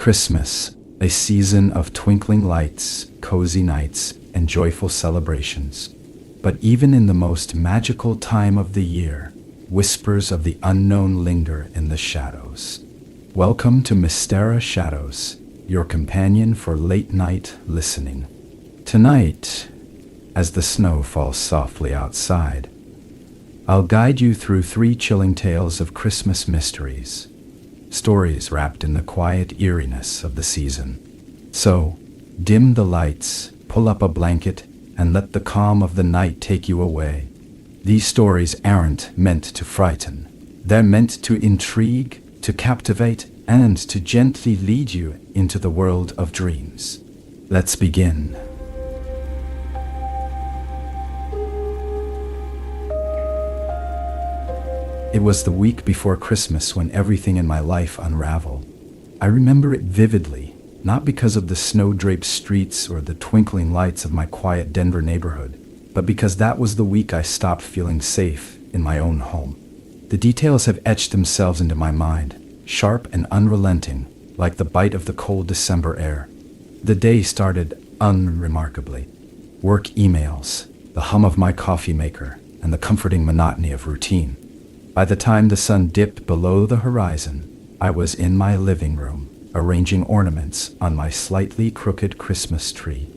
Christmas, a season of twinkling lights, cozy nights, and joyful celebrations. But even in the most magical time of the year, whispers of the unknown linger in the shadows. Welcome to Mystera Shadows, your companion for late-night listening. Tonight, as the snow falls softly outside, I'll guide you through 3 chilling tales of Christmas mysteries, stories wrapped in the quiet eeriness of the season. So, dim the lights, pull up a blanket, and let the calm of the night take you away. These stories aren't meant to frighten. They're meant to intrigue, to captivate, and to gently lead you into the world of dreams. Let's begin. It was the week before Christmas when everything in my life unraveled. I remember it vividly, not because of the snow-draped streets or the twinkling lights of my quiet Denver neighborhood, but because that was the week I stopped feeling safe in my own home. The details have etched themselves into my mind, sharp and unrelenting, like the bite of the cold December air. The day started unremarkably. Work emails, the hum of my coffee maker, and the comforting monotony of routine. By the time the sun dipped below the horizon, I was in my living room, arranging ornaments on my slightly crooked Christmas tree.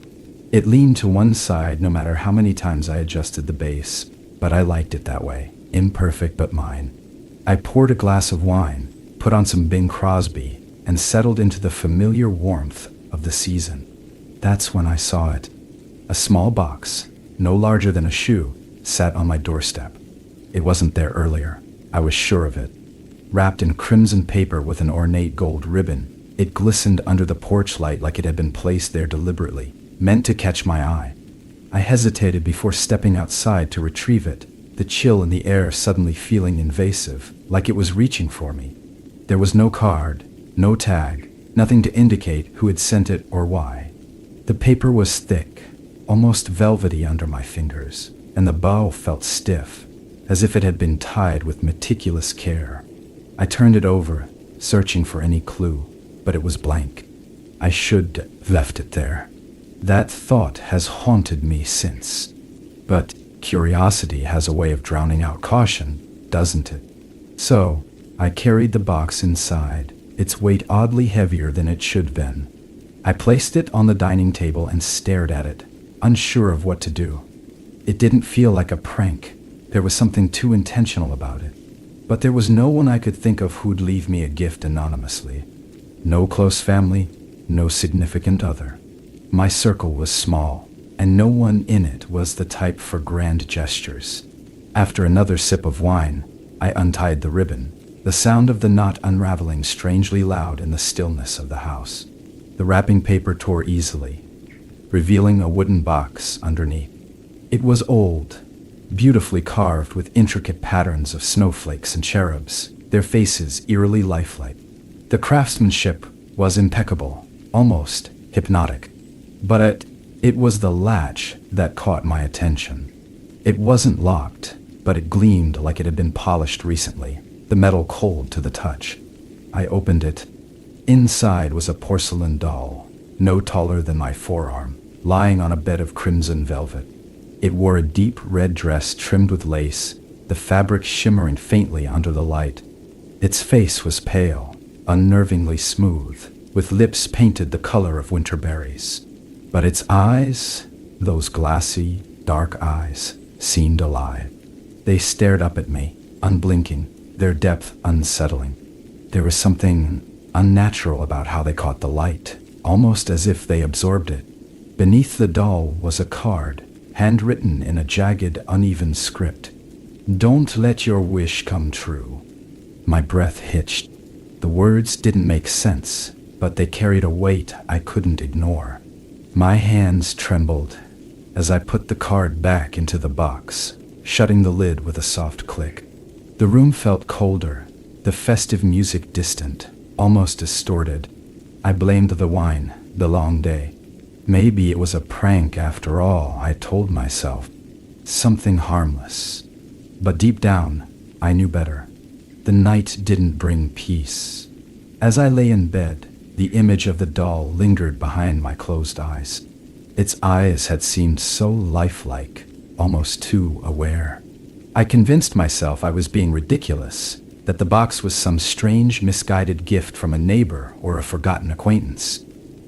It leaned to one side no matter how many times I adjusted the base, but I liked it that way, imperfect but mine. I poured a glass of wine, put on some Bing Crosby, and settled into the familiar warmth of the season. That's when I saw it. A small box, no larger than a shoe, sat on my doorstep. It wasn't there earlier. I was sure of it. Wrapped in crimson paper with an ornate gold ribbon, it glistened under the porch light like it had been placed there deliberately, meant to catch my eye. I hesitated before stepping outside to retrieve it, the chill in the air suddenly feeling invasive, like it was reaching for me. There was no card, no tag, nothing to indicate who had sent it or why. The paper was thick, almost velvety under my fingers, and the bow felt stiff, as if it had been tied with meticulous care. I turned it over, searching for any clue, but it was blank. I should have left it there. That thought has haunted me since. But curiosity has a way of drowning out caution, doesn't it? So, I carried the box inside, its weight oddly heavier than it should have been. I placed it on the dining table and stared at it, unsure of what to do. It didn't feel like a prank. There was something too intentional about it. But there was no one I could think of who'd leave me a gift anonymously. No close family, no significant other. My circle was small, and no one in it was the type for grand gestures. After another sip of wine, I untied the ribbon, the sound of the knot unraveling strangely loud in the stillness of the house. The wrapping paper tore easily, revealing a wooden box underneath. It was old, beautifully carved with intricate patterns of snowflakes and cherubs, their faces eerily lifelike. The craftsmanship was impeccable, almost hypnotic. But it was the latch that caught my attention. It wasn't locked, but it gleamed like it had been polished recently, the metal cold to the touch. I opened it. Inside was a porcelain doll, no taller than my forearm, lying on a bed of crimson velvet. It wore a deep red dress trimmed with lace, the fabric shimmering faintly under the light. Its face was pale, unnervingly smooth, with lips painted the color of winter berries. But its eyes, those glassy, dark eyes, seemed alive. They stared up at me, unblinking, their depth unsettling. There was something unnatural about how they caught the light, almost as if they absorbed it. Beneath the doll was a card, handwritten in a jagged, uneven script. "Don't let your wish come true." My breath hitched. The words didn't make sense, but they carried a weight I couldn't ignore. My hands trembled as I put the card back into the box, shutting the lid with a soft click. The room felt colder, the festive music distant, almost distorted. I blamed the wine, the long day. Maybe it was a prank after all, I told myself. Something harmless. But deep down, I knew better. The night didn't bring peace. As I lay in bed, The image of the doll lingered behind my closed eyes. Its eyes had seemed so lifelike, almost too aware. I convinced myself I was being ridiculous, that the box was some strange, misguided gift from a neighbor or a forgotten acquaintance.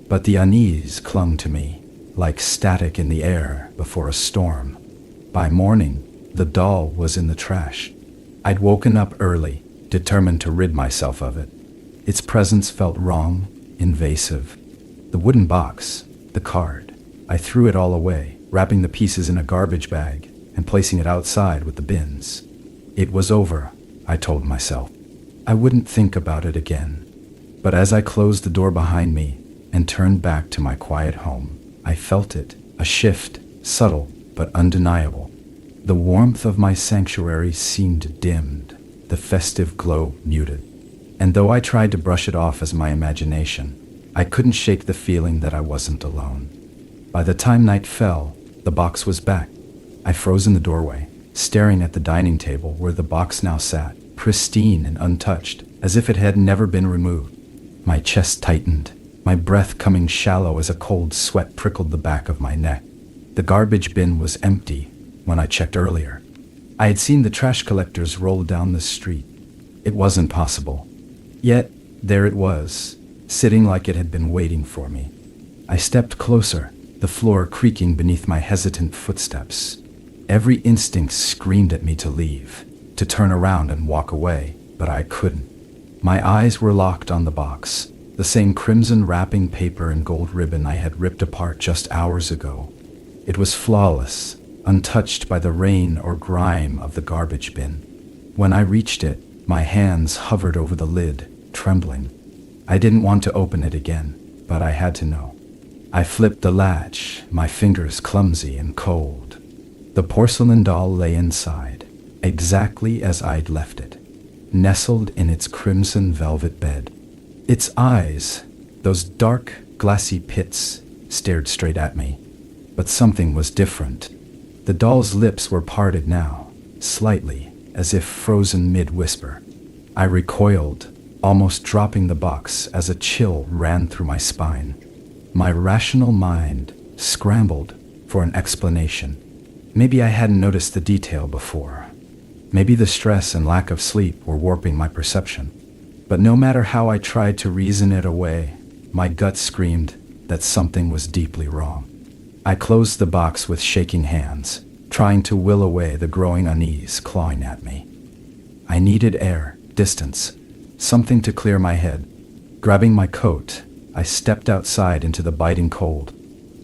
But the unease clung to me, like static in the air before a storm. By morning, the doll was in the trash. I'd woken up early, determined to rid myself of it. Its presence felt wrong, invasive. The wooden box, the card. I threw it all away, wrapping the pieces in a garbage bag and placing it outside with the bins. It was over, I told myself. I wouldn't think about it again. But as I closed the door behind me and turned back to my quiet home, I felt it, a shift, subtle but undeniable. The warmth of my sanctuary seemed dimmed, the festive glow muted. And though I tried to brush it off as my imagination, I couldn't shake the feeling that I wasn't alone. By the time night fell, the box was back. I froze in the doorway, staring at the dining table where the box now sat, pristine and untouched, as if it had never been removed. My chest tightened, my breath coming shallow as a cold sweat prickled the back of my neck. The garbage bin was empty when I checked earlier. I had seen the trash collectors roll down the street. It wasn't possible. Yet, there it was, sitting like it had been waiting for me. I stepped closer, the floor creaking beneath my hesitant footsteps. Every instinct screamed at me to leave, to turn around and walk away, but I couldn't. My eyes were locked on the box, the same crimson wrapping paper and gold ribbon I had ripped apart just hours ago. It was flawless, untouched by the rain or grime of the garbage bin. When I reached it, my hands hovered over the lid, trembling. I didn't want to open it again, but I had to know. I flipped the latch, my fingers clumsy and cold. The porcelain doll lay inside, exactly as I'd left it, nestled in its crimson velvet bed. Its eyes, those dark, glassy pits, stared straight at me. But something was different. The doll's lips were parted now, slightly, as if frozen mid-whisper. I recoiled, almost dropping the box as a chill ran through my spine. My rational mind scrambled for an explanation. Maybe I hadn't noticed the detail before. Maybe the stress and lack of sleep were warping my perception. But no matter how I tried to reason it away, my gut screamed that something was deeply wrong. I closed the box with shaking hands, trying to will away the growing unease clawing at me. I needed air, distance, something to clear my head. Grabbing my coat, I stepped outside into the biting cold.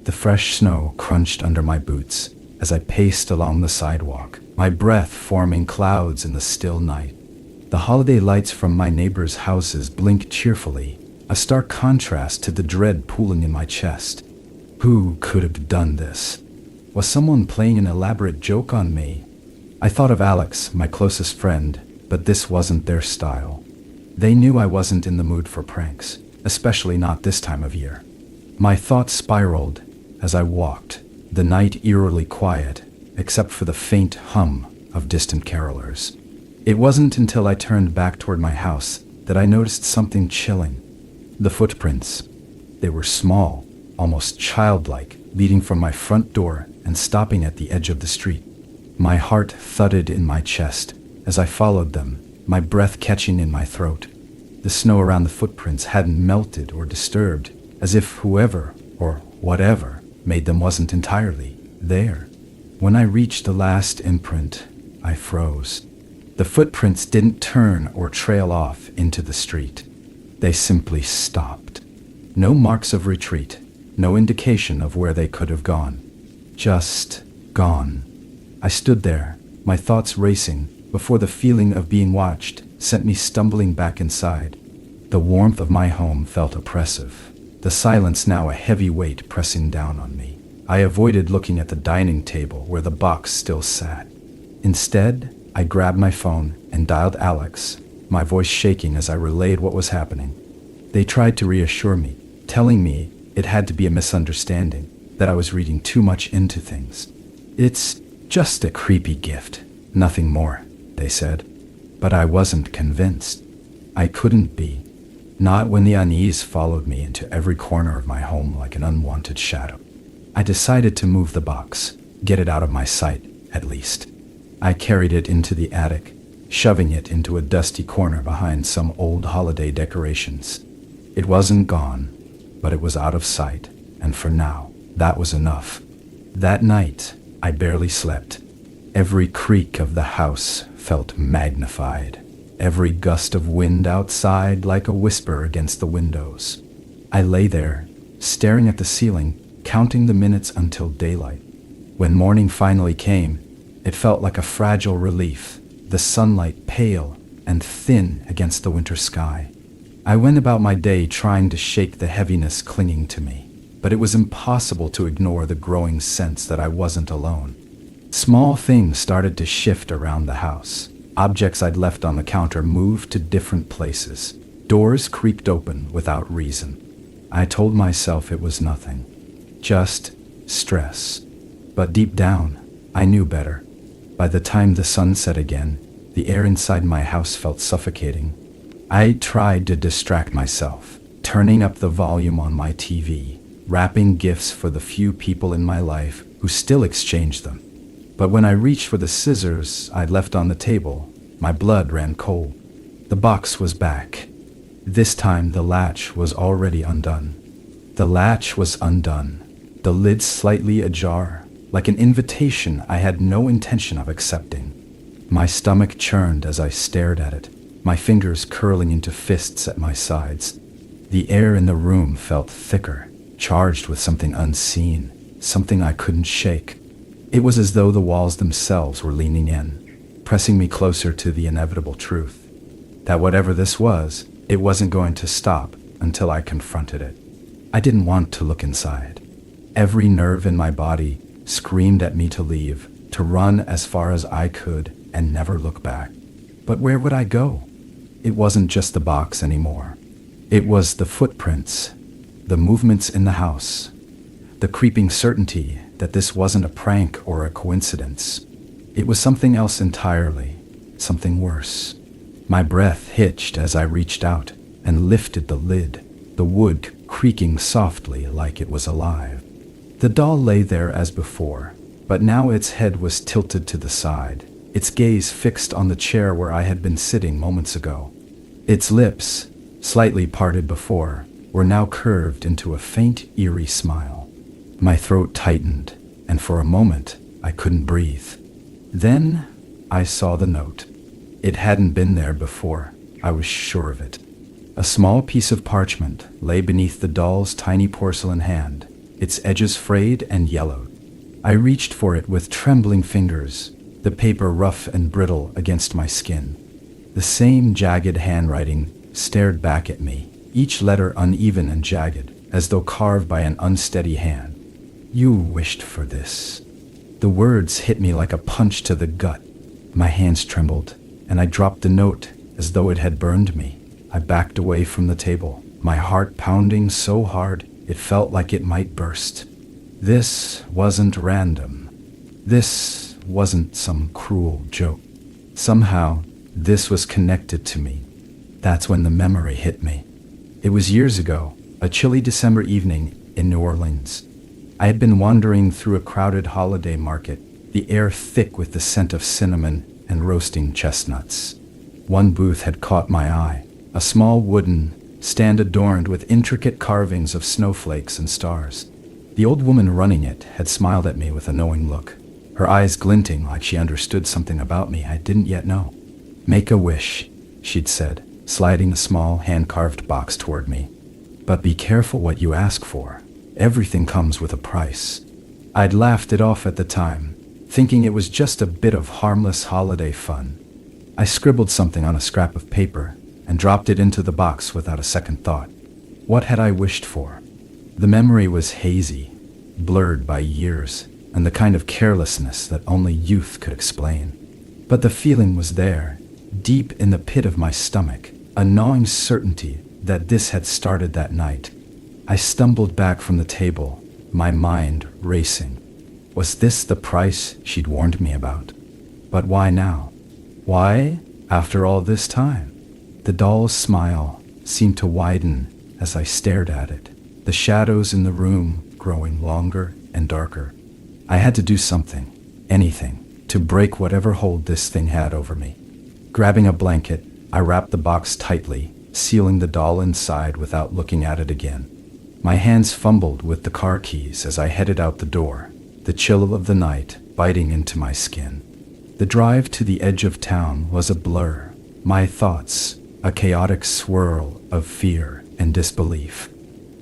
The fresh snow crunched under my boots as I paced along the sidewalk, my breath forming clouds in the still night. The holiday lights from my neighbors' houses blinked cheerfully, a stark contrast to the dread pooling in my chest. Who could have done this? Was someone playing an elaborate joke on me? I thought of Alex, my closest friend, but this wasn't their style. They knew I wasn't in the mood for pranks, especially not this time of year. My thoughts spiraled as I walked, the night eerily quiet, except for the faint hum of distant carolers. It wasn't until I turned back toward my house that I noticed something chilling. The footprints. They were small, almost childlike, leading from my front door and stopping at the edge of the street. My heart thudded in my chest as I followed them, my breath catching in my throat. The snow around the footprints hadn't melted or disturbed, as if whoever, or whatever, made them wasn't entirely there. When I reached the last imprint, I froze. The footprints didn't turn or trail off into the street. They simply stopped. No marks of retreat, no indication of where they could have gone. Just gone. I stood there, my thoughts racing, before the feeling of being watched sent me stumbling back inside. The warmth of my home felt oppressive, the silence now a heavy weight pressing down on me. I avoided looking at the dining table where the box still sat. Instead, I grabbed my phone and dialed Alex, my voice shaking as I relayed what was happening. They tried to reassure me, telling me it had to be a misunderstanding, that I was reading too much into things. It's just a creepy gift, nothing more, they said. But I wasn't convinced. I couldn't be. Not when the unease followed me into every corner of my home like an unwanted shadow. I decided to move the box, get it out of my sight, at least. I carried it into the attic, shoving it into a dusty corner behind some old holiday decorations. It wasn't gone, but it was out of sight, and for now, that was enough. That night, I barely slept. Every creak of the house felt magnified. Every gust of wind outside like a whisper against the windows. I lay there, staring at the ceiling, counting the minutes until daylight. When morning finally came, it felt like a fragile relief, the sunlight pale and thin against the winter sky. I went about my day trying to shake the heaviness clinging to me, but it was impossible to ignore the growing sense that I wasn't alone. Small things started to shift around the house. Objects I'd left on the counter moved to different places. Doors creaked open without reason. I told myself it was nothing, just stress. But deep down, I knew better. By the time the sun set again, the air inside my house felt suffocating. I tried to distract myself, turning up the volume on my TV, wrapping gifts for the few people in my life who still exchanged them. But when I reached for the scissors I'd left on the table, my blood ran cold. The box was back. This time the latch was already undone. The latch was undone, the lid slightly ajar, like an invitation I had no intention of accepting. My stomach churned as I stared at it, my fingers curling into fists at my sides. The air in the room felt thicker, charged with something unseen, something I couldn't shake. It was as though the walls themselves were leaning in, pressing me closer to the inevitable truth, that whatever this was, it wasn't going to stop until I confronted it. I didn't want to look inside. Every nerve in my body screamed at me to leave, to run as far as I could and never look back. But where would I go? It wasn't just the box anymore. It was the footprints, the movements in the house, the creeping certainty that this wasn't a prank or a coincidence. It was something else entirely, something worse. My breath hitched as I reached out and lifted the lid, the wood creaking softly like it was alive. The doll lay there as before, but now its head was tilted to the side, its gaze fixed on the chair where I had been sitting moments ago. Its lips, slightly parted before, were now curved into a faint, eerie smile. My throat tightened, and for a moment, I couldn't breathe. Then, I saw the note. It hadn't been there before, I was sure of it. A small piece of parchment lay beneath the doll's tiny porcelain hand, its edges frayed and yellowed. I reached for it with trembling fingers, the paper rough and brittle against my skin. The same jagged handwriting stared back at me, each letter uneven and jagged, as though carved by an unsteady hand. "You wished for this." The words hit me like a punch to the gut. My hands trembled, and I dropped the note as though it had burned me. I backed away from the table, my heart pounding so hard it felt like it might burst. This wasn't random. This wasn't some cruel joke. Somehow, this was connected to me. That's when the memory hit me. It was years ago, a chilly December evening in New Orleans. I had been wandering through a crowded holiday market, the air thick with the scent of cinnamon and roasting chestnuts. One booth had caught my eye, a small wooden stand adorned with intricate carvings of snowflakes and stars. The old woman running it had smiled at me with a knowing look, her eyes glinting like she understood something about me I didn't yet know. "Make a wish," she'd said, sliding a small hand-carved box toward me. "But be careful what you ask for. Everything comes with a price." I'd laughed it off at the time, thinking it was just a bit of harmless holiday fun. I scribbled something on a scrap of paper and dropped it into the box without a second thought. What had I wished for? The memory was hazy, blurred by years, and the kind of carelessness that only youth could explain. But the feeling was there, deep in the pit of my stomach, a gnawing certainty that this had started that night. I stumbled back from the table, my mind racing. Was this the price she'd warned me about? But why now? Why, after all this time? The doll's smile, seemed to widen as I stared at it, the shadows in the room growing longer and darker. I had to do something, anything, to break whatever hold this thing had over me. Grabbing a blanket, I wrapped the box tightly, sealing the doll inside without looking at it again. My hands fumbled with the car keys as I headed out the door, the chill of the night biting into my skin. The drive to the edge of town was a blur, my thoughts a chaotic swirl of fear and disbelief.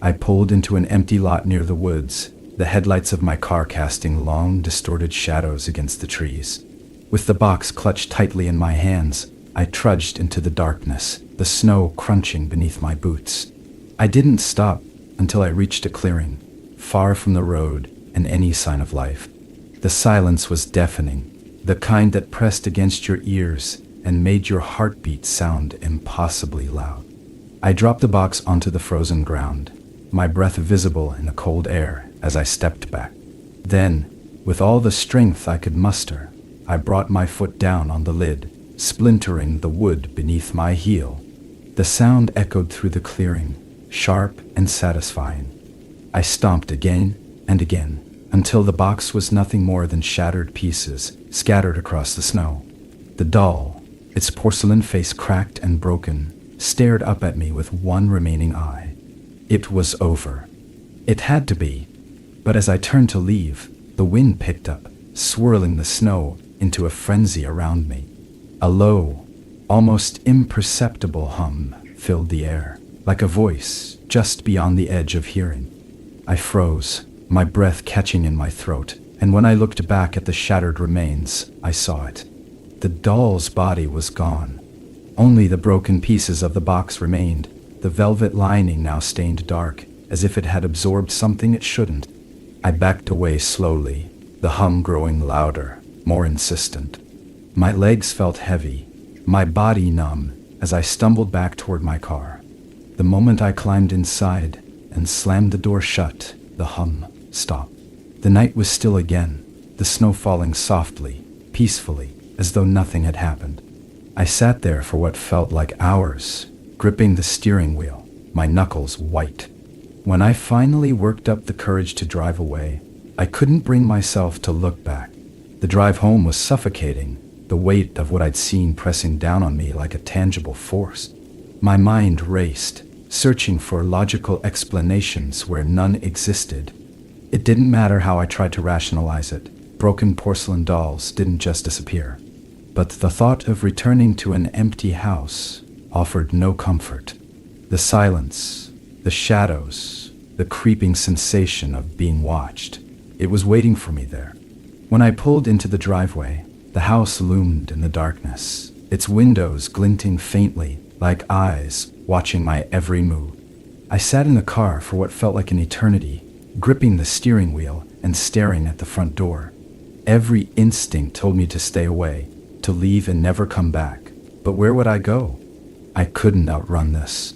I pulled into an empty lot near the woods, the headlights of my car casting long, distorted shadows against the trees. With the box clutched tightly in my hands, I trudged into the darkness, the snow crunching beneath my boots. I didn't stop until I reached a clearing, far from the road and any sign of life. The silence was deafening, the kind that pressed against your ears and made your heartbeat sound impossibly loud. I dropped the box onto the frozen ground, my breath visible in the cold air as I stepped back. Then, with all the strength I could muster, I brought my foot down on the lid, splintering the wood beneath my heel. The sound echoed through the clearing, sharp and satisfying. I stomped again and again, until the box was nothing more than shattered pieces scattered across the snow. The doll, its porcelain face cracked and broken, stared up at me with one remaining eye. It was over. It had to be. But as I turned to leave, the wind picked up, swirling the snow into a frenzy around me. A low, almost imperceptible hum filled the air, like a voice just beyond the edge of hearing. I froze, my breath catching in my throat, and when I looked back at the shattered remains, I saw it. The doll's body was gone. Only the broken pieces of the box remained, the velvet lining now stained dark, as if it had absorbed something it shouldn't. I backed away slowly, the hum growing louder, more insistent. My legs felt heavy, my body numb, as I stumbled back toward my car. The moment I climbed inside and slammed the door shut, the hum stopped. The night was still again, the snow falling softly, peacefully, as though nothing had happened. I sat there for what felt like hours, gripping the steering wheel, my knuckles white. When I finally worked up the courage to drive away, I couldn't bring myself to look back. The drive home was suffocating, the weight of what I'd seen pressing down on me like a tangible force. My mind raced, searching for logical explanations where none existed. It didn't matter how I tried to rationalize it. Broken porcelain dolls didn't just disappear. But the thought of returning to an empty house offered no comfort. The silence, the shadows, the creeping sensation of being watched. It was waiting for me there. When I pulled into the driveway, the house loomed in the darkness, its windows glinting faintly like eyes watching my every move. I sat in the car for what felt like an eternity, gripping the steering wheel and staring at the front door. Every instinct told me to stay away, to leave and never come back. But where would I go? I couldn't outrun this.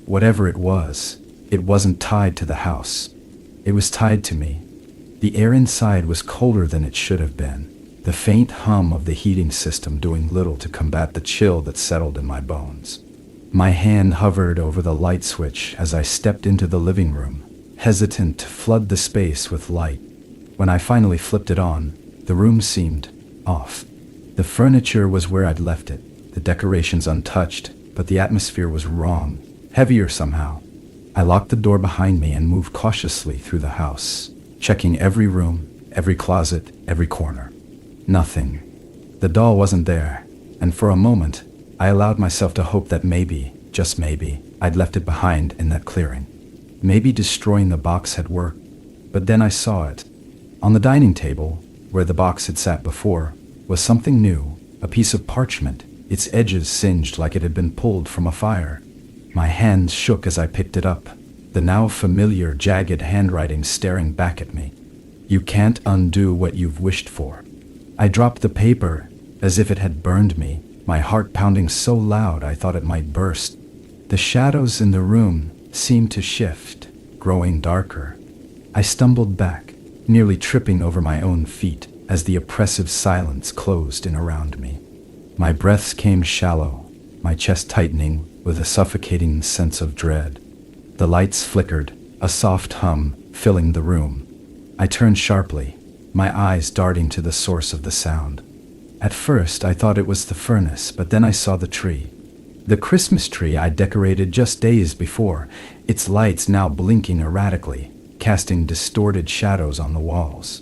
Whatever it wasn't tied to the house. It was tied to me. The air inside was colder than it should have been, the faint hum of the heating system doing little to combat the chill that settled in my bones. My hand hovered over the light switch as I stepped into the living room, hesitant to flood the space with light. When I finally flipped it on, the room seemed off. The furniture was where I'd left it, the decorations untouched, but the atmosphere was wrong, heavier somehow. I locked the door behind me and moved cautiously through the house, checking every room, every closet, every corner. Nothing. The doll wasn't there, and for a moment, I allowed myself to hope that maybe, just maybe, I'd left it behind in that clearing. Maybe destroying the box had worked. But then I saw it. On the dining table, where the box had sat before, was something new, a piece of parchment, its edges singed like it had been pulled from a fire. My hands shook as I picked it up, the now familiar jagged handwriting staring back at me. "You can't undo what you've wished for." I dropped the paper as if it had burned me, my heart pounding so loud I thought it might burst. The shadows in the room seemed to shift, growing darker. I stumbled back, nearly tripping over my own feet as the oppressive silence closed in around me. My breaths came shallow, my chest tightening with a suffocating sense of dread. The lights flickered, a soft hum filling the room. I turned sharply, my eyes darting to the source of the sound. At first, I thought it was the furnace, but then I saw the tree. The Christmas tree I decorated just days before, its lights now blinking erratically, casting distorted shadows on the walls.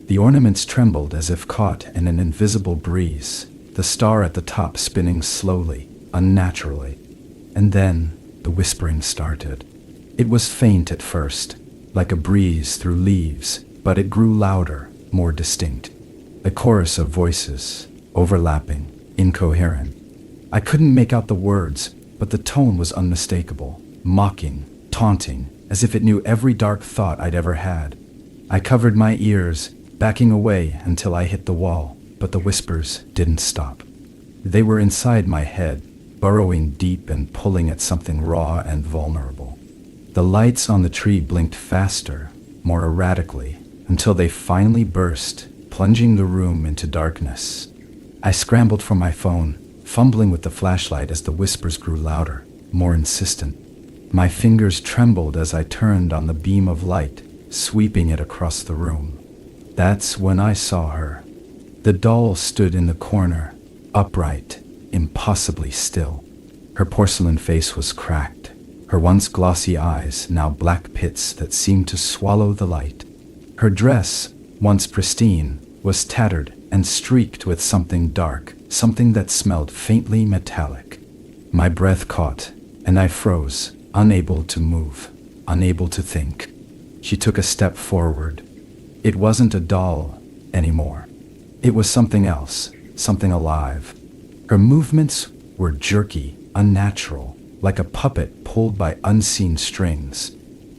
The ornaments trembled as if caught in an invisible breeze, the star at the top spinning slowly, unnaturally. And then the whispering started. It was faint at first, like a breeze through leaves, but it grew louder, more distinct. A chorus of voices, overlapping, incoherent. I couldn't make out the words, but the tone was unmistakable, mocking, taunting, as if it knew every dark thought I'd ever had. I covered my ears, backing away until I hit the wall, but the whispers didn't stop. They were inside my head, burrowing deep and pulling at something raw and vulnerable. The lights on the tree blinked faster, more erratically, until they finally burst, plunging the room into darkness. I scrambled for my phone, fumbling with the flashlight as the whispers grew louder, more insistent. My fingers trembled as I turned on the beam of light, sweeping it across the room. That's when I saw her. The doll stood in the corner, upright, impossibly still. Her porcelain face was cracked, her once glossy eyes now black pits that seemed to swallow the light. Her dress, once pristine, was tattered and streaked with something dark, something that smelled faintly metallic. My breath caught, and I froze, unable to move, unable to think. She took a step forward. It wasn't a doll anymore. It was something else, something alive. Her movements were jerky, unnatural, like a puppet pulled by unseen strings.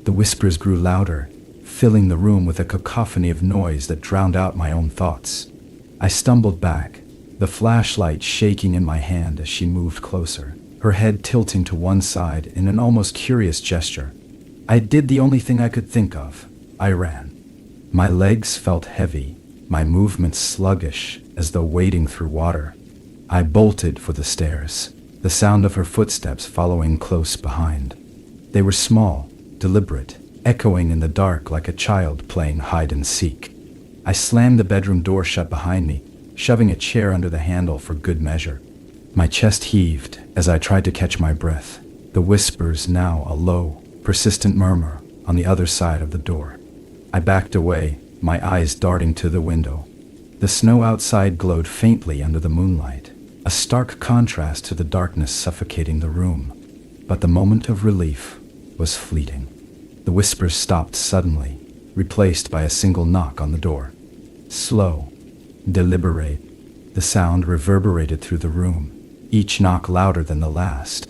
The whispers grew louder, filling the room with a cacophony of noise that drowned out my own thoughts. I stumbled back, the flashlight shaking in my hand as she moved closer, her head tilting to one side in an almost curious gesture. I did the only thing I could think of. I ran. My legs felt heavy, my movements sluggish, as though wading through water. I bolted for the stairs, the sound of her footsteps following close behind. They were small, deliberate, echoing in the dark like a child playing hide and seek. I slammed the bedroom door shut behind me, shoving a chair under the handle for good measure. My chest heaved as I tried to catch my breath, the whispers now a low, persistent murmur on the other side of the door. I backed away, my eyes darting to the window. The snow outside glowed faintly under the moonlight, a stark contrast to the darkness suffocating the room. But the moment of relief was fleeting. The whispers stopped suddenly, replaced by a single knock on the door. Slow, deliberate, the sound reverberated through the room, each knock louder than the last.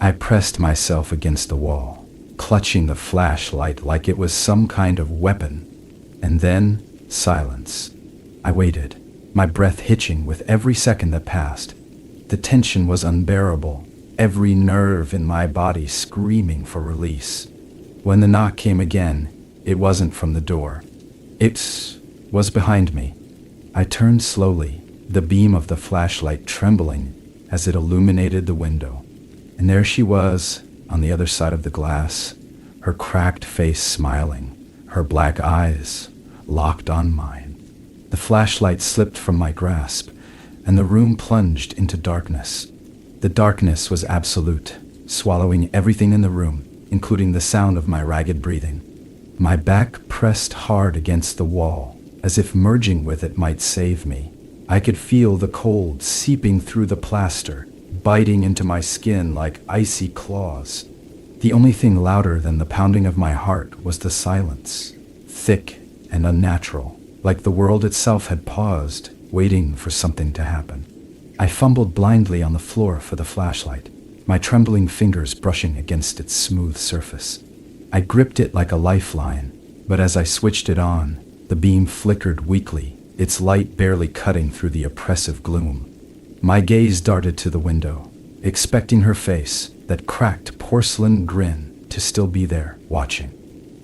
I pressed myself against the wall, clutching the flashlight like it was some kind of weapon. And then, silence. I waited, my breath hitching with every second that passed. The tension was unbearable, every nerve in my body screaming for release. When the knock came again, it wasn't from the door. It was behind me. I turned slowly, the beam of the flashlight trembling as it illuminated the window. And there she was, on the other side of the glass, her cracked face smiling, her black eyes locked on mine. The flashlight slipped from my grasp, and the room plunged into darkness. The darkness was absolute, swallowing everything in the room, including the sound of my ragged breathing. My back pressed hard against the wall, as if merging with it might save me. I could feel the cold seeping through the plaster, biting into my skin like icy claws. The only thing louder than the pounding of my heart was the silence, thick and unnatural, like the world itself had paused, waiting for something to happen. I fumbled blindly on the floor for the flashlight, my trembling fingers brushing against its smooth surface. I gripped it like a lifeline, but as I switched it on, the beam flickered weakly, its light barely cutting through the oppressive gloom. My gaze darted to the window, expecting her face, that cracked porcelain grin, to still be there, watching.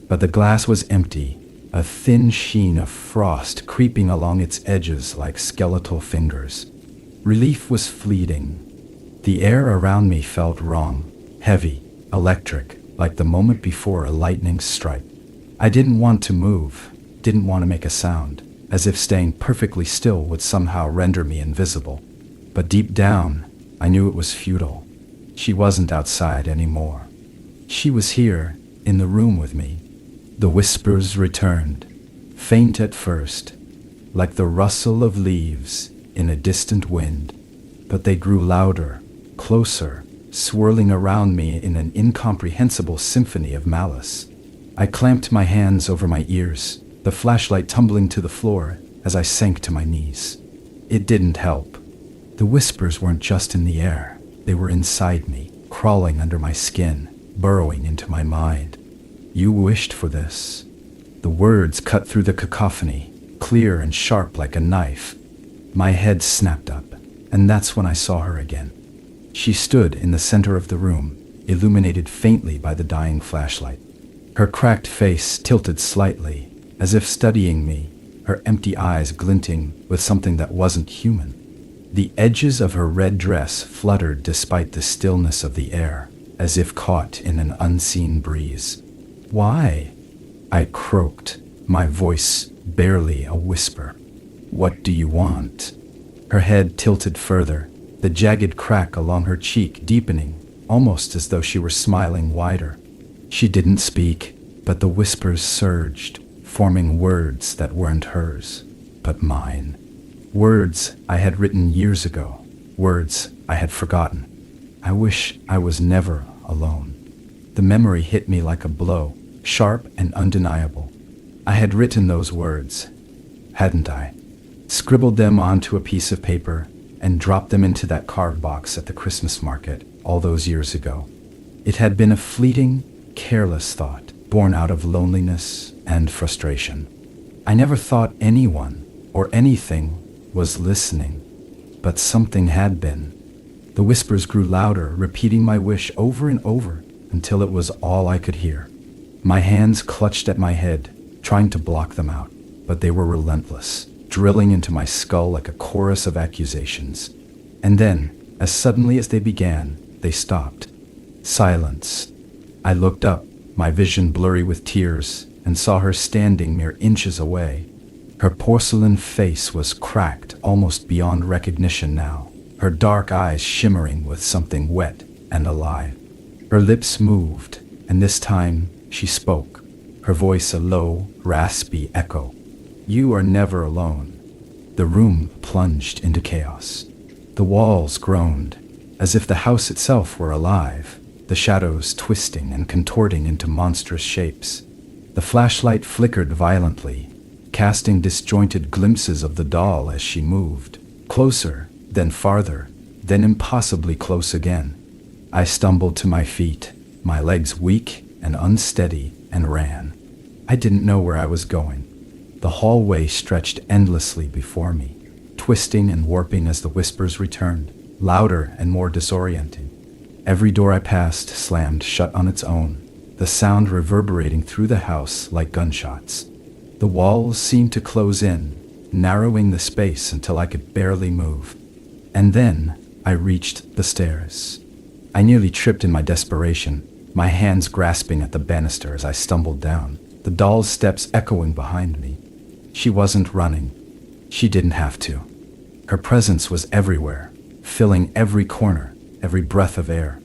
But the glass was empty, a thin sheen of frost creeping along its edges like skeletal fingers. Relief was fleeting. The air around me felt wrong, heavy, electric, like the moment before a lightning strike. I didn't want to move, didn't want to make a sound, as if staying perfectly still would somehow render me invisible. But deep down, I knew it was futile. She wasn't outside anymore. She was here, in the room with me. The whispers returned, faint at first, like the rustle of leaves in a distant wind. But they grew louder, closer, swirling around me in an incomprehensible symphony of malice. I clamped my hands over my ears, the flashlight tumbling to the floor as I sank to my knees. It didn't help. The whispers weren't just in the air. They were inside me, crawling under my skin, burrowing into my mind. You wished for this. The words cut through the cacophony, clear and sharp like a knife. My head snapped up, and that's when I saw her again. She stood in the center of the room, illuminated faintly by the dying flashlight. Her cracked face tilted slightly, as if studying me, her empty eyes glinting with something that wasn't human. The edges of her red dress fluttered despite the stillness of the air, as if caught in an unseen breeze. "Why?" I croaked, my voice barely a whisper. "What do you want?" Her head tilted further, the jagged crack along her cheek deepening, almost as though she were smiling wider. She didn't speak, but the whispers surged, forming words that weren't hers, but mine. Words I had written years ago, words I had forgotten. I wish I was never alone. The memory hit me like a blow, sharp and undeniable. I had written those words, hadn't I? Scribbled them onto a piece of paper and dropped them into that card box at the Christmas market all those years ago. It had been a fleeting, careless thought, born out of loneliness and frustration. I never thought anyone or anything was listening, but something had been. The whispers grew louder, repeating my wish over and over until it was all I could hear. My hands clutched at my head, trying to block them out, but they were relentless, drilling into my skull like a chorus of accusations. And then, as suddenly as they began, they stopped. Silence. I looked up, my vision blurry with tears, and saw her standing mere inches away. Her porcelain face was cracked almost beyond recognition now, her dark eyes shimmering with something wet and alive. Her lips moved, and this time she spoke, her voice a low, raspy echo. "You are never alone." The room plunged into chaos. The walls groaned, as if the house itself were alive, the shadows twisting and contorting into monstrous shapes. The flashlight flickered violently, casting disjointed glimpses of the doll as she moved, closer, then farther, then impossibly close again. I stumbled to my feet, my legs weak and unsteady, and ran. I didn't know where I was going. The hallway stretched endlessly before me, twisting and warping as the whispers returned, louder and more disorienting. Every door I passed slammed shut on its own, the sound reverberating through the house like gunshots. The walls seemed to close in, narrowing the space until I could barely move. And then I reached the stairs. I nearly tripped in my desperation, my hands grasping at the banister as I stumbled down, the doll's steps echoing behind me. She wasn't running. She didn't have to. Her presence was everywhere, filling every corner, every breath of air.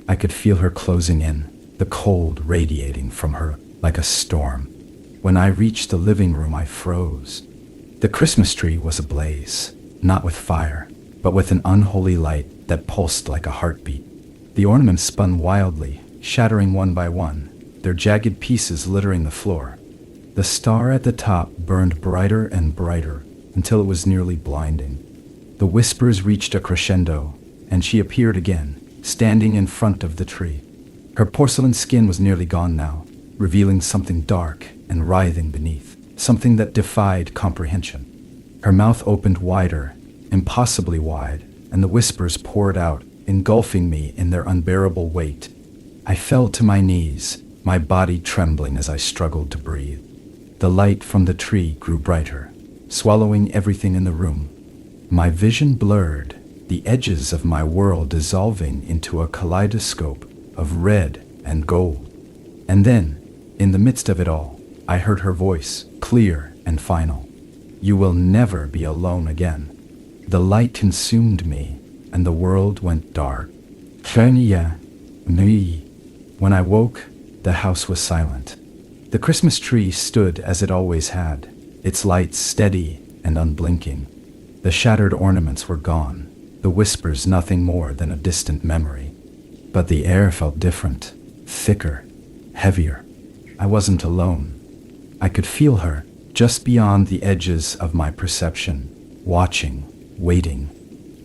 I could feel her closing in, the cold radiating from her like a storm. When I reached the living room, I froze. The Christmas tree was ablaze, not with fire, but with an unholy light that pulsed like a heartbeat. The ornaments spun wildly, shattering one by one, their jagged pieces littering the floor. The star at the top burned brighter and brighter until it was nearly blinding. The whispers reached a crescendo, and she appeared again, standing in front of the tree. Her porcelain skin was nearly gone now, revealing something dark and writhing beneath, something that defied comprehension. Her mouth opened wider, impossibly wide, and the whispers poured out, engulfing me in their unbearable weight. I fell to my knees, my body trembling as I struggled to breathe. The light from the tree grew brighter, swallowing everything in the room. My vision blurred, the edges of my world dissolving into a kaleidoscope of red and gold. And then, in the midst of it all, I heard her voice, clear and final. "You will never be alone again." The light consumed me, and the world went dark. When I woke, the house was silent. The Christmas tree stood as it always had, its lights steady and unblinking. The shattered ornaments were gone, the whispers nothing more than a distant memory. But the air felt different, thicker, heavier. I wasn't alone. I could feel her, just beyond the edges of my perception, watching, waiting.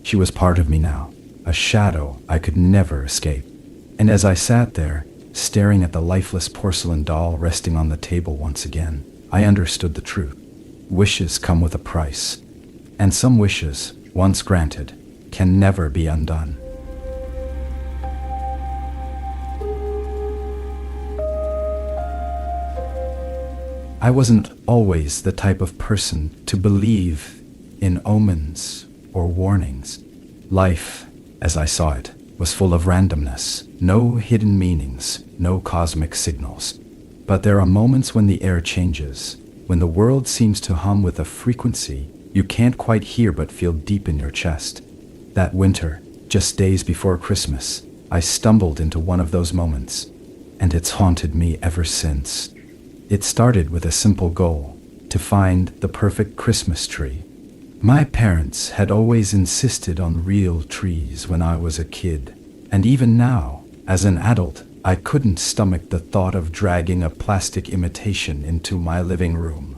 She was part of me now, a shadow I could never escape. And as I sat there, staring at the lifeless porcelain doll resting on the table once again, I understood the truth. Wishes come with a price, and some wishes, once granted, can never be undone. I wasn't always the type of person to believe in omens or warnings. Life, as I saw it, was full of randomness, no hidden meanings, no cosmic signals. But there are moments when the air changes, when the world seems to hum with a frequency you can't quite hear but feel deep in your chest. That winter, just days before Christmas, I stumbled into one of those moments, and it's haunted me ever since. It started with a simple goal, to find the perfect Christmas tree. My parents had always insisted on real trees when I was a kid, and even now, as an adult, I couldn't stomach the thought of dragging a plastic imitation into my living room.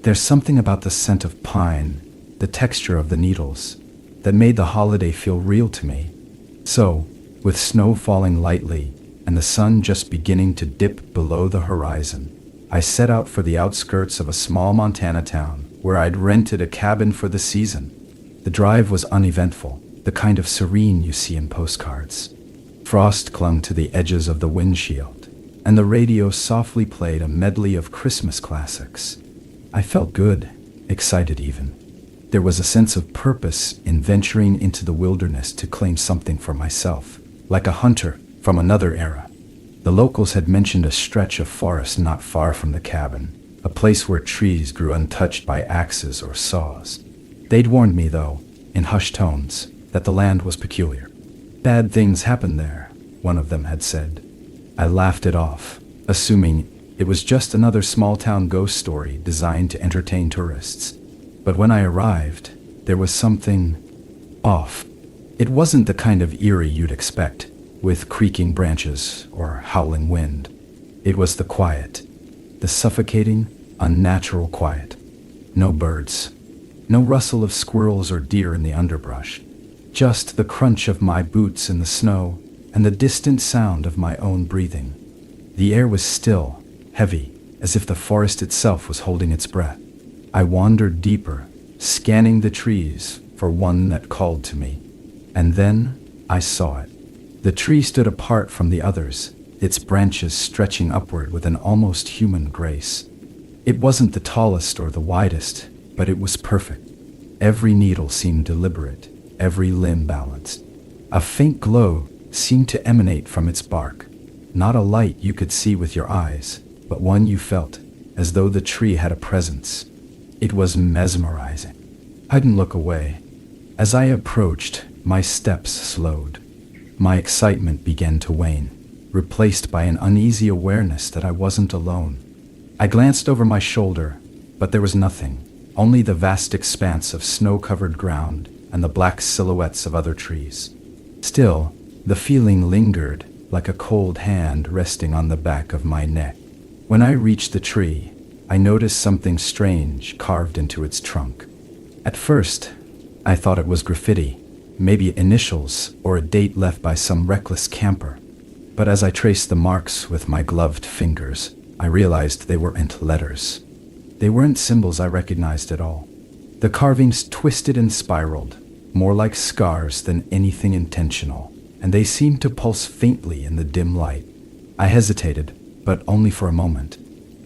There's something about the scent of pine, the texture of the needles, that made the holiday feel real to me. So, with snow falling lightly and the sun just beginning to dip below the horizon, I set out for the outskirts of a small Montana town where I'd rented a cabin for the season. The drive was uneventful, the kind of serene you see in postcards. Frost clung to the edges of the windshield, and the radio softly played a medley of Christmas classics. I felt good, excited even. There was a sense of purpose in venturing into the wilderness to claim something for myself, like a hunter from another era. The locals had mentioned a stretch of forest not far from the cabin, a place where trees grew untouched by axes or saws. They'd warned me, though, in hushed tones, that the land was peculiar. "Bad things happen there," one of them had said. I laughed it off, assuming it was just another small-town ghost story designed to entertain tourists. But when I arrived, there was something off. It wasn't the kind of eerie you'd expect, with creaking branches or howling wind. It was the quiet, the suffocating, unnatural quiet. No birds, no rustle of squirrels or deer in the underbrush, just the crunch of my boots in the snow and the distant sound of my own breathing. The air was still, heavy, as if the forest itself was holding its breath. I wandered deeper, scanning the trees for one that called to me. And then I saw it. The tree stood apart from the others, its branches stretching upward with an almost human grace. It wasn't the tallest or the widest, but it was perfect. Every needle seemed deliberate, every limb balanced. A faint glow seemed to emanate from its bark, not a light you could see with your eyes, but one you felt, as though the tree had a presence. It was mesmerizing. I didn't look away. As I approached, my steps slowed. My excitement began to wane, replaced by an uneasy awareness that I wasn't alone. I glanced over my shoulder, but there was nothing, only the vast expanse of snow-covered ground and the black silhouettes of other trees. Still, the feeling lingered, like a cold hand resting on the back of my neck. When I reached the tree, I noticed something strange carved into its trunk. At first, I thought it was graffiti, maybe initials or a date left by some reckless camper. But as I traced the marks with my gloved fingers, I realized they weren't letters. They weren't symbols I recognized at all. The carvings twisted and spiraled, more like scars than anything intentional, and they seemed to pulse faintly in the dim light. I hesitated, but only for a moment.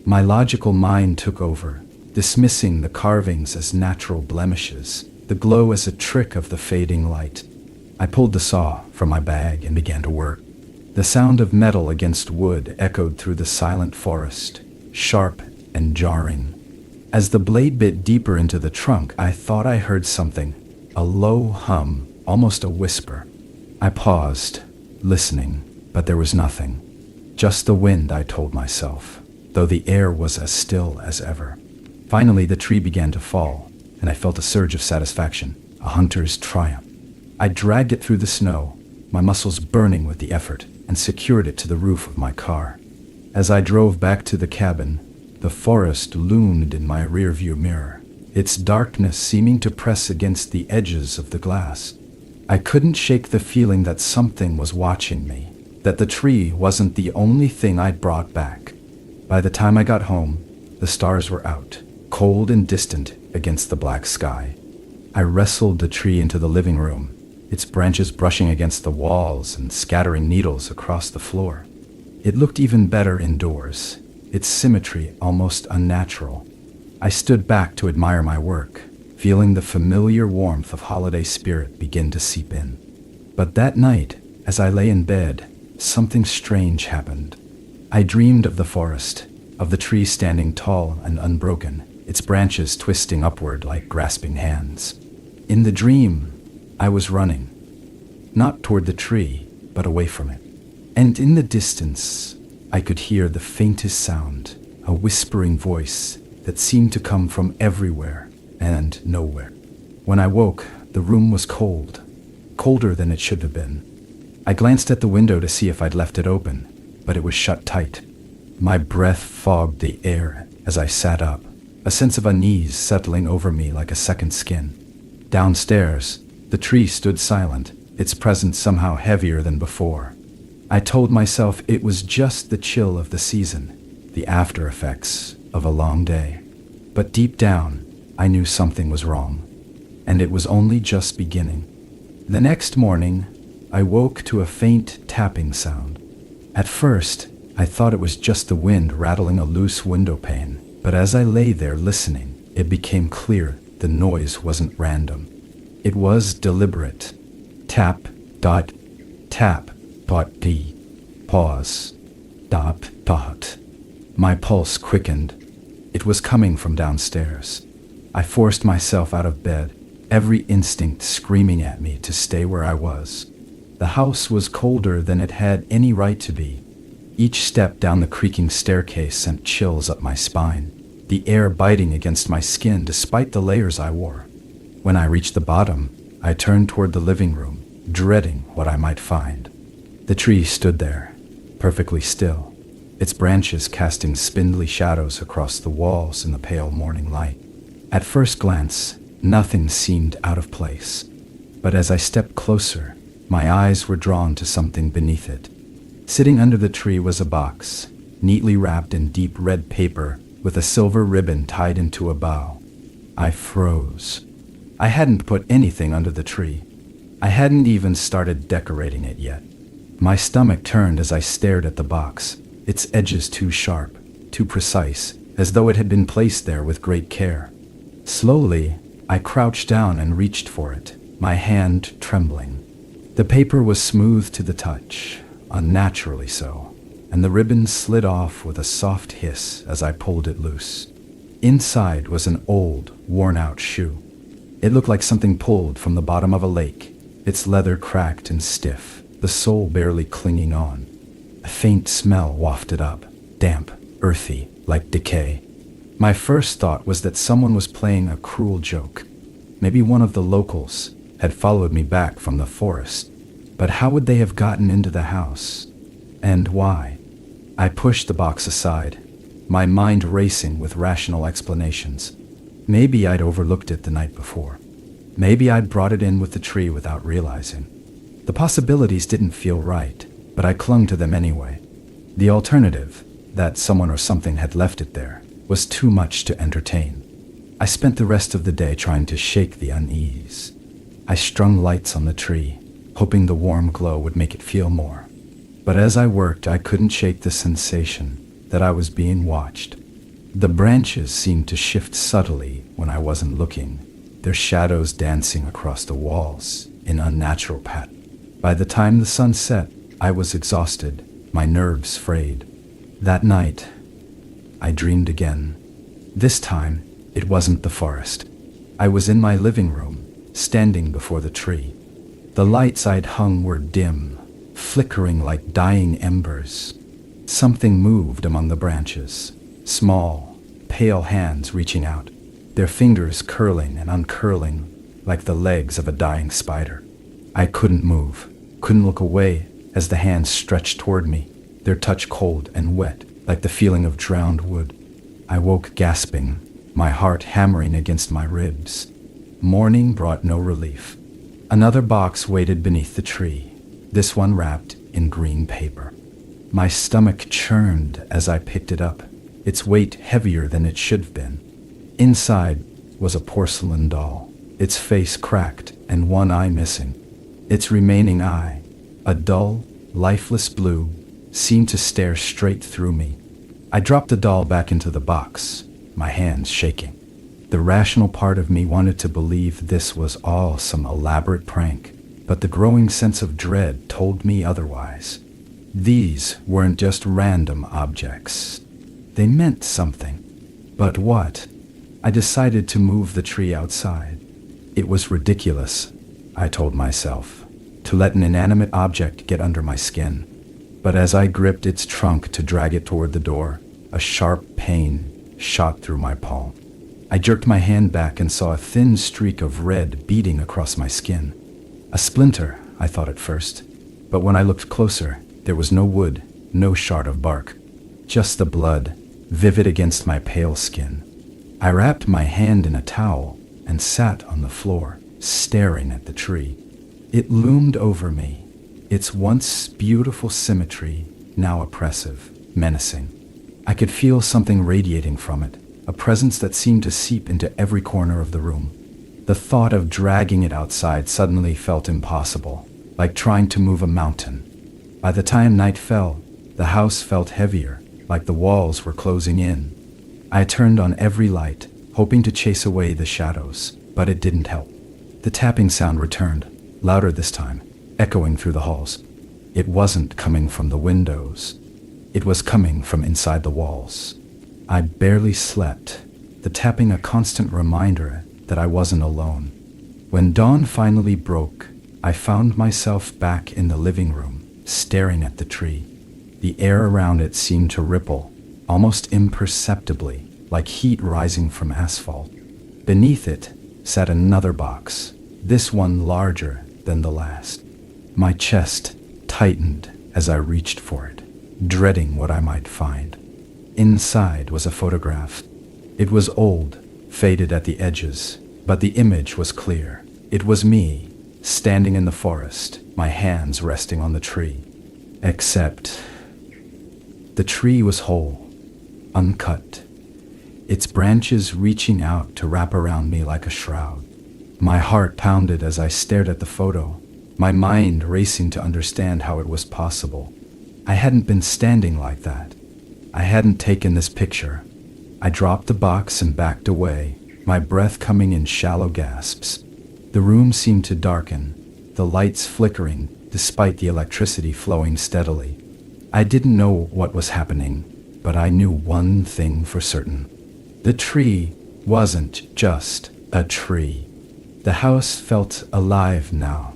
My logical mind took over, dismissing the carvings as natural blemishes, the glow as a trick of the fading light. I pulled the saw from my bag and began to work. The sound of metal against wood echoed through the silent forest, sharp and jarring. As the blade bit deeper into the trunk, I thought I heard something, a low hum, almost a whisper. I paused, listening, but there was nothing. Just the wind, I told myself, though the air was as still as ever. Finally, the tree began to fall, and I felt a surge of satisfaction, a hunter's triumph. I dragged it through the snow, my muscles burning with the effort, and secured it to the roof of my car. As I drove back to the cabin, the forest loomed in my rearview mirror, its darkness seeming to press against the edges of the glass. I couldn't shake the feeling that something was watching me, that the tree wasn't the only thing I'd brought back. By the time I got home, the stars were out, cold and distant against the black sky. I wrestled the tree into the living room, its branches brushing against the walls and scattering needles across the floor. It looked even better indoors, its symmetry almost unnatural. I stood back to admire my work, feeling the familiar warmth of holiday spirit begin to seep in. But that night, as I lay in bed, something strange happened. I dreamed of the forest, of the tree standing tall and unbroken, its branches twisting upward like grasping hands. In the dream, I was running, not toward the tree, but away from it. And in the distance, I could hear the faintest sound, a whispering voice that seemed to come from everywhere and nowhere. When I woke, the room was cold, colder than it should have been. I glanced at the window to see if I'd left it open, but it was shut tight. My breath fogged the air as I sat up, a sense of unease settling over me like a second skin. Downstairs, the tree stood silent, its presence somehow heavier than before. I told myself it was just the chill of the season, the after effects of a long day. But deep down, I knew something was wrong, and it was only just beginning. The next morning, I woke to a faint tapping sound. At first, I thought it was just the wind rattling a loose window pane, but as I lay there listening, it became clear the noise wasn't random. It was deliberate. Tap, dot, tap, dot, dee. Pause. Dot, dot. My pulse quickened. It was coming from downstairs. I forced myself out of bed, every instinct screaming at me to stay where I was. The house was colder than it had any right to be. Each step down the creaking staircase sent chills up my spine, the air biting against my skin despite the layers I wore. When I reached the bottom, I turned toward the living room, dreading what I might find. The tree stood there, perfectly still, its branches casting spindly shadows across the walls in the pale morning light. At first glance, nothing seemed out of place, but as I stepped closer, my eyes were drawn to something beneath it. Sitting under the tree was a box, neatly wrapped in deep red paper with a silver ribbon tied into a bow. I froze. I hadn't put anything under the tree. I hadn't even started decorating it yet. My stomach turned as I stared at the box, its edges too sharp, too precise, as though it had been placed there with great care. Slowly, I crouched down and reached for it, my hand trembling. The paper was smooth to the touch, unnaturally so, and the ribbon slid off with a soft hiss as I pulled it loose. Inside was an old, worn-out shoe. It looked like something pulled from the bottom of a lake, its leather cracked and stiff, the sole barely clinging on. A faint smell wafted up, damp, earthy, like decay. My first thought was that someone was playing a cruel joke. Maybe one of the locals had followed me back from the forest. But how would they have gotten into the house? And why? I pushed the box aside, my mind racing with rational explanations. Maybe I'd overlooked it the night before. Maybe I'd brought it in with the tree without realizing. The possibilities didn't feel right, but I clung to them anyway. The alternative, that someone or something had left it there, was too much to entertain. I spent the rest of the day trying to shake the unease. I strung lights on the tree, hoping the warm glow would make it feel more. But as I worked, I couldn't shake the sensation that I was being watched. The branches seemed to shift subtly when I wasn't looking, their shadows dancing across the walls, an unnatural pattern. By the time the sun set, I was exhausted, my nerves frayed. That night, I dreamed again. This time, it wasn't the forest. I was in my living room, standing before the tree. The lights I'd hung were dim, flickering like dying embers. Something moved among the branches, small, pale hands reaching out, their fingers curling and uncurling like the legs of a dying spider. I couldn't move, couldn't look away as the hands stretched toward me, their touch cold and wet like the feeling of drowned wood. I woke gasping, my heart hammering against my ribs. Morning brought no relief. Another box waited beneath the tree, this one wrapped in green paper. My stomach churned as I picked it up, its weight heavier than it should have been. Inside was a porcelain doll, its face cracked and one eye missing. Its remaining eye, a dull, lifeless blue, seemed to stare straight through me. I dropped the doll back into the box, my hands shaking. The rational part of me wanted to believe this was all some elaborate prank, but the growing sense of dread told me otherwise. These weren't just random objects. They meant something. But what? I decided to move the tree outside. It was ridiculous, I told myself, to let an inanimate object get under my skin. But as I gripped its trunk to drag it toward the door, a sharp pain shot through my palm. I jerked my hand back and saw a thin streak of red beading across my skin. A splinter, I thought at first, but when I looked closer, there was no wood, no shard of bark, just the blood, vivid against my pale skin. I wrapped my hand in a towel and sat on the floor, staring at the tree. It loomed over me, its once beautiful symmetry now oppressive, menacing. I could feel something radiating from it, a presence that seemed to seep into every corner of the room. The thought of dragging it outside suddenly felt impossible, like trying to move a mountain. By the time night fell, the house felt heavier, like the walls were closing in. I turned on every light, hoping to chase away the shadows, but it didn't help. The tapping sound returned, louder this time, echoing through the halls. It wasn't coming from the windows. It was coming from inside the walls. I barely slept, the tapping a constant reminder that I wasn't alone. When dawn finally broke, I found myself back in the living room, staring at the tree. The air around it seemed to ripple, almost imperceptibly, like heat rising from asphalt. Beneath it sat another box, this one larger than the last. My chest tightened as I reached for it, dreading what I might find. Inside was a photograph. It was old, faded at the edges, but the image was clear. It was me, standing in the forest, my hands resting on the tree. Except the tree was whole, uncut, its branches reaching out to wrap around me like a shroud. My heart pounded as I stared at the photo, my mind racing to understand how it was possible. I hadn't been standing like that. I hadn't taken this picture. I dropped the box and backed away, my breath coming in shallow gasps. The room seemed to darken, the lights flickering despite the electricity flowing steadily. I didn't know what was happening, but I knew one thing for certain. The tree wasn't just a tree. The house felt alive now,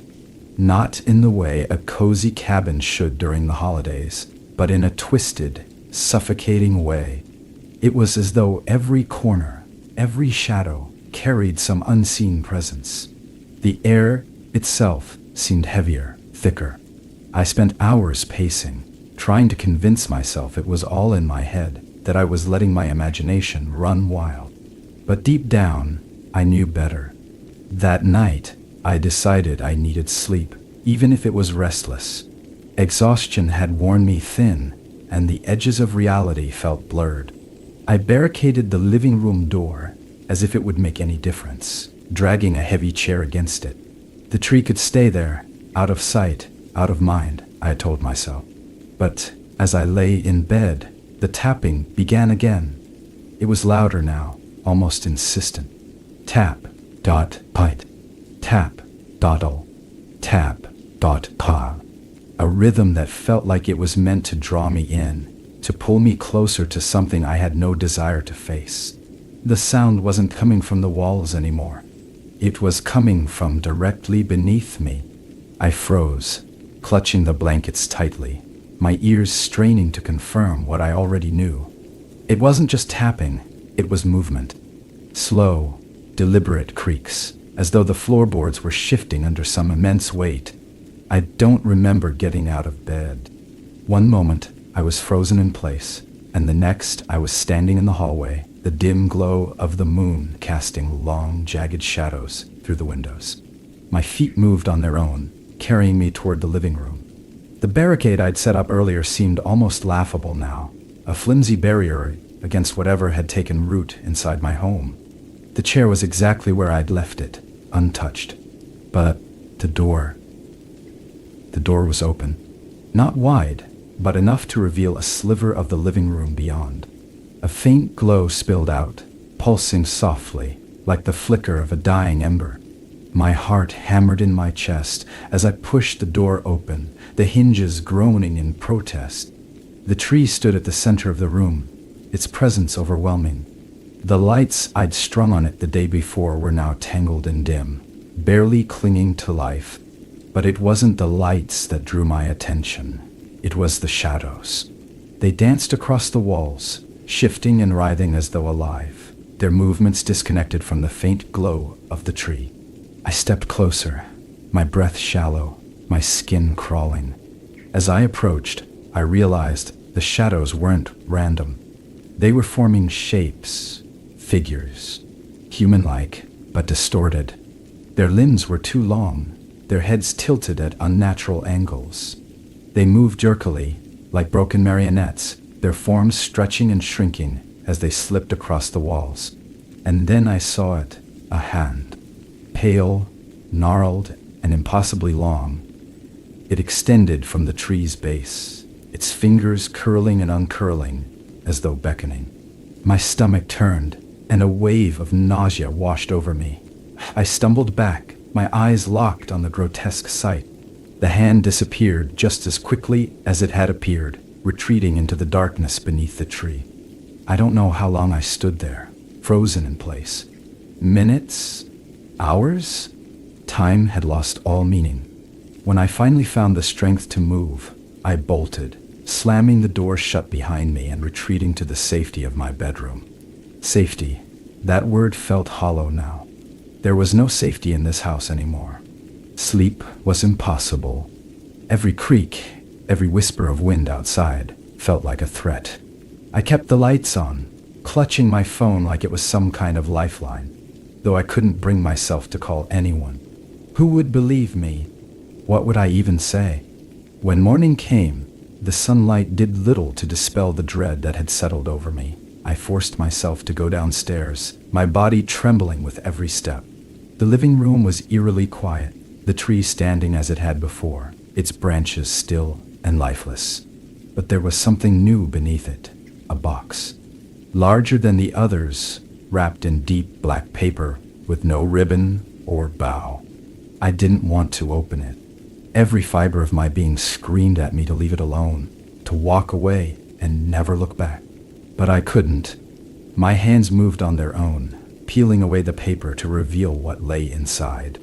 not in the way a cozy cabin should during the holidays, but in a twisted, suffocating way. It was as though every corner, every shadow carried some unseen presence. The air itself seemed heavier, thicker. I spent hours pacing, trying to convince myself it was all in my head, that I was letting my imagination run wild. But deep down, I knew better. That night, I decided I needed sleep, even if it was restless. Exhaustion had worn me thin, and the edges of reality felt blurred. I barricaded the living room door as if it would make any difference, dragging a heavy chair against it. The tree could stay there, out of sight, out of mind, I had told myself. But as I lay in bed, the tapping began again. It was louder now, almost insistent. Tap, dot, pite. Tap, dottle. Tap, dot, pa. A rhythm that felt like it was meant to draw me in, to pull me closer to something I had no desire to face. The sound wasn't coming from the walls anymore. It was coming from directly beneath me. I froze, clutching the blankets tightly, my ears straining to confirm what I already knew. It wasn't just tapping, it was movement. Slow, deliberate creaks, as though the floorboards were shifting under some immense weight. I don't remember getting out of bed. One moment, I was frozen in place, and the next, I was standing in the hallway, the dim glow of the moon casting long, jagged shadows through the windows. My feet moved on their own, carrying me toward the living room. The barricade I'd set up earlier seemed almost laughable now, a flimsy barrier against whatever had taken root inside my home. The chair was exactly where I'd left it, untouched. But the door was open. Not wide, but enough to reveal a sliver of the living room beyond. A faint glow spilled out, pulsing softly, like the flicker of a dying ember. My heart hammered in my chest as I pushed the door open, the hinges groaning in protest. The tree stood at the center of the room, its presence overwhelming. The lights I'd strung on it the day before were now tangled and dim, barely clinging to life. But it wasn't the lights that drew my attention. It was the shadows. They danced across the walls, shifting and writhing as though alive, their movements disconnected from the faint glow of the tree. I stepped closer, my breath shallow, my skin crawling. As I approached, I realized the shadows weren't random. They were forming shapes, figures, human-like, but distorted. Their limbs were too long, their heads tilted at unnatural angles. They moved jerkily, like broken marionettes, their forms stretching and shrinking as they slipped across the walls. And then I saw it, a hand. Pale, gnarled, and impossibly long. It extended from the tree's base, its fingers curling and uncurling, as though beckoning. My stomach turned, and a wave of nausea washed over me. I stumbled back, my eyes locked on the grotesque sight. The hand disappeared just as quickly as it had appeared, retreating into the darkness beneath the tree. I don't know how long I stood there, frozen in place. Minutes? Hours? Time had lost all meaning. When I finally found the strength to move, I bolted, slamming the door shut behind me and retreating to the safety of my bedroom. Safety. That word felt hollow now. There was no safety in this house anymore. Sleep was impossible. Every creak, every whisper of wind outside felt like a threat. I kept the lights on, clutching my phone like it was some kind of lifeline, though I couldn't bring myself to call anyone. Who would believe me? What would I even say? When morning came, the sunlight did little to dispel the dread that had settled over me. I forced myself to go downstairs, my body trembling with every step. The living room was eerily quiet, the tree standing as it had before, its branches still and lifeless. But there was something new beneath it, a box. Larger than the others, wrapped in deep black paper, with no ribbon or bow. I didn't want to open it. Every fiber of my being screamed at me to leave it alone, to walk away and never look back. But I couldn't. My hands moved on their own, peeling away the paper to reveal what lay inside.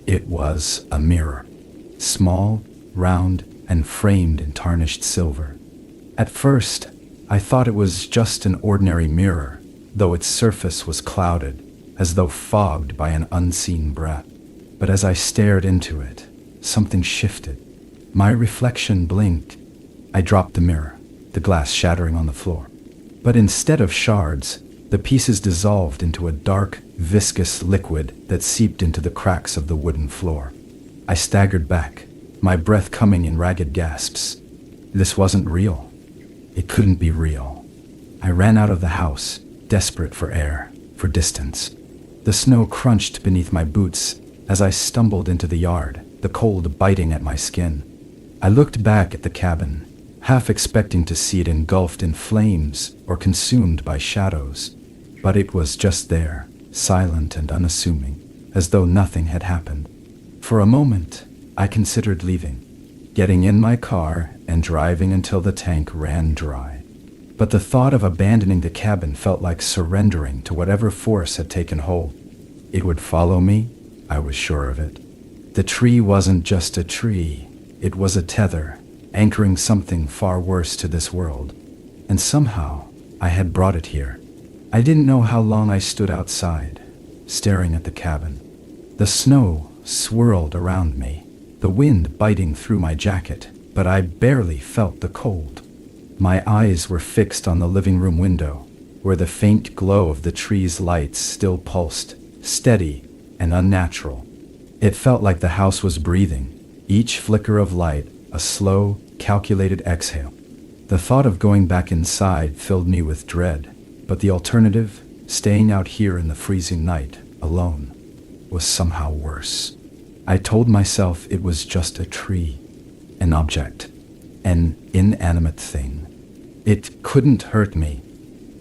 It was a mirror, small, round, and framed in tarnished silver. At first, I thought it was just an ordinary mirror, though its surface was clouded, as though fogged by an unseen breath. But as I stared into it, something shifted. My reflection blinked. I dropped the mirror, the glass shattering on the floor. But instead of shards, the pieces dissolved into a dark, viscous liquid that seeped into the cracks of the wooden floor. I staggered back, my breath coming in ragged gasps. This wasn't real. It couldn't be real. I ran out of the house, desperate for air, for distance. The snow crunched beneath my boots as I stumbled into the yard, the cold biting at my skin. I looked back at the cabin, half expecting to see it engulfed in flames or consumed by shadows. But it was just there, silent and unassuming, as though nothing had happened. For a moment, I considered leaving, getting in my car and driving until the tank ran dry. But the thought of abandoning the cabin felt like surrendering to whatever force had taken hold. It would follow me, I was sure of it. The tree wasn't just a tree, it was a tether, anchoring something far worse to this world. And somehow, I had brought it here. I didn't know how long I stood outside, staring at the cabin. The snow swirled around me, the wind biting through my jacket, but I barely felt the cold. My eyes were fixed on the living room window, where the faint glow of the tree's lights still pulsed, steady and unnatural. It felt like the house was breathing, each flicker of light a slow, calculated exhale. The thought of going back inside filled me with dread, but the alternative, staying out here in the freezing night, alone, was somehow worse. I told myself it was just a tree, an object, an inanimate thing. It couldn't hurt me.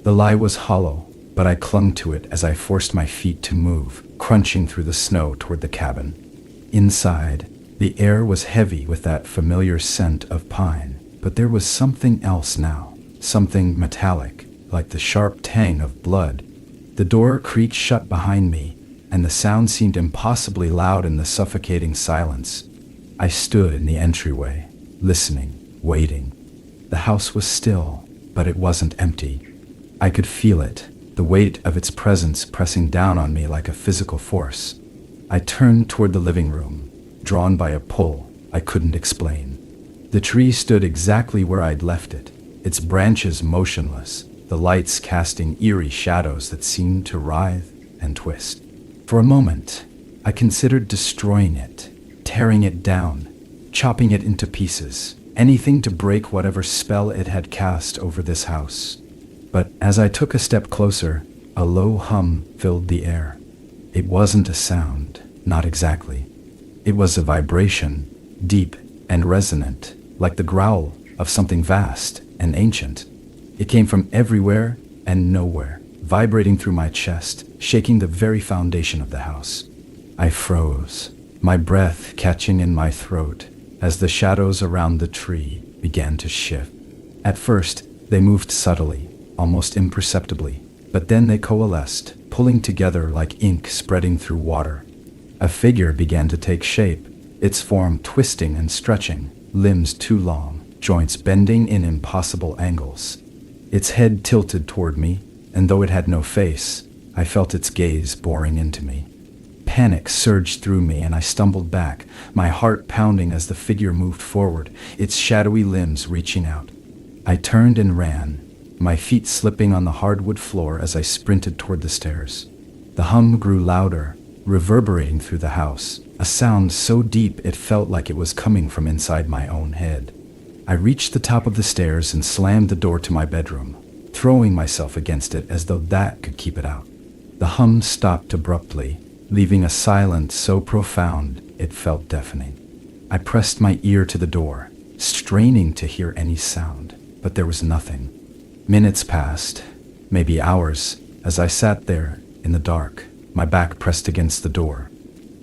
The lie was hollow, but I clung to it as I forced my feet to move, crunching through the snow toward the cabin. Inside, the air was heavy with that familiar scent of pine, but there was something else now, something metallic, like the sharp tang of blood. The door creaked shut behind me, and the sound seemed impossibly loud in the suffocating silence. I stood in the entryway, listening, waiting. The house was still, but it wasn't empty. I could feel it, the weight of its presence pressing down on me like a physical force. I turned toward the living room, drawn by a pull I couldn't explain. The tree stood exactly where I'd left it, its branches motionless, the lights casting eerie shadows that seemed to writhe and twist. For a moment, I considered destroying it, tearing it down, chopping it into pieces, anything to break whatever spell it had cast over this house. But as I took a step closer, a low hum filled the air. It wasn't a sound, not exactly. It was a vibration, deep and resonant, like the growl of something vast and ancient. It came from everywhere and nowhere, vibrating through my chest, shaking the very foundation of the house. I froze, my breath catching in my throat as the shadows around the tree began to shift. At first, they moved subtly, almost imperceptibly, but then they coalesced, pulling together like ink spreading through water. A figure began to take shape, its form twisting and stretching, limbs too long, joints bending in impossible angles. Its head tilted toward me, and though it had no face, I felt its gaze boring into me. Panic surged through me and I stumbled back, my heart pounding as the figure moved forward, its shadowy limbs reaching out. I turned and ran, my feet slipping on the hardwood floor as I sprinted toward the stairs. The hum grew louder, reverberating through the house, a sound so deep it felt like it was coming from inside my own head. I reached the top of the stairs and slammed the door to my bedroom, throwing myself against it as though that could keep it out. The hum stopped abruptly, leaving a silence so profound it felt deafening. I pressed my ear to the door, straining to hear any sound, but there was nothing. Minutes passed, maybe hours, as I sat there in the dark, my back pressed against the door.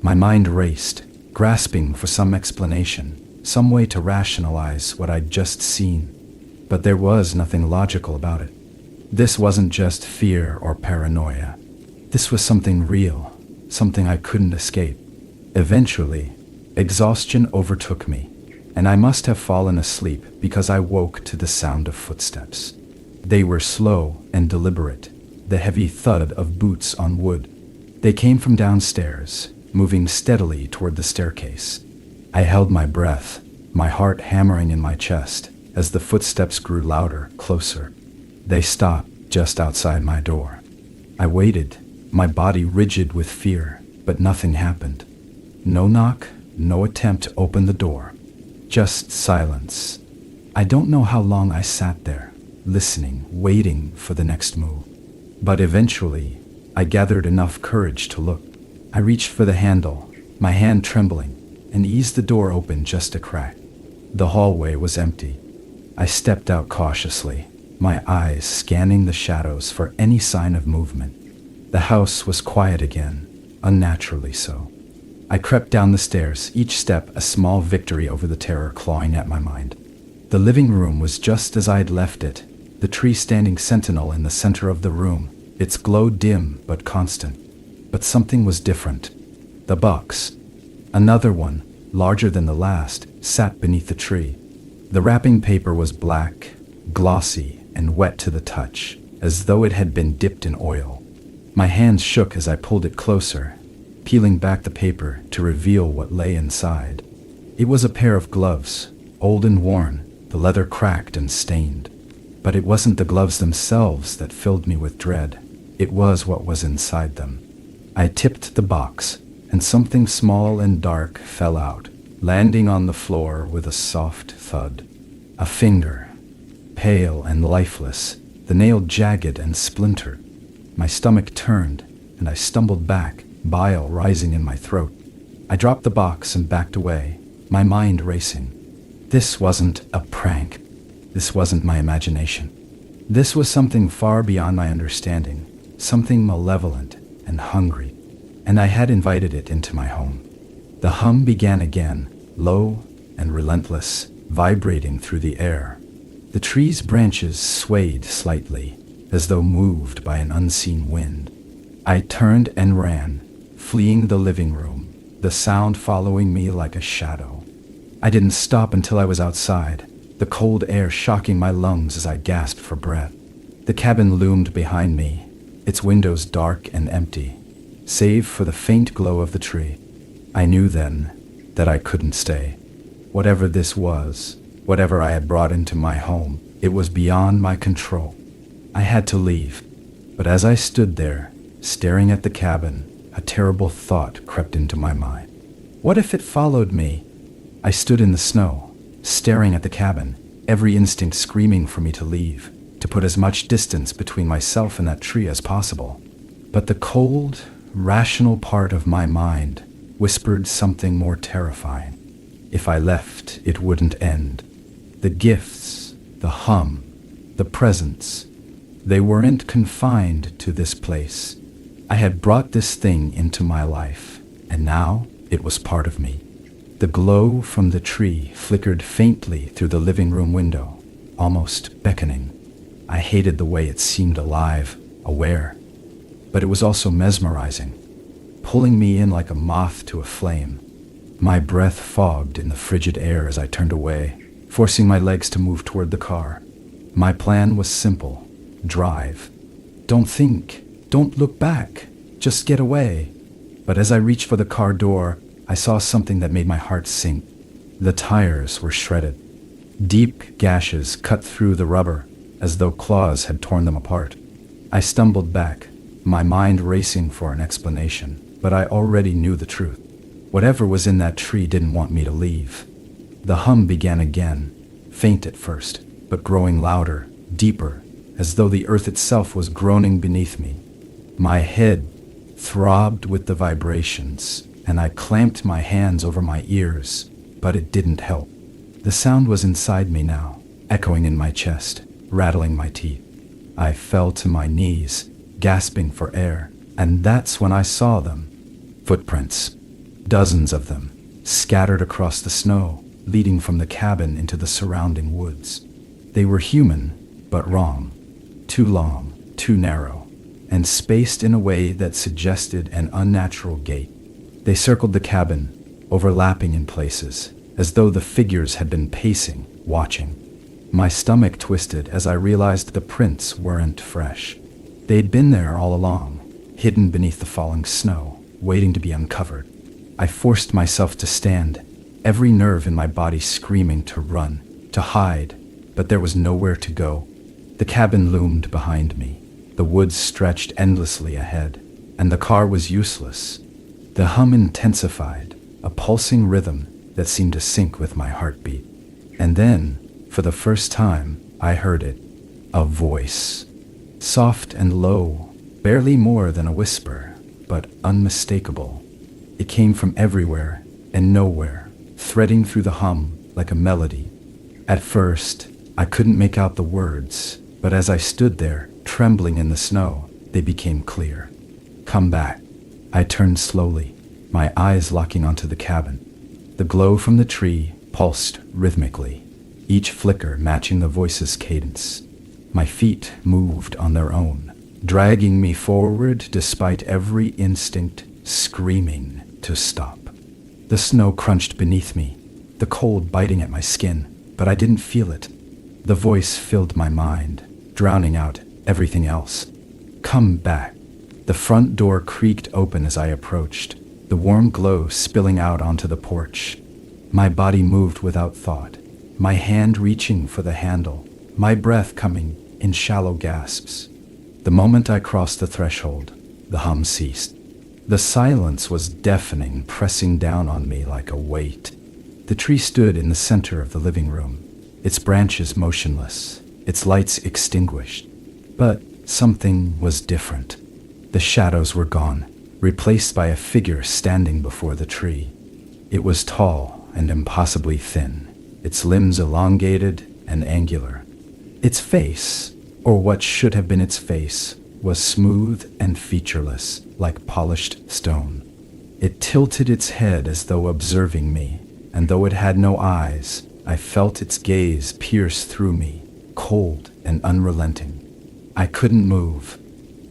My mind raced, grasping for some explanation, some way to rationalize what I'd just seen. But there was nothing logical about it. This wasn't just fear or paranoia. This was something real, something I couldn't escape. Eventually, exhaustion overtook me, and I must have fallen asleep because I woke to the sound of footsteps. They were slow and deliberate, the heavy thud of boots on wood. They came from downstairs, moving steadily toward the staircase. I held my breath, my heart hammering in my chest, as the footsteps grew louder, closer. They stopped just outside my door. I waited, my body rigid with fear, but nothing happened. No knock, no attempt to open the door. Just silence. I don't know how long I sat there, listening, waiting for the next move. But eventually, I gathered enough courage to look. I reached for the handle, my hand trembling, and eased the door open just a crack. The hallway was empty. I stepped out cautiously, my eyes scanning the shadows for any sign of movement. The house was quiet again, unnaturally so. I crept down the stairs, each step a small victory over the terror clawing at my mind. The living room was just as I had left it, the tree standing sentinel in the center of the room, its glow dim but constant. But something was different. The box, another one, larger than the last, sat beneath the tree. The wrapping paper was black, glossy, and wet to the touch, as though it had been dipped in oil. My hands shook as I pulled it closer, peeling back the paper to reveal what lay inside. It was a pair of gloves, old and worn, the leather cracked and stained. But it wasn't the gloves themselves that filled me with dread. It was what was inside them. I tipped the box, and something small and dark fell out, landing on the floor with a soft thud. A finger, pale and lifeless, the nail jagged and splintered. My stomach turned, and I stumbled back, bile rising in my throat. I dropped the box and backed away, my mind racing. This wasn't a prank. This wasn't my imagination. This was something far beyond my understanding, something malevolent and hungry, and I had invited it into my home. The hum began again, low and relentless, vibrating through the air. The tree's branches swayed slightly, as though moved by an unseen wind. I turned and ran, fleeing the living room, the sound following me like a shadow. I didn't stop until I was outside, the cold air shocking my lungs as I gasped for breath. The cabin loomed behind me, its windows dark and empty, save for the faint glow of the tree. I knew then that I couldn't stay. Whatever this was, whatever I had brought into my home, it was beyond my control. I had to leave, but as I stood there, staring at the cabin, a terrible thought crept into my mind. What if it followed me? I stood in the snow, staring at the cabin, every instinct screaming for me to leave, to put as much distance between myself and that tree as possible. But the cold, rational part of my mind whispered something more terrifying. If I left, it wouldn't end. The gifts, the hum, the presents, they weren't confined to this place. I had brought this thing into my life, and now it was part of me. The glow from the tree flickered faintly through the living room window, almost beckoning. I hated the way it seemed alive, aware, but it was also mesmerizing, pulling me in like a moth to a flame. My breath fogged in the frigid air as I turned away, forcing my legs to move toward the car. My plan was simple: drive. Don't think, don't look back, just get away. But as I reached for the car door, I saw something that made my heart sink. The tires were shredded. Deep gashes cut through the rubber, as though claws had torn them apart. I stumbled back, my mind racing for an explanation, but I already knew the truth. Whatever was in that tree didn't want me to leave. The hum began again, faint at first, but growing louder, deeper, as though the earth itself was groaning beneath me. My head throbbed with the vibrations, and I clamped my hands over my ears, but it didn't help. The sound was inside me now, echoing in my chest, rattling my teeth. I fell to my knees, gasping for air, and that's when I saw them. Footprints, dozens of them, scattered across the snow, leading from the cabin into the surrounding woods. They were human, but wrong. Too long, too narrow, and spaced in a way that suggested an unnatural gait. They circled the cabin, overlapping in places, as though the figures had been pacing, watching. My stomach twisted as I realized the prints weren't fresh. They'd been there all along, hidden beneath the falling snow, waiting to be uncovered. I forced myself to stand, every nerve in my body screaming to run, to hide, but there was nowhere to go. The cabin loomed behind me. The woods stretched endlessly ahead, and the car was useless. The hum intensified, a pulsing rhythm that seemed to sync with my heartbeat. And then, for the first time, I heard it. A voice. Soft and low, barely more than a whisper, but unmistakable. It came from everywhere and nowhere, threading through the hum like a melody. At first, I couldn't make out the words, but as I stood there, trembling in the snow, they became clear. Come back. I turned slowly. my eyes locking onto the cabin. The glow from the tree pulsed rhythmically, each flicker matching the voice's cadence. My feet moved on their own, dragging me forward despite every instinct screaming to stop. The snow crunched beneath me, the cold biting at my skin, but I didn't feel it. The voice filled my mind, drowning out everything else. Come back. The front door creaked open as I approached, the warm glow spilling out onto the porch. My body moved without thought, my hand reaching for the handle, my breath coming in shallow gasps. The moment I crossed the threshold, the hum ceased. The silence was deafening, pressing down on me like a weight. The tree stood in the center of the living room, its branches motionless, its lights extinguished. But something was different. The shadows were gone, replaced by a figure standing before the tree. It was tall and impossibly thin, its limbs elongated and angular. Its face, or what should have been its face, was smooth and featureless, like polished stone. It tilted its head as though observing me, and though it had no eyes, I felt its gaze pierce through me, cold and unrelenting. I couldn't move.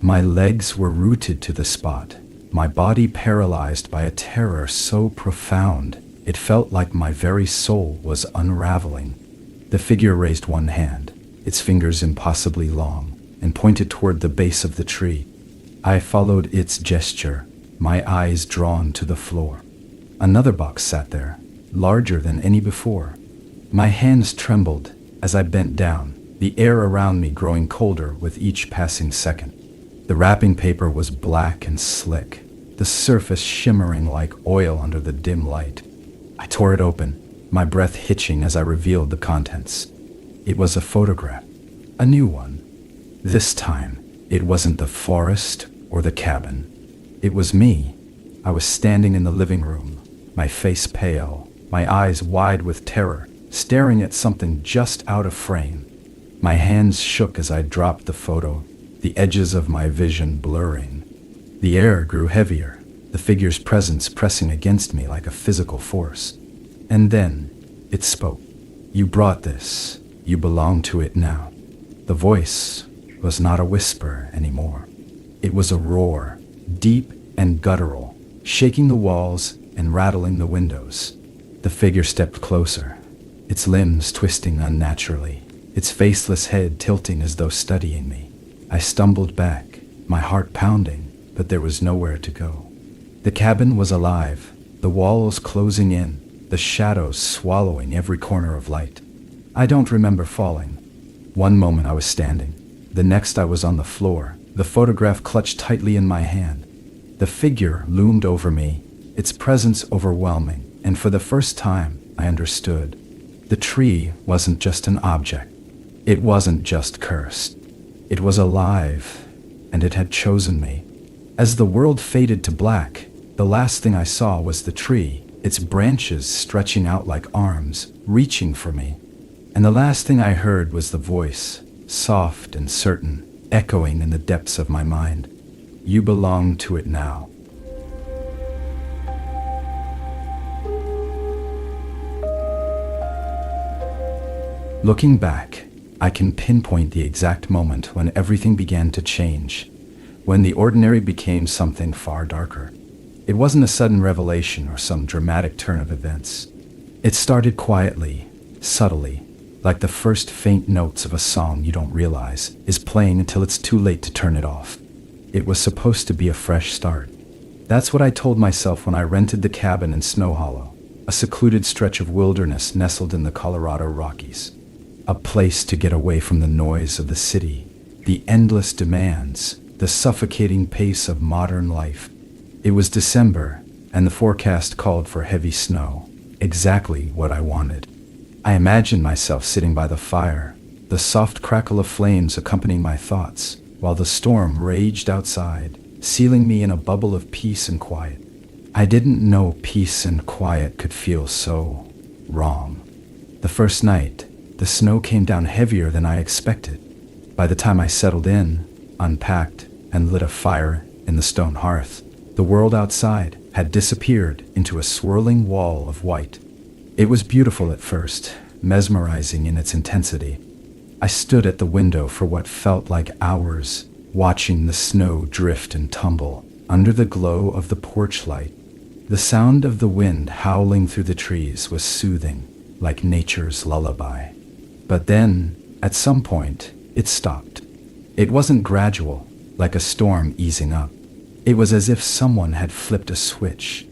My legs were rooted to the spot, my body paralyzed by a terror so profound it felt like my very soul was unraveling. The figure raised one hand, its fingers impossibly long, and pointed toward the base of the tree. I followed its gesture, my eyes drawn to the floor. Another box sat there, larger than any before. My hands trembled as I bent down, the air around me growing colder with each passing second. The wrapping paper was black and slick, the surface shimmering like oil under the dim light. I tore it open, my breath hitching as I revealed the contents. It was a photograph, a new one. This time, it wasn't the forest or the cabin. It was me. I was standing in the living room, my face pale, my eyes wide with terror, staring at something just out of frame. My hands shook as I dropped the photo, the edges of my vision blurring. The air grew heavier, the figure's presence pressing against me like a physical force. And then, it spoke. You brought this. You belong to it now. The voice was not a whisper anymore. It was a roar, deep and guttural, shaking the walls and rattling the windows. The figure stepped closer, its limbs twisting unnaturally, its faceless head tilting as though studying me. I stumbled back, my heart pounding, but there was nowhere to go. The cabin was alive, the walls closing in, the shadows swallowing every corner of light. I don't remember falling. One moment I was standing, the next I was on the floor, the photograph clutched tightly in my hand. The figure loomed over me, its presence overwhelming, and for the first time I understood. The tree wasn't just an object. It wasn't just cursed. It was alive, and it had chosen me. As the world faded to black, the last thing I saw was the tree, its branches stretching out like arms, reaching for me. And the last thing I heard was the voice, soft and certain, echoing in the depths of my mind. You belong to it now. Looking back, I can pinpoint the exact moment when everything began to change, when the ordinary became something far darker. It wasn't a sudden revelation or some dramatic turn of events. It started quietly, subtly, like the first faint notes of a song you don't realize is playing until it's too late to turn it off. It was supposed to be a fresh start. That's what I told myself when I rented the cabin in Snow Hollow, a secluded stretch of wilderness nestled in the Colorado Rockies. A place to get away from the noise of the city, the endless demands, the suffocating pace of modern life. It was December, and the forecast called for heavy snow, exactly what I wanted. I imagined myself sitting by the fire, the soft crackle of flames accompanying my thoughts, while the storm raged outside, sealing me in a bubble of peace and quiet. I didn't know peace and quiet could feel so wrong. The first night, the snow came down heavier than I expected. By the time I settled in, unpacked, and lit a fire in the stone hearth, the world outside, had disappeared into a swirling wall of white. It was beautiful at first, mesmerizing in its intensity. I stood at the window for what felt like hours, watching the snow drift and tumble under the glow of the porch light. The sound of the wind howling through the trees was soothing, like nature's lullaby. But then, at some point, it stopped. It wasn't gradual, like a storm easing up. It was as if someone had flipped a switch.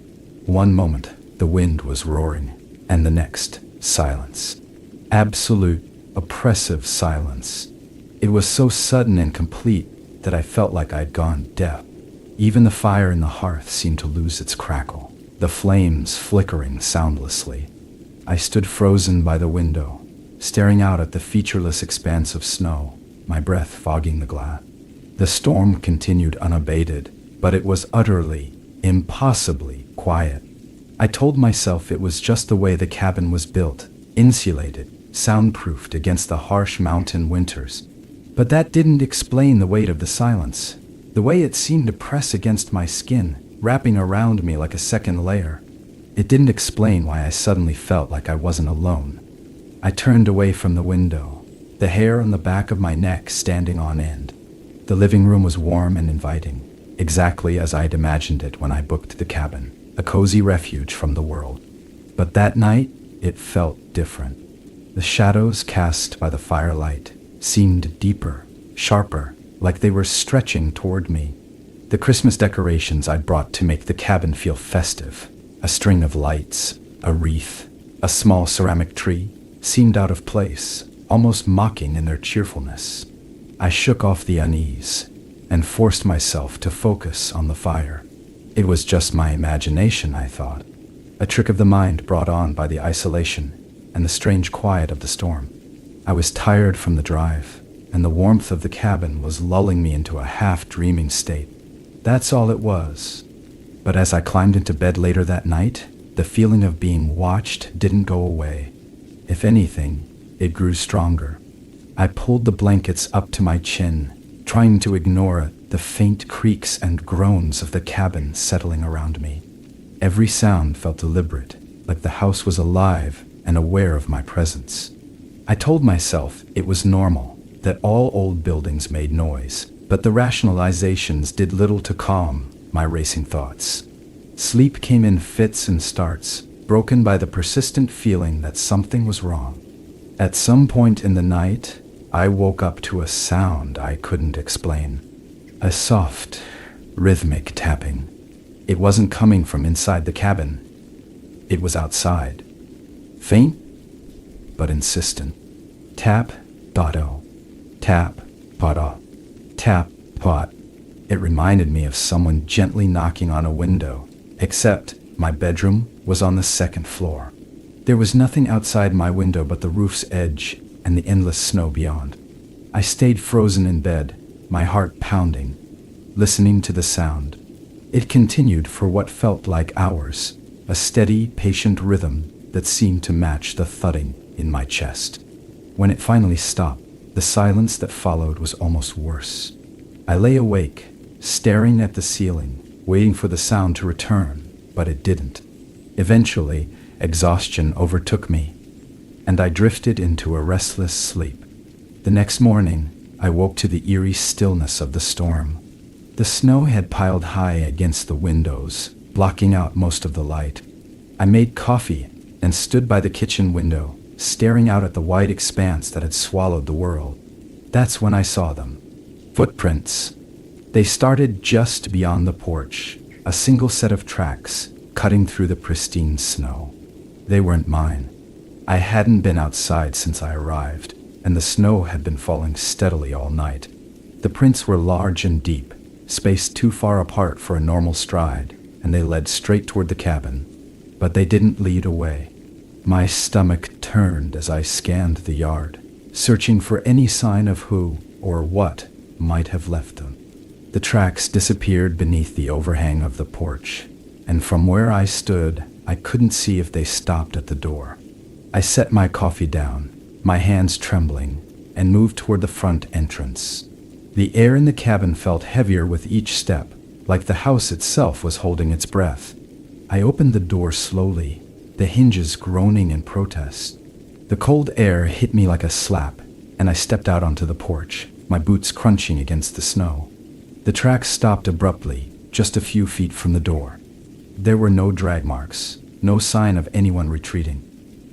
One moment, the wind was roaring, and the next, silence. Absolute, oppressive silence. It was so sudden and complete that I felt like I'd gone deaf. Even the fire in the hearth seemed to lose its crackle, the flames flickering soundlessly. I stood frozen by the window, staring out at the featureless expanse of snow, my breath fogging the glass. The storm continued unabated, but it was utterly, impossibly quiet. I told myself it was just the way the cabin was built, insulated, soundproofed against the harsh mountain winters. But that didn't explain the weight of the silence, the way it seemed to press against my skin, wrapping around me like a second layer. It didn't explain why I suddenly felt like I wasn't alone. I turned away from the window, the hair on the back of my neck standing on end. The living room was warm and inviting, exactly as I'd imagined it when I booked the cabin, a cozy refuge from the world. But that night, it felt different. The shadows cast by the firelight seemed deeper, sharper, like they were stretching toward me. The Christmas decorations I'd brought to make the cabin feel festive, a string of lights, a wreath, a small ceramic tree, seemed out of place, almost mocking in their cheerfulness. I shook off the unease and forced myself to focus on the fire. It was just my imagination, I thought, a trick of the mind brought on by the isolation and the strange quiet of the storm. I was tired from the drive, and the warmth of the cabin was lulling me into a half-dreaming state. That's all it was. But as I climbed into bed later that night, the feeling of being watched didn't go away. If anything, it grew stronger. I pulled the blankets up to my chin, trying to ignore the faint creaks and groans of the cabin settling around me. Every sound felt deliberate, like the house was alive and aware of my presence. I told myself it was normal, that all old buildings made noise, but the rationalizations did little to calm my racing thoughts. Sleep came in fits and starts, broken by the persistent feeling that something was wrong. At some point in the night, I woke up to a sound I couldn't explain. A soft, rhythmic tapping. It wasn't coming from inside the cabin. It was outside. Faint, but insistent. Tap, dotto. Tap, potto. Tap, pot. It reminded me of someone gently knocking on a window, except my bedroom was on the second floor. There was nothing outside my window but the roof's edge and the endless snow beyond. I stayed frozen in bed, my heart pounding, listening to the sound. It continued for what felt like hours, a steady, patient rhythm that seemed to match the thudding in my chest. When it finally stopped, the silence that followed was almost worse. I lay awake, staring at the ceiling, waiting for the sound to return, but it didn't. Eventually, exhaustion overtook me, and I drifted into a restless sleep. The next morning, I woke to the eerie stillness of the storm. The snow had piled high against the windows, blocking out most of the light. I made coffee and stood by the kitchen window, staring out at the wide expanse that had swallowed the world. That's when I saw them. Footprints. They started just beyond the porch, a single set of tracks cutting through the pristine snow. They weren't mine. I hadn't been outside since I arrived, and the snow had been falling steadily all night. The prints were large and deep, spaced too far apart for a normal stride, and they led straight toward the cabin. But they didn't lead away. My stomach turned as I scanned the yard, searching for any sign of who or what might have left them. The tracks disappeared beneath the overhang of the porch, and from where I stood, I couldn't see if they stopped at the door. I set my coffee down, my hands trembling, and moved toward the front entrance. The air in the cabin felt heavier with each step, like the house itself was holding its breath. I opened the door slowly, the hinges groaning in protest. The cold air hit me like a slap, and I stepped out onto the porch, my boots crunching against the snow. The tracks stopped abruptly, just a few feet from the door. There were no drag marks, no sign of anyone retreating.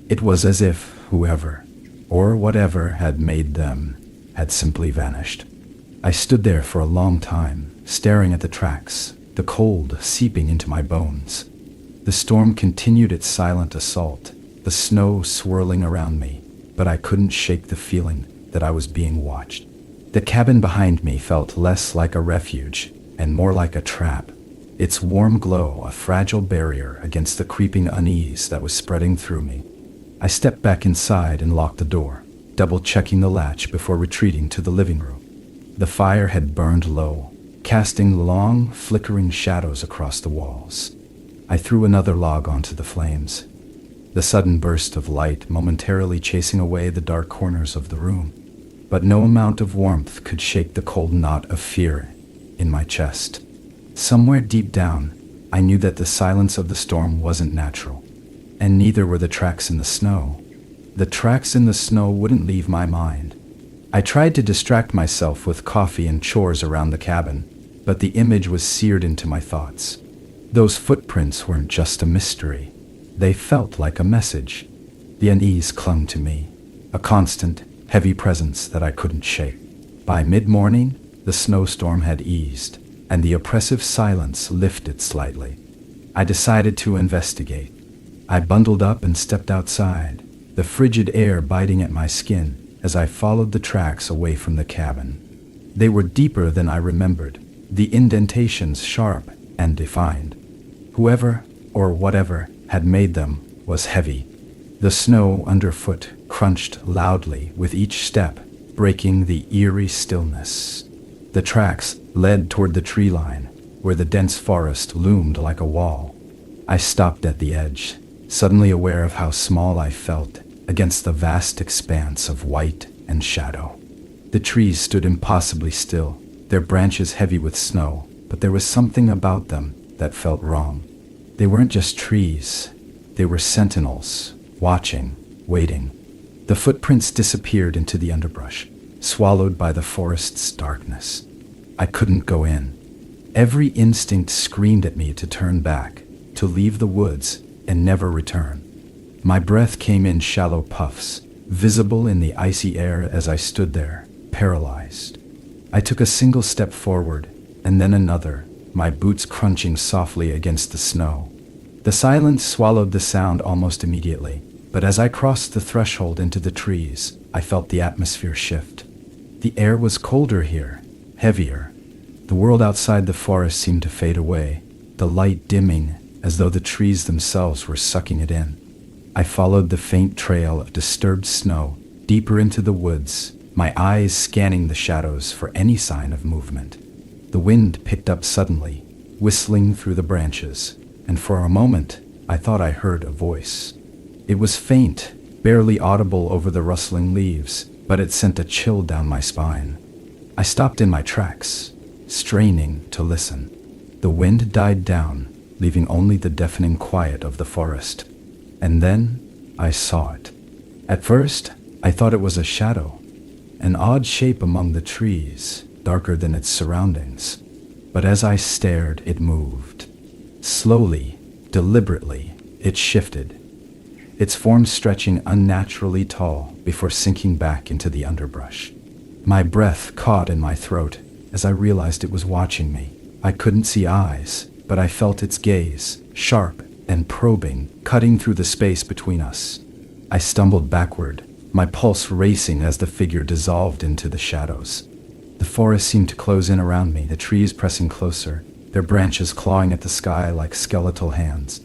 It was as if whoever, or whatever had made them, had simply vanished. I stood there for a long time, staring at the tracks, the cold seeping into my bones. The storm continued its silent assault, the snow swirling around me, but I couldn't shake the feeling that I was being watched. The cabin behind me felt less like a refuge and more like a trap, its warm glow a fragile barrier against the creeping unease that was spreading through me. I stepped back inside and locked the door, double-checking the latch before retreating to the living room. The fire had burned low, casting long, flickering shadows across the walls. I threw another log onto the flames, the sudden burst of light momentarily chasing away the dark corners of the room. But no amount of warmth could shake the cold knot of fear in my chest. Somewhere deep down, I knew that the silence of the storm wasn't natural, and neither were the tracks in the snow. The tracks in the snow wouldn't leave my mind. I tried to distract myself with coffee and chores around the cabin, but the image was seared into my thoughts. Those footprints weren't just a mystery. They felt like a message. The unease clung to me, a constant, heavy presence that I couldn't shake. By mid-morning, the snowstorm had eased, and the oppressive silence lifted slightly. I decided to investigate. I bundled up and stepped outside, the frigid air biting at my skin as I followed the tracks away from the cabin. They were deeper than I remembered, the indentations sharp and defined. Whoever, or whatever, had made them was heavy. The snow underfoot crunched loudly with each step, breaking the eerie stillness. The tracks led toward the tree line, where the dense forest loomed like a wall. I stopped at the edge, suddenly aware of how small I felt against the vast expanse of white and shadow. The trees stood impossibly still, their branches heavy with snow, but there was something about them that felt wrong. They weren't just trees, they were sentinels, watching, waiting. The footprints disappeared into the underbrush, swallowed by the forest's darkness. I couldn't go in. Every instinct screamed at me to turn back, to leave the woods and never return. My breath came in shallow puffs, visible in the icy air as I stood there, paralyzed. I took a single step forward, and then another, my boots crunching softly against the snow. The silence swallowed the sound almost immediately, but as I crossed the threshold into the trees, I felt the atmosphere shift. The air was colder here, heavier. The world outside the forest seemed to fade away, the light dimming as though the trees themselves were sucking it in. I followed the faint trail of disturbed snow deeper into the woods, my eyes scanning the shadows for any sign of movement. The wind picked up suddenly, whistling through the branches, and for a moment I thought I heard a voice. It was faint, barely audible over the rustling leaves, but it sent a chill down my spine. I stopped in my tracks, straining to listen. The wind died down, leaving only the deafening quiet of the forest. And then I saw it. At first, I thought it was a shadow, an odd shape among the trees, darker than its surroundings. But as I stared, it moved. Slowly, deliberately, it shifted, its form stretching unnaturally tall before sinking back into the underbrush. My breath caught in my throat as I realized it was watching me. I couldn't see eyes, but I felt its gaze, sharp and probing, cutting through the space between us. I stumbled backward, my pulse racing as the figure dissolved into the shadows. The forest seemed to close in around me, the trees pressing closer, their branches clawing at the sky like skeletal hands.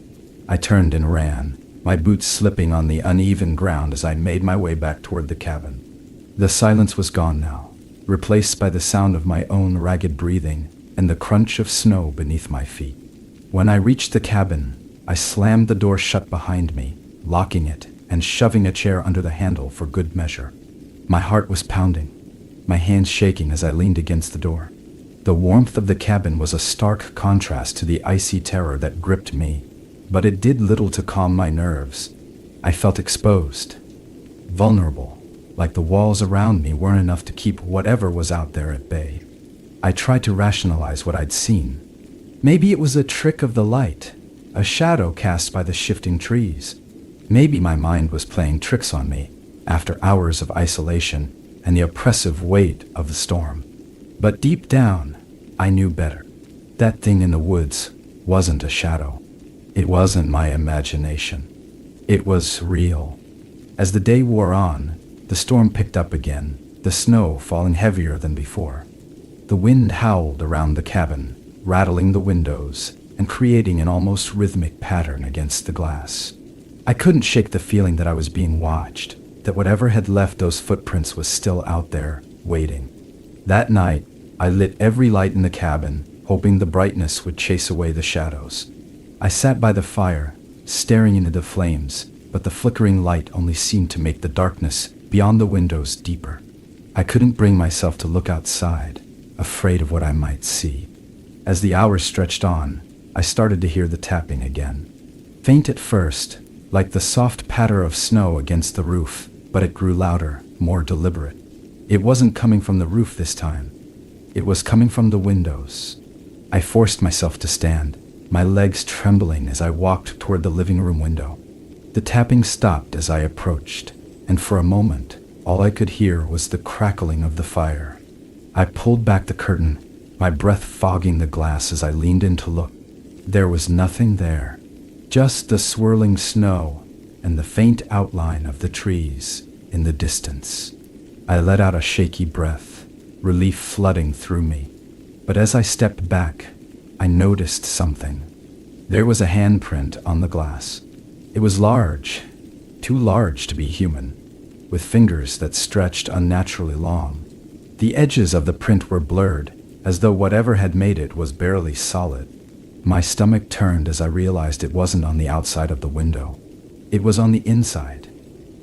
I turned and ran, my boots slipping on the uneven ground as I made my way back toward the cabin. The silence was gone now, replaced by the sound of my own ragged breathing and the crunch of snow beneath my feet. When I reached the cabin, I slammed the door shut behind me, locking it and shoving a chair under the handle for good measure. My heart was pounding, my hands shaking as I leaned against the door. The warmth of the cabin was a stark contrast to the icy terror that gripped me. but it did little to calm my nerves. I felt exposed, vulnerable, like the walls around me weren't enough to keep whatever was out there at bay. I tried to rationalize what I'd seen. Maybe it was a trick of the light, a shadow cast by the shifting trees. Maybe my mind was playing tricks on me after hours of isolation and the oppressive weight of the storm. But deep down, I knew better. That thing in the woods wasn't a shadow. It wasn't my imagination. It was real. As the day wore on, the storm picked up again, the snow falling heavier than before. The wind howled around the cabin, rattling the windows and creating an almost rhythmic pattern against the glass. I couldn't shake the feeling that I was being watched, that whatever had left those footprints was still out there, waiting. That night, I lit every light in the cabin, hoping the brightness would chase away the shadows. I sat by the fire, staring into the flames, but the flickering light only seemed to make the darkness beyond the windows deeper. I couldn't bring myself to look outside, afraid of what I might see. As the hours stretched on, I started to hear the tapping again. Faint at first, like the soft patter of snow against the roof, but it grew louder, more deliberate. It wasn't coming from the roof this time. It was coming from the windows. I forced myself to stand, my legs trembling as I walked toward the living room window. The tapping stopped as I approached, and for a moment, all I could hear was the crackling of the fire. I pulled back the curtain, my breath fogging the glass as I leaned in to look. There was nothing there, just the swirling snow and the faint outline of the trees in the distance. I let out a shaky breath, relief flooding through me. But as I stepped back, I noticed something. There was a handprint on the glass. It was large, too large to be human, with fingers that stretched unnaturally long. The edges of the print were blurred, as though whatever had made it was barely solid. My stomach turned as I realized it wasn't on the outside of the window. It was on the inside.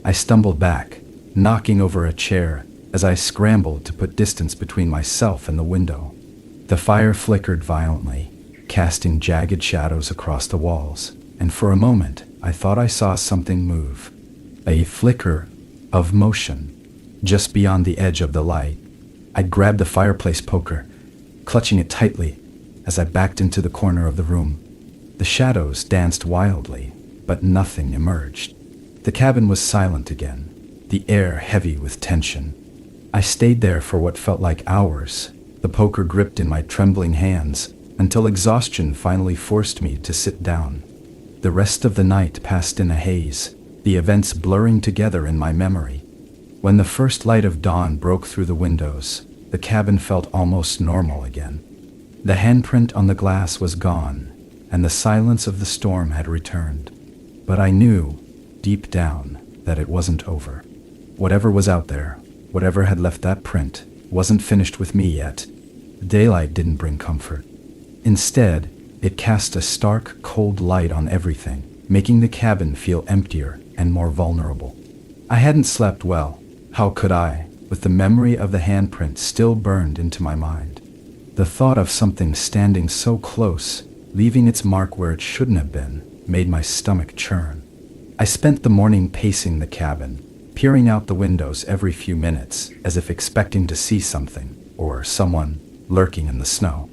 I stumbled back, knocking over a chair as I scrambled to put distance between myself and the window. The fire flickered violently, casting jagged shadows across the walls, and for a moment I thought I saw something move. A flicker of motion, just beyond the edge of the light. I grabbed the fireplace poker, clutching it tightly as I backed into the corner of the room. The shadows danced wildly, but nothing emerged. The cabin was silent again, the air heavy with tension. I stayed there for what felt like hours, the poker gripped in my trembling hands, until exhaustion finally forced me to sit down. The rest of the night passed in a haze, the events blurring together in my memory. When the first light of dawn broke through the windows, the cabin felt almost normal again. The handprint on the glass was gone, and the silence of the storm had returned. But I knew, deep down, that it wasn't over. Whatever was out there, whatever had left that print, wasn't finished with me yet. The daylight didn't bring comfort. Instead, it cast a stark, cold light on everything, making the cabin feel emptier and more vulnerable. I hadn't slept well. How could I, with the memory of the handprint still burned into my mind? The thought of something standing so close, leaving its mark where it shouldn't have been, made my stomach churn. I spent the morning pacing the cabin, peering out the windows every few minutes, as if expecting to see something, or someone, lurking in the snow.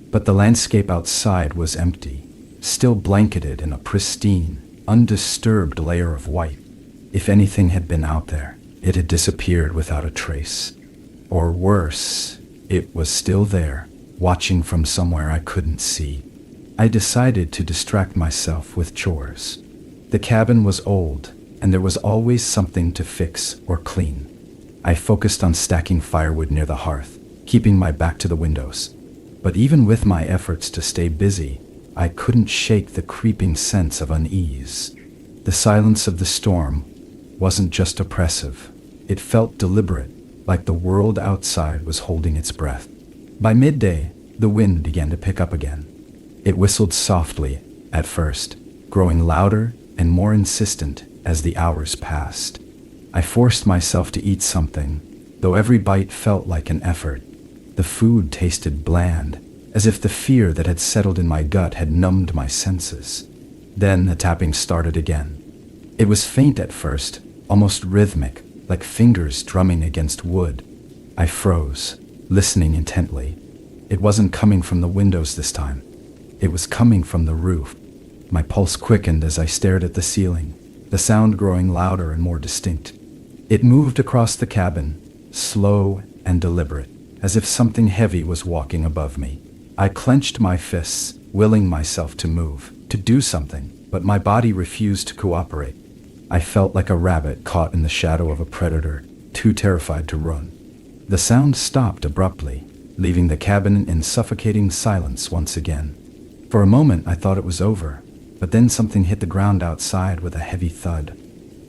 But the landscape outside was empty, still blanketed in a pristine, undisturbed layer of white. If anything had been out there, it had disappeared without a trace. Or worse, it was still there, watching from somewhere I couldn't see. I decided to distract myself with chores. The cabin was old, and there was always something to fix or clean. I focused on stacking firewood near the hearth, keeping my back to the windows. But even with my efforts to stay busy, I couldn't shake the creeping sense of unease. The silence of the storm wasn't just oppressive. It felt deliberate, like the world outside was holding its breath. By midday, the wind began to pick up again. It whistled softly at first, growing louder and more insistent as the hours passed. I forced myself to eat something, though every bite felt like an effort. The food tasted bland, as if the fear that had settled in my gut had numbed my senses. Then the tapping started again. It was faint at first, almost rhythmic, like fingers drumming against wood. I froze, listening intently. It wasn't coming from the windows this time. It was coming from the roof. My pulse quickened as I stared at the ceiling, the sound growing louder and more distinct. It moved across the cabin, slow and deliberate, as if something heavy was walking above me. I clenched my fists, willing myself to move, to do something, but my body refused to cooperate. I felt like a rabbit caught in the shadow of a predator, too terrified to run. The sound stopped abruptly, leaving the cabin in suffocating silence once again. For a moment I thought it was over, but then something hit the ground outside with a heavy thud.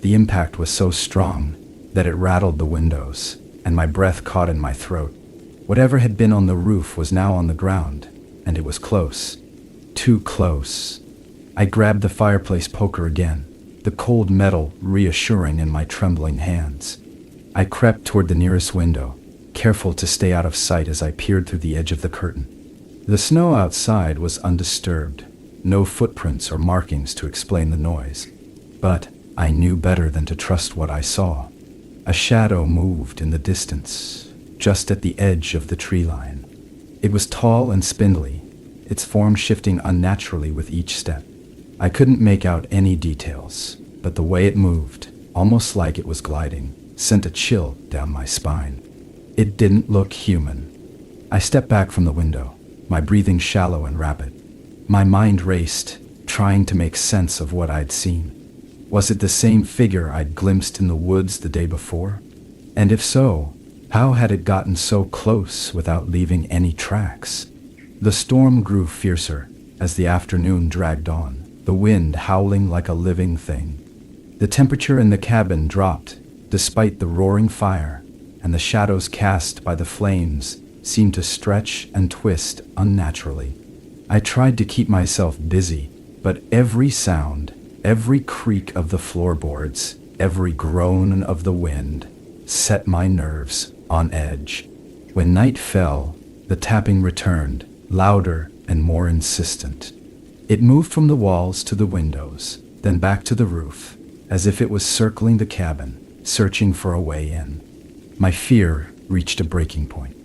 The impact was so strong that it rattled the windows, and my breath caught in my throat. Whatever had been on the roof was now on the ground, and it was close. Too close. I grabbed the fireplace poker again, the cold metal reassuring in my trembling hands. I crept toward the nearest window, careful to stay out of sight as I peered through the edge of the curtain. The snow outside was undisturbed, no footprints or markings to explain the noise. But I knew better than to trust what I saw. A shadow moved in the distance, just at the edge of the tree line. It was tall and spindly, its form shifting unnaturally with each step. I couldn't make out any details, but the way it moved, almost like it was gliding, sent a chill down my spine. It didn't look human. I stepped back from the window, my breathing shallow and rapid. My mind raced, trying to make sense of what I'd seen. Was it the same figure I'd glimpsed in the woods the day before? And if so, how had it gotten so close without leaving any tracks? The storm grew fiercer as the afternoon dragged on, the wind howling like a living thing. The temperature in the cabin dropped, despite the roaring fire, and the shadows cast by the flames seemed to stretch and twist unnaturally. I tried to keep myself busy, but every sound, every creak of the floorboards, every groan of the wind, set my nerves on edge. When night fell, the tapping returned, louder and more insistent. It moved from the walls to the windows, then back to the roof, as if it was circling the cabin, searching for a way in. My fear reached a breaking point.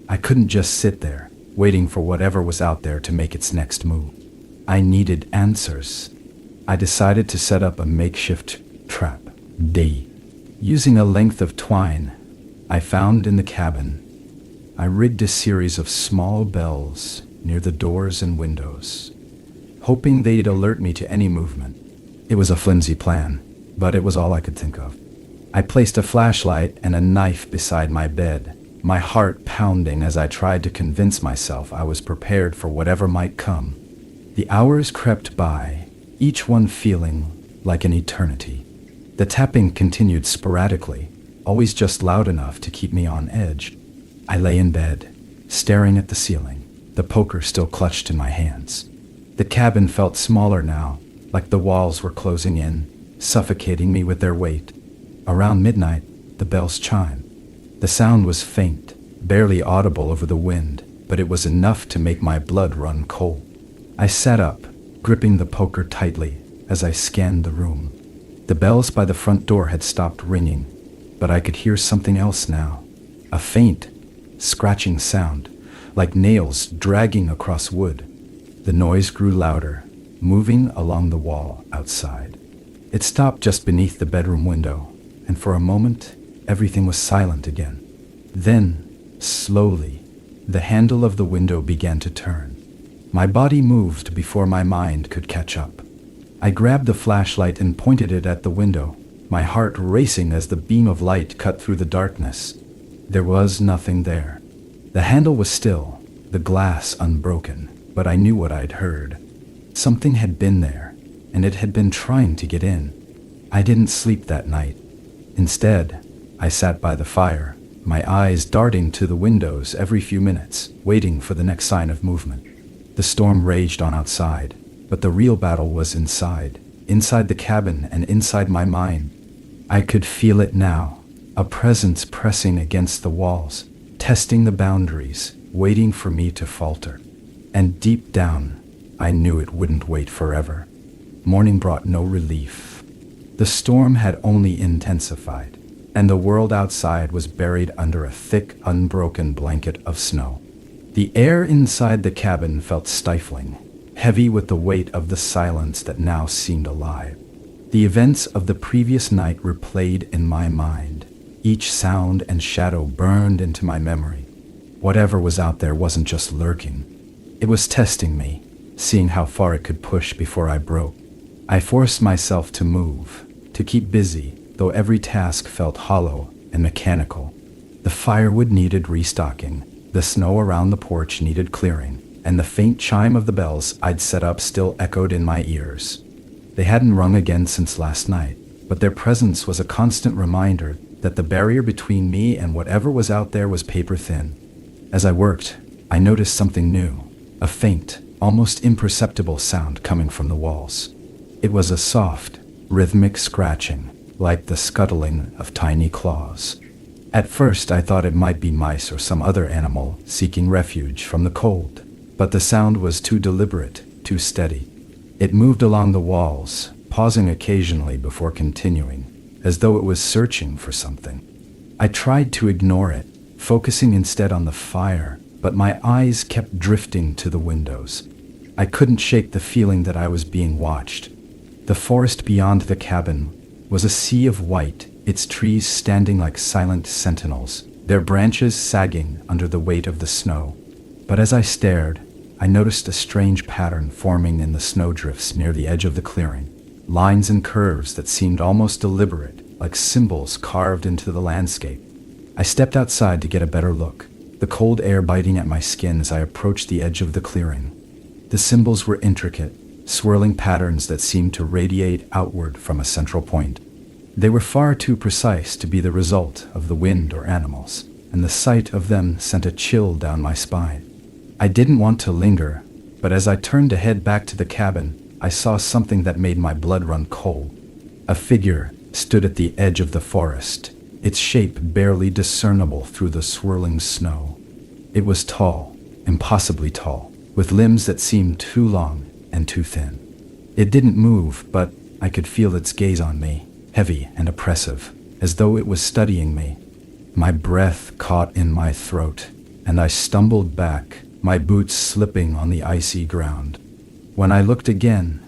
I couldn't just sit there, waiting for whatever was out there to make its next move. I needed answers. I decided to set up a makeshift trap. Using a length of twine I found in the cabin, I rigged a series of small bells near the doors and windows, hoping they'd alert me to any movement. It was a flimsy plan, but it was all I could think of. I placed a flashlight and a knife beside my bed, my heart pounding as I tried to convince myself I was prepared for whatever might come. The hours crept by, each one feeling like an eternity. The tapping continued sporadically, always just loud enough to keep me on edge. I lay in bed, staring at the ceiling, the poker still clutched in my hands. The cabin felt smaller now, like the walls were closing in, suffocating me with their weight. Around midnight, the bells chimed. The sound was faint, barely audible over the wind, but it was enough to make my blood run cold. I sat up, gripping the poker tightly as I scanned the room. The bells by the front door had stopped ringing, but I could hear something else now. A faint, scratching sound, like nails dragging across wood. The noise grew louder, moving along the wall outside. It stopped just beneath the bedroom window, and for a moment, everything was silent again. Then, slowly, the handle of the window began to turn. My body moved before my mind could catch up. I grabbed the flashlight and pointed it at the window, my heart racing as the beam of light cut through the darkness. There was nothing there. The handle was still, the glass unbroken, but I knew what I'd heard. Something had been there, and it had been trying to get in. I didn't sleep that night. Instead, I sat by the fire, my eyes darting to the windows every few minutes, waiting for the next sign of movement. The storm raged on outside, but the real battle was inside the cabin and inside my mind. I could feel it now, a presence pressing against the walls, testing the boundaries, waiting for me to falter. And deep down, I knew it wouldn't wait forever. Morning brought no relief. The storm had only intensified, and the world outside was buried under a thick, unbroken blanket of snow. The air inside the cabin felt stifling, heavy with the weight of the silence that now seemed alive. The events of the previous night replayed in my mind. Each sound and shadow burned into my memory. Whatever was out there wasn't just lurking. It was testing me, seeing how far it could push before I broke. I forced myself to move, to keep busy, though every task felt hollow and mechanical. The firewood needed restocking, the snow around the porch needed clearing, and the faint chime of the bells I'd set up still echoed in my ears. They hadn't rung again since last night, but their presence was a constant reminder that the barrier between me and whatever was out there was paper thin. As I worked, I noticed something new, a faint, almost imperceptible sound coming from the walls. It was a soft, rhythmic scratching, like the scuttling of tiny claws. At first I thought it might be mice or some other animal seeking refuge from the cold, but the sound was too deliberate, too steady. It moved along the walls, pausing occasionally before continuing, as though it was searching for something. I tried to ignore it, focusing instead on the fire, but my eyes kept drifting to the windows. I couldn't shake the feeling that I was being watched. The forest beyond the cabin was a sea of white, its trees standing like silent sentinels, their branches sagging under the weight of the snow. But as I stared, I noticed a strange pattern forming in the snowdrifts near the edge of the clearing, lines and curves that seemed almost deliberate, like symbols carved into the landscape. I stepped outside to get a better look, the cold air biting at my skin as I approached the edge of the clearing. The symbols were intricate, swirling patterns that seemed to radiate outward from a central point. They were far too precise to be the result of the wind or animals, and the sight of them sent a chill down my spine. I didn't want to linger, but as I turned to head back to the cabin, I saw something that made my blood run cold. A figure stood at the edge of the forest, its shape barely discernible through the swirling snow. It was tall, impossibly tall, with limbs that seemed too long and too thin. It didn't move, but I could feel its gaze on me, heavy and oppressive, as though it was studying me. My breath caught in my throat, and I stumbled back, my boots slipping on the icy ground. When I looked again,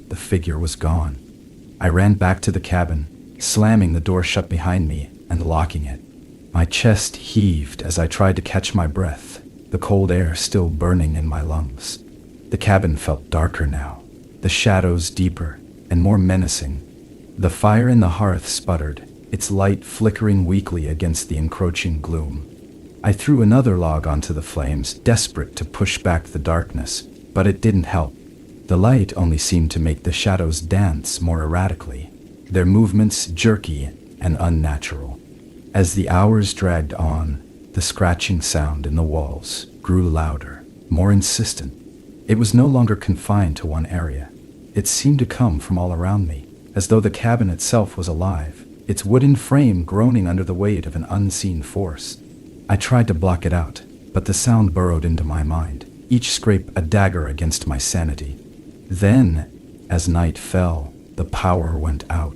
the figure was gone. I ran back to the cabin, slamming the door shut behind me and locking it. My chest heaved as I tried to catch my breath, the cold air still burning in my lungs. The cabin felt darker now, the shadows deeper and more menacing. The fire in the hearth sputtered, its light flickering weakly against the encroaching gloom. I threw another log onto the flames, desperate to push back the darkness, but it didn't help. The light only seemed to make the shadows dance more erratically, their movements jerky and unnatural. As the hours dragged on, the scratching sound in the walls grew louder, more insistent. It was no longer confined to one area. It seemed to come from all around me, as though the cabin itself was alive, its wooden frame groaning under the weight of an unseen force. I tried to block it out, but the sound burrowed into my mind, each scrape a dagger against my sanity. Then, as night fell, the power went out.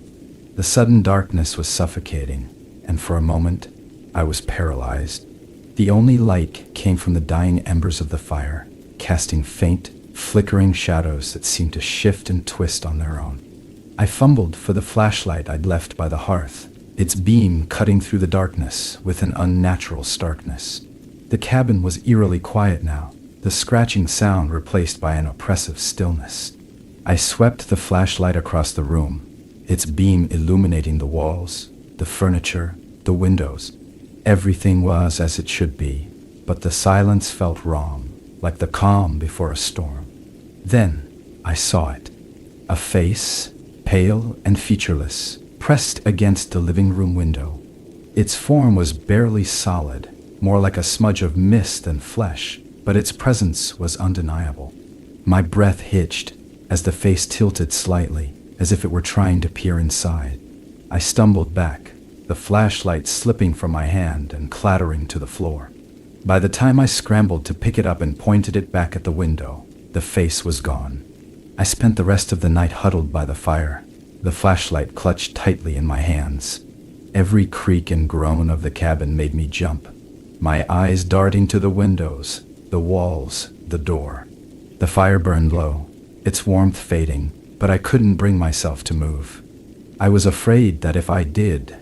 The sudden darkness was suffocating, and for a moment, I was paralyzed. The only light came from the dying embers of the fire, casting faint, flickering shadows that seemed to shift and twist on their own. I fumbled for the flashlight I'd left by the hearth, its beam cutting through the darkness with an unnatural starkness. The cabin was eerily quiet now, the scratching sound replaced by an oppressive stillness. I swept the flashlight across the room, its beam illuminating the walls, the furniture, the windows. Everything was as it should be, but the silence felt wrong, like the calm before a storm. Then I saw it. A face, pale and featureless, pressed against the living room window. Its form was barely solid, more like a smudge of mist than flesh, but its presence was undeniable. My breath hitched as the face tilted slightly, as if it were trying to peer inside. I stumbled back, the flashlight slipping from my hand and clattering to the floor. By the time I scrambled to pick it up and pointed it back at the window, the face was gone. I spent the rest of the night huddled by the fire, the flashlight clutched tightly in my hands. Every creak and groan of the cabin made me jump, my eyes darting to the windows, the walls, the door. The fire burned low, its warmth fading, but I couldn't bring myself to move. I was afraid that if I did,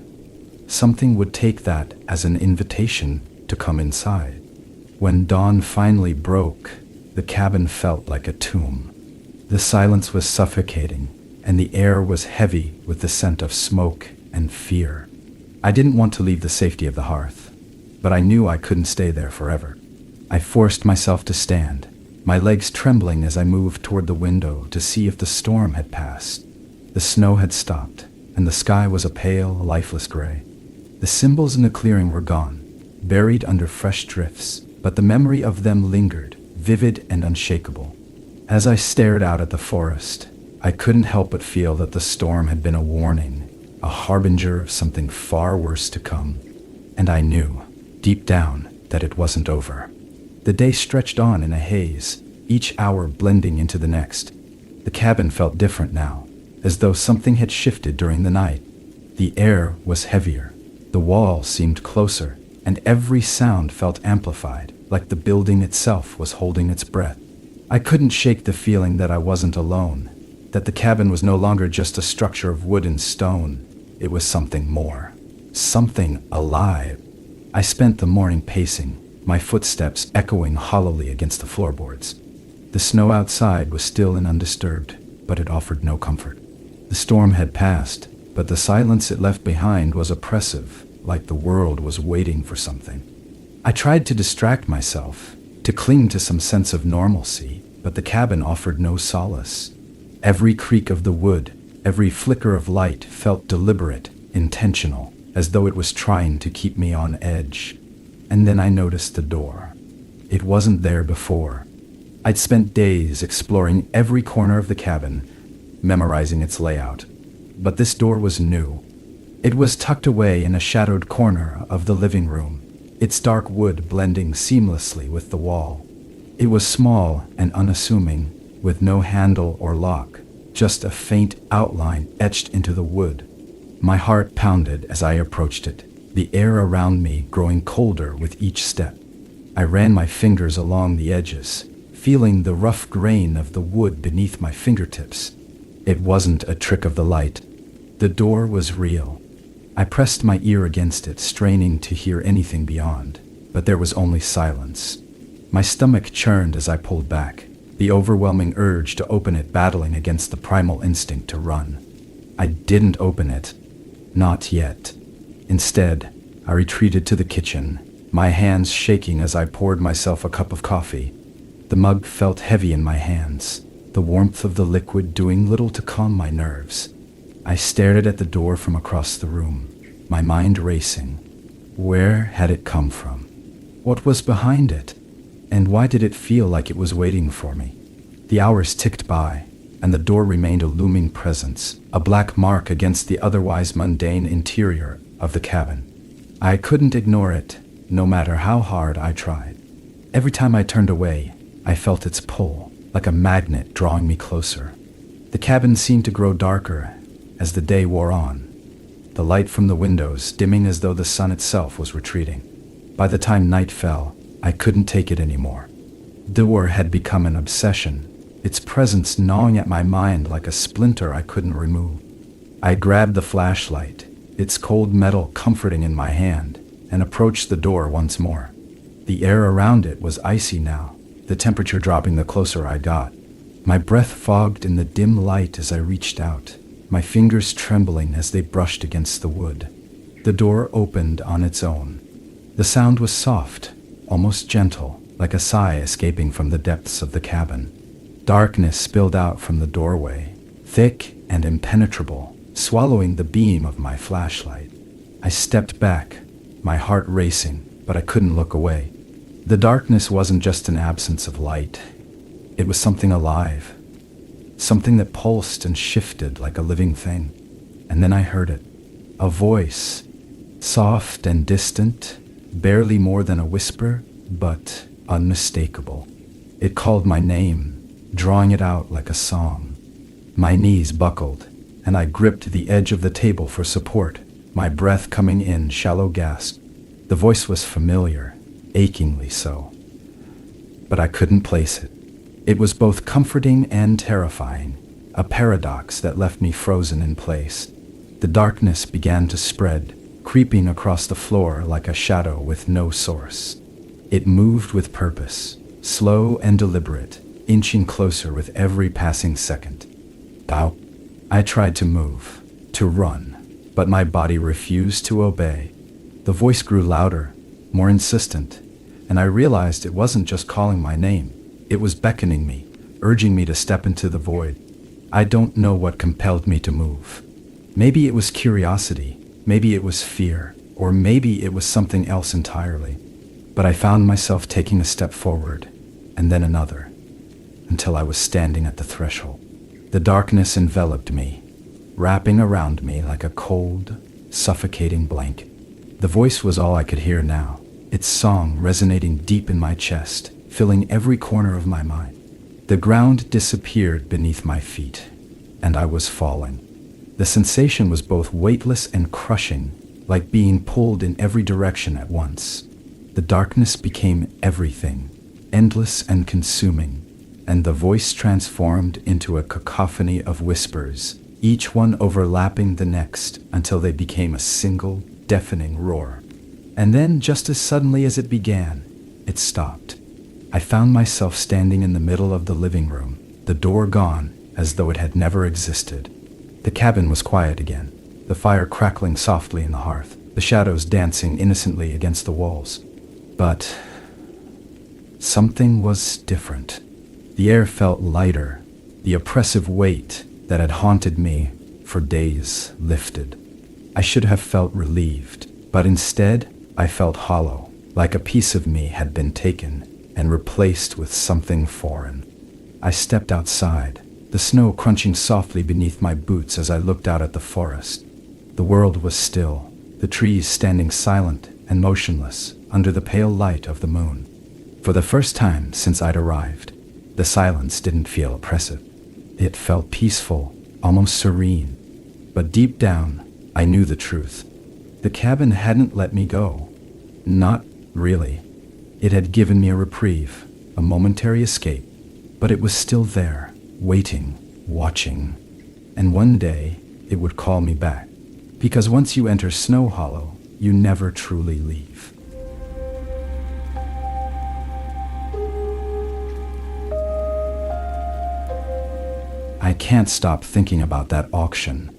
something would take that as an invitation to come inside. When dawn finally broke, the cabin felt like a tomb. The silence was suffocating, and the air was heavy with the scent of smoke and fear. I didn't want to leave the safety of the hearth, but I knew I couldn't stay there forever. I forced myself to stand, my legs trembling as I moved toward the window to see if the storm had passed. The snow had stopped, and the sky was a pale, lifeless gray. The symbols in the clearing were gone, buried under fresh drifts, but the memory of them lingered, vivid and unshakable. As I stared out at the forest, I couldn't help but feel that the storm had been a warning, a harbinger of something far worse to come. And I knew, deep down, that it wasn't over. The day stretched on in a haze, each hour blending into the next. The cabin felt different now, as though something had shifted during the night. The air was heavier, the walls seemed closer, and every sound felt amplified, like the building itself was holding its breath. I couldn't shake the feeling that I wasn't alone, that the cabin was no longer just a structure of wood and stone. It was something more, something alive. I spent the morning pacing, my footsteps echoing hollowly against the floorboards. The snow outside was still and undisturbed, but it offered no comfort. The storm had passed, but the silence it left behind was oppressive, like the world was waiting for something. I tried to distract myself, to cling to some sense of normalcy, but the cabin offered no solace. Every creak of the wood, every flicker of light felt deliberate, intentional, as though it was trying to keep me on edge. And then I noticed the door. It wasn't there before. I'd spent days exploring every corner of the cabin, memorizing its layout. But this door was new. It was tucked away in a shadowed corner of the living room, its dark wood blending seamlessly with the wall. It was small and unassuming, with no handle or lock, just a faint outline etched into the wood. My heart pounded as I approached it, the air around me growing colder with each step. I ran my fingers along the edges, feeling the rough grain of the wood beneath my fingertips. It wasn't a trick of the light. The door was real. I pressed my ear against it, straining to hear anything beyond, but there was only silence. My stomach churned as I pulled back, the overwhelming urge to open it battling against the primal instinct to run. I didn't open it. Not yet. Instead, I retreated to the kitchen, my hands shaking as I poured myself a cup of coffee. The mug felt heavy in my hands, the warmth of the liquid doing little to calm my nerves. I stared at the door from across the room, my mind racing. Where had it come from? What was behind it? And why did it feel like it was waiting for me? The hours ticked by, and the door remained a looming presence, a black mark against the otherwise mundane interior of the cabin. I couldn't ignore it, no matter how hard I tried. Every time I turned away, I felt its pull, like a magnet drawing me closer. The cabin seemed to grow darker as the day wore on, the light from the windows dimming as though the sun itself was retreating. By the time night fell, I couldn't take it anymore. The door had become an obsession, its presence gnawing at my mind like a splinter I couldn't remove. I grabbed the flashlight, its cold metal comforting in my hand, and approached the door once more. The air around it was icy now, the temperature dropping the closer I got. My breath fogged in the dim light as I reached out, my fingers trembling as they brushed against the wood. The door opened on its own. The sound was soft, almost gentle, like a sigh escaping from the depths of the cabin. Darkness spilled out from the doorway, thick and impenetrable, swallowing the beam of my flashlight. I stepped back, my heart racing, but I couldn't look away. The darkness wasn't just an absence of light. It was something alive, something that pulsed and shifted like a living thing. And then I heard it, a voice, soft and distant, barely more than a whisper, but unmistakable. It called my name, drawing it out like a song. My knees buckled, and I gripped the edge of the table for support, my breath coming in shallow gasps. The voice was familiar, achingly so, but I couldn't place it. It was both comforting and terrifying, a paradox that left me frozen in place. The darkness began to spread, creeping across the floor like a shadow with no source. It moved with purpose, slow and deliberate, inching closer with every passing second. Bow. I tried to move, to run, but my body refused to obey. The voice grew louder, more insistent, and I realized it wasn't just calling my name. It was beckoning me, urging me to step into the void. I don't know what compelled me to move. Maybe it was curiosity, maybe it was fear, or maybe it was something else entirely. But I found myself taking a step forward, and then another, until I was standing at the threshold. The darkness enveloped me, wrapping around me like a cold, suffocating blanket. The voice was all I could hear now, its song resonating deep in my chest, filling every corner of my mind. The ground disappeared beneath my feet, and I was falling. The sensation was both weightless and crushing, like being pulled in every direction at once. The darkness became everything, endless and consuming, and the voice transformed into a cacophony of whispers, each one overlapping the next until they became a single, deafening roar. And then, just as suddenly as it began, it stopped. I found myself standing in the middle of the living room, the door gone, as though it had never existed. The cabin was quiet again, the fire crackling softly in the hearth, the shadows dancing innocently against the walls. But something was different. The air felt lighter, the oppressive weight that had haunted me for days lifted. I should have felt relieved, but instead I felt hollow, like a piece of me had been taken and replaced with something foreign. I stepped outside, the snow crunching softly beneath my boots as I looked out at the forest. The world was still, the trees standing silent and motionless under the pale light of the moon. For the first time since I'd arrived, the silence didn't feel oppressive. It felt peaceful, almost serene. But deep down, I knew the truth. The cabin hadn't let me go. Not really. It had given me a reprieve, a momentary escape, but it was still there, waiting, watching. And one day, it would call me back. Because once you enter Snow Hollow, you never truly leave. I can't stop thinking about that auction.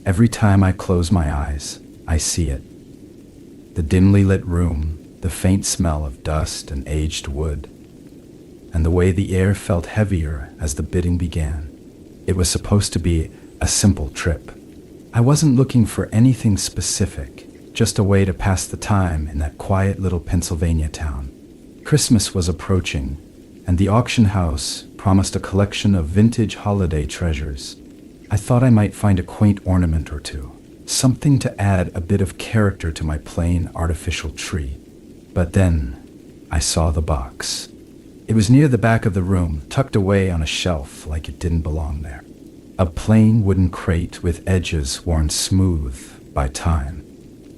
Every time I close my eyes, I see it. The dimly lit room, the faint smell of dust and aged wood, and the way the air felt heavier as the bidding began. It was supposed to be a simple trip. I wasn't looking for anything specific, just a way to pass the time in that quiet little Pennsylvania town. Christmas was approaching, and the auction house promised a collection of vintage holiday treasures. I thought I might find a quaint ornament or two, something to add a bit of character to my plain artificial tree. But then I saw the box. It was near the back of the room, tucked away on a shelf like it didn't belong there. A plain wooden crate with edges worn smooth by time.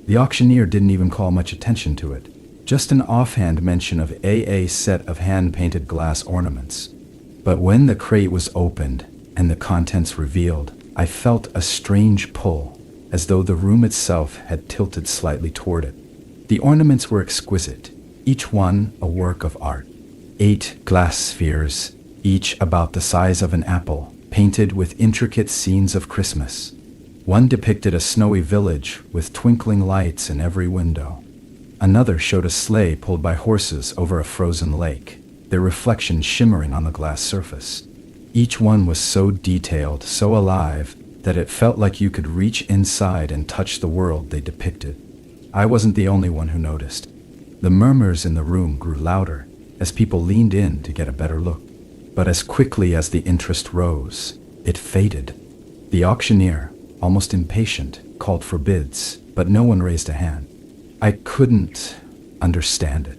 The auctioneer didn't even call much attention to it, just an offhand mention of a set of hand-painted glass ornaments. But when the crate was opened and the contents revealed, I felt a strange pull, as though the room itself had tilted slightly toward it. The ornaments were exquisite, each one a work of art. 8 glass spheres, each about the size of an apple, painted with intricate scenes of Christmas. One depicted a snowy village with twinkling lights in every window. Another showed a sleigh pulled by horses over a frozen lake, their reflection shimmering on the glass surface. Each one was so detailed, so alive, that it felt like you could reach inside and touch the world they depicted. I wasn't the only one who noticed. The murmurs in the room grew louder as people leaned in to get a better look. But as quickly as the interest rose, it faded. The auctioneer, almost impatient, called for bids, but no one raised a hand. I couldn't understand it.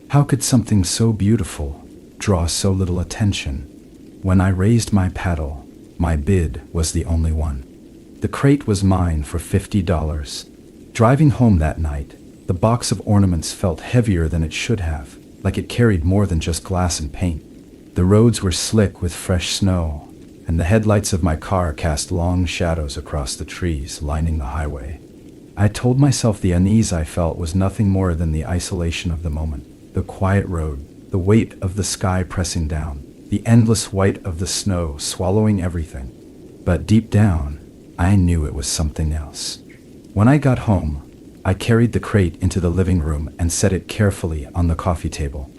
How could something so beautiful draw so little attention? When I raised my paddle, my bid was the only one. The crate was mine for $50. Driving home that night, the box of ornaments felt heavier than it should have, like it carried more than just glass and paint. The roads were slick with fresh snow, and the headlights of my car cast long shadows across the trees lining the highway. I told myself the unease I felt was nothing more than the isolation of the moment, the quiet road, the weight of the sky pressing down, the endless white of the snow swallowing everything. But deep down, I knew it was something else. When I got home, I carried the crate into the living room and set it carefully on the coffee table.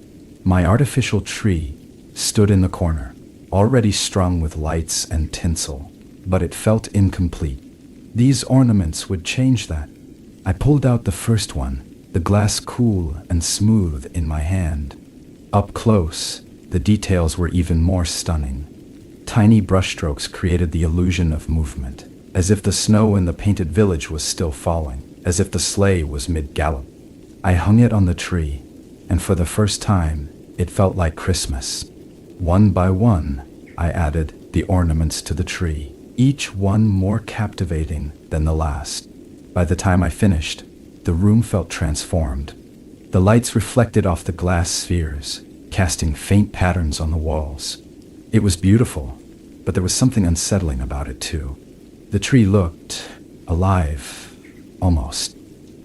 My artificial tree stood in the corner, already strung with lights and tinsel, but it felt incomplete. These ornaments would change that. I pulled out the first one, the glass cool and smooth in my hand. Up close, the details were even more stunning. Tiny brushstrokes created the illusion of movement, as if the snow in the painted village was still falling, as if the sleigh was mid-gallop. I hung it on the tree, and for the first time, it felt like Christmas. One by one, I added the ornaments to the tree, each one more captivating than the last. By the time I finished, the room felt transformed. The lights reflected off the glass spheres, casting faint patterns on the walls. It was beautiful, but there was something unsettling about it too. The tree looked alive, almost,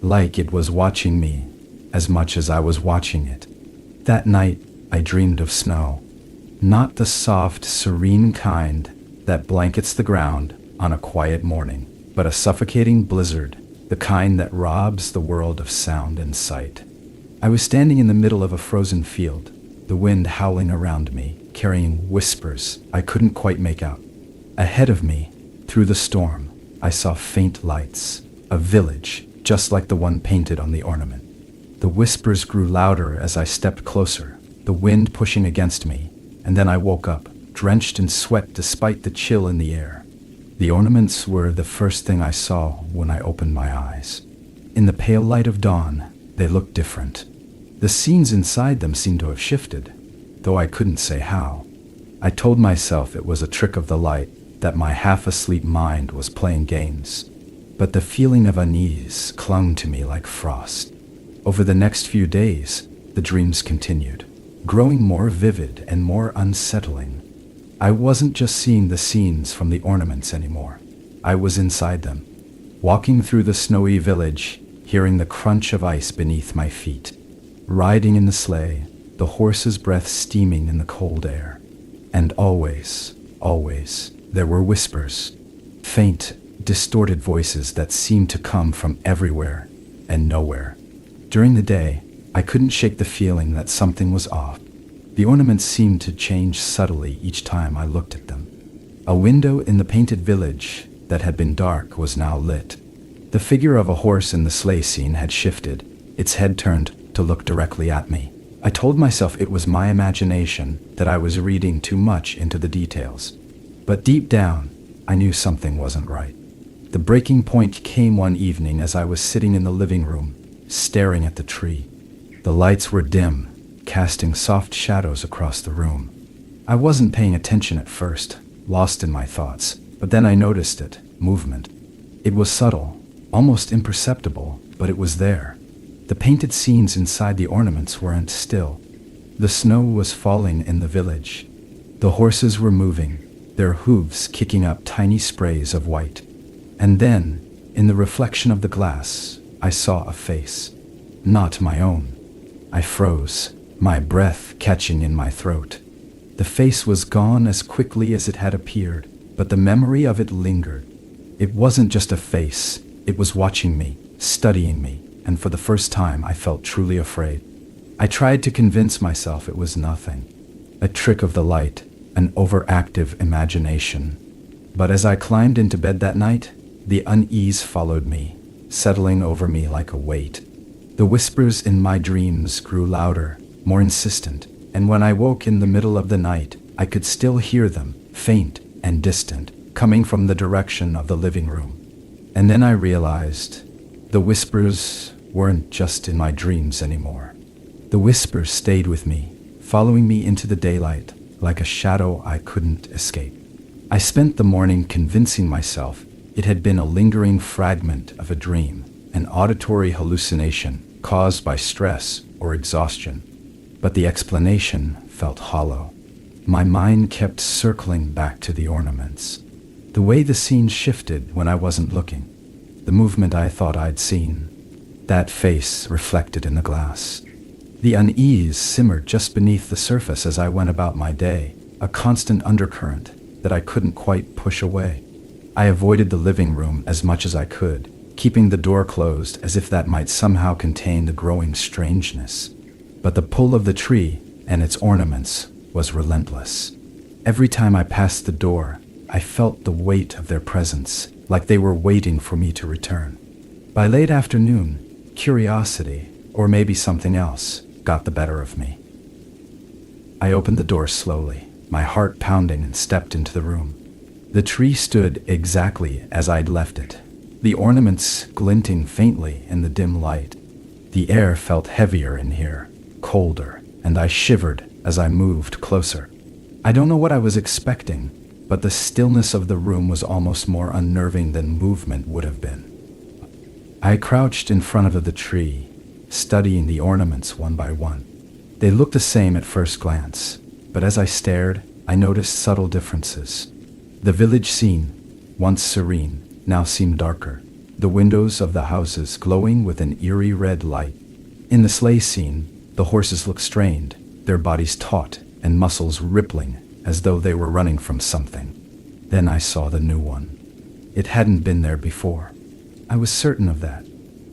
like it was watching me as much as I was watching it. That night, I dreamed of snow. Not the soft, serene kind that blankets the ground on a quiet morning, but a suffocating blizzard, the kind that robs the world of sound and sight. I was standing in the middle of a frozen field, the wind howling around me, carrying whispers I couldn't quite make out. Ahead of me, through the storm, I saw faint lights, a village just like the one painted on the ornament. The whispers grew louder as I stepped closer, the wind pushing against me, and then I woke up, drenched in sweat despite the chill in the air. The ornaments were the first thing I saw when I opened my eyes. In the pale light of dawn, they looked different. The scenes inside them seemed to have shifted, though I couldn't say how. I told myself it was a trick of the light, that my half-asleep mind was playing games. But the feeling of unease clung to me like frost. Over the next few days, the dreams continued, growing more vivid and more unsettling. I wasn't just seeing the scenes from the ornaments anymore. I was inside them, walking through the snowy village, hearing the crunch of ice beneath my feet, riding in the sleigh, the horse's breath steaming in the cold air. And always, there were whispers, faint, distorted voices that seemed to come from everywhere and nowhere. During the day, I couldn't shake the feeling that something was off. The ornaments seemed to change subtly each time I looked at them. A window in the painted village that had been dark was now lit. The figure of a horse in the sleigh scene had shifted, its head turned to look directly at me. I told myself it was my imagination, that I was reading too much into the details. But deep down, I knew something wasn't right. The breaking point came one evening as I was sitting in the living room, staring at the tree. The lights were dim, casting soft shadows across the room. I wasn't paying attention at first, lost in my thoughts, but then I noticed it, movement. It was subtle, almost imperceptible, but it was there. The painted scenes inside the ornaments weren't still. The snow was falling in the village. The horses were moving, their hooves kicking up tiny sprays of white. And then, in the reflection of the glass, I saw a face. Not my own. I froze, my breath catching in my throat. The face was gone as quickly as it had appeared, but the memory of it lingered. It wasn't just a face, it was watching me, studying me, and for the first time I felt truly afraid. I tried to convince myself it was nothing, a trick of the light, an overactive imagination. But as I climbed into bed that night, the unease followed me, settling over me like a weight. The whispers in my dreams grew louder, more insistent, and when I woke in the middle of the night, I could still hear them, faint and distant, coming from the direction of the living room. And then I realized the whispers weren't just in my dreams anymore. The whispers stayed with me, following me into the daylight, like a shadow I couldn't escape. I spent the morning convincing myself it had been a lingering fragment of a dream, an auditory hallucination caused by stress or exhaustion. But the explanation felt hollow. My mind kept circling back to the ornaments. The way the scene shifted when I wasn't looking. The movement I thought I'd seen. That face reflected in the glass. The unease simmered just beneath the surface as I went about my day, a constant undercurrent that I couldn't quite push away. I avoided the living room as much as I could, keeping the door closed as if that might somehow contain the growing strangeness. But the pull of the tree and its ornaments was relentless. Every time I passed the door, I felt the weight of their presence, like they were waiting for me to return. By late afternoon, curiosity, or maybe something else, got the better of me. I opened the door slowly, my heart pounding, and stepped into the room. The tree stood exactly as I'd left it, the ornaments glinting faintly in the dim light. The air felt heavier in here, colder, and I shivered as I moved closer. I don't know what I was expecting, but the stillness of the room was almost more unnerving than movement would have been. I crouched in front of the tree, studying the ornaments one by one. They looked the same at first glance, but as I stared, I noticed subtle differences. The village scene, once serene, now seemed darker, the windows of the houses glowing with an eerie red light. In the sleigh scene, the horses looked strained, their bodies taut and muscles rippling as though they were running from something. Then I saw the new one. It hadn't been there before. I was certain of that.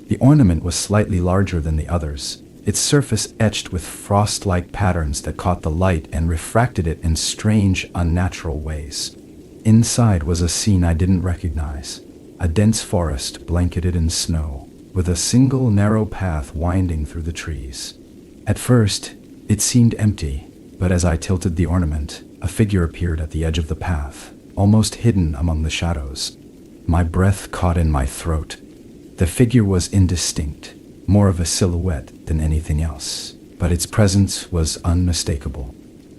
The ornament was slightly larger than the others, its surface etched with frost-like patterns that caught the light and refracted it in strange, unnatural ways. Inside was a scene I didn't recognize, a dense forest blanketed in snow, with a single narrow path winding through the trees. At first, it seemed empty, but as I tilted the ornament, a figure appeared at the edge of the path, almost hidden among the shadows. My breath caught in my throat. The figure was indistinct, more of a silhouette than anything else, but its presence was unmistakable.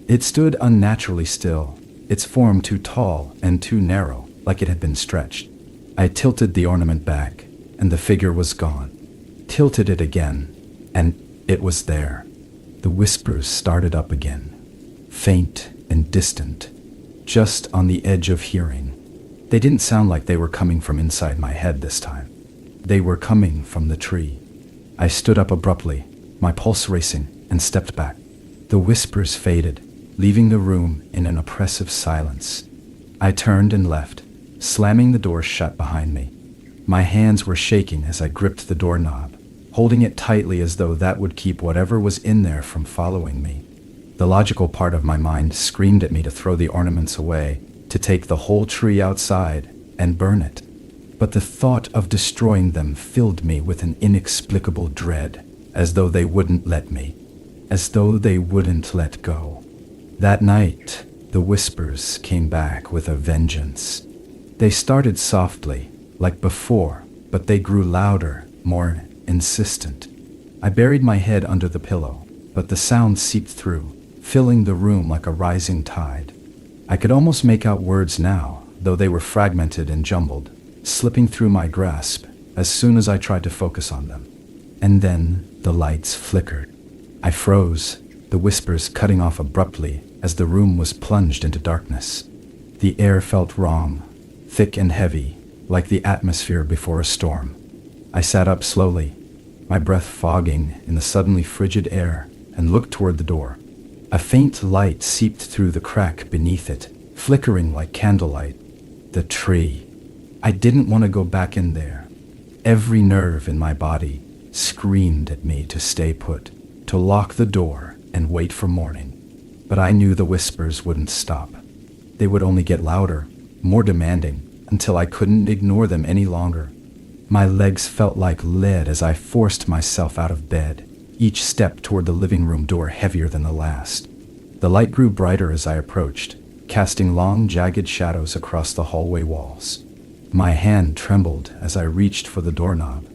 It stood unnaturally still, its form too tall and too narrow, like it had been stretched. I tilted the ornament back, and the figure was gone. Tilted it again, and it was there. The whispers started up again, faint and distant, just on the edge of hearing. They didn't sound like they were coming from inside my head this time. They were coming from the tree. I stood up abruptly, my pulse racing, and stepped back. The whispers faded, leaving the room in an oppressive silence. I turned and left, slamming the door shut behind me. My hands were shaking as I gripped the doorknob, holding it tightly as though that would keep whatever was in there from following me. The logical part of my mind screamed at me to throw the ornaments away, to take the whole tree outside and burn it. But the thought of destroying them filled me with an inexplicable dread, as though they wouldn't let me, as though they wouldn't let go. That night, the whispers came back with a vengeance. They started softly, like before, but they grew louder, more insistent. I buried my head under the pillow, but the sound seeped through, filling the room like a rising tide. I could almost make out words now, though they were fragmented and jumbled, slipping through my grasp as soon as I tried to focus on them. And then the lights flickered. I froze, the whispers cutting off abruptly as the room was plunged into darkness. The air felt wrong, thick and heavy, like the atmosphere before a storm. I sat up slowly, my breath fogging in the suddenly frigid air, and looked toward the door. A faint light seeped through the crack beneath it, flickering like candlelight. The tree. I didn't want to go back in there. Every nerve in my body screamed at me to stay put, to lock the door and wait for morning. But I knew the whispers wouldn't stop. They would only get louder, more demanding, until I couldn't ignore them any longer. My legs felt like lead as I forced myself out of bed, each step toward the living room door heavier than the last. The light grew brighter as I approached, casting long, jagged shadows across the hallway walls. My hand trembled as I reached for the doorknob,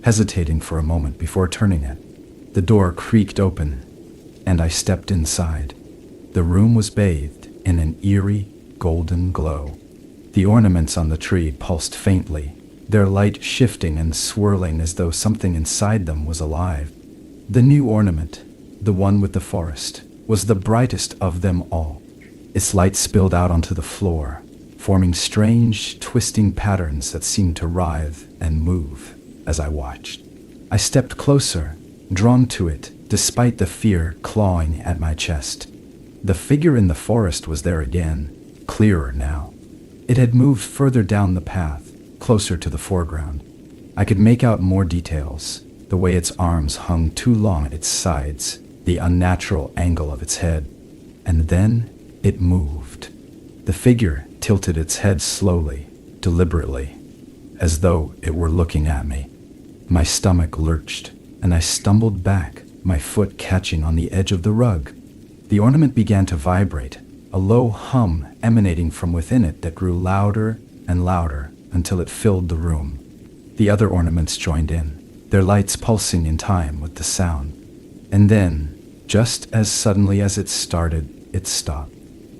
hesitating for a moment before turning it. The door creaked open, and I stepped inside. The room was bathed in an eerie, golden glow. The ornaments on the tree pulsed faintly, their light shifting and swirling as though something inside them was alive. The new ornament, the one with the forest, was the brightest of them all. Its light spilled out onto the floor, forming strange, twisting patterns that seemed to writhe and move as I watched. I stepped closer, drawn to it, despite the fear clawing at my chest. The figure in the forest was there again, clearer now. It had moved further down the path, closer to the foreground. I could make out more details, the way its arms hung too long at its sides, the unnatural angle of its head. And then it moved. The figure tilted its head slowly, deliberately, as though it were looking at me. My stomach lurched, and I stumbled back, my foot catching on the edge of the rug. The ornament began to vibrate, a low hum emanating from within it that grew louder and louder until it filled the room. The other ornaments joined in, their lights pulsing in time with the sound. And then, just as suddenly as it started, it stopped.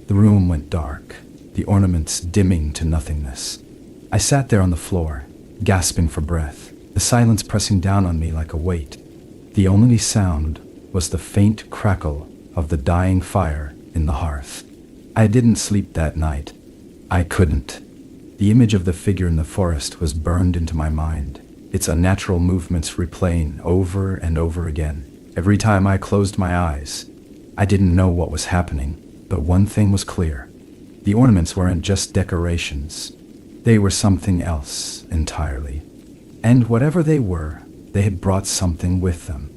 The room went dark, the ornaments dimming to nothingness. I sat there on the floor, gasping for breath, the silence pressing down on me like a weight. The only sound was the faint crackle of the dying fire in the hearth. I didn't sleep that night. I couldn't. The image of the figure in the forest was burned into my mind, its unnatural movements replaying over and over again. Every time I closed my eyes, I didn't know what was happening, but one thing was clear. The ornaments weren't just decorations. They were something else entirely. And whatever they were, they had brought something with them.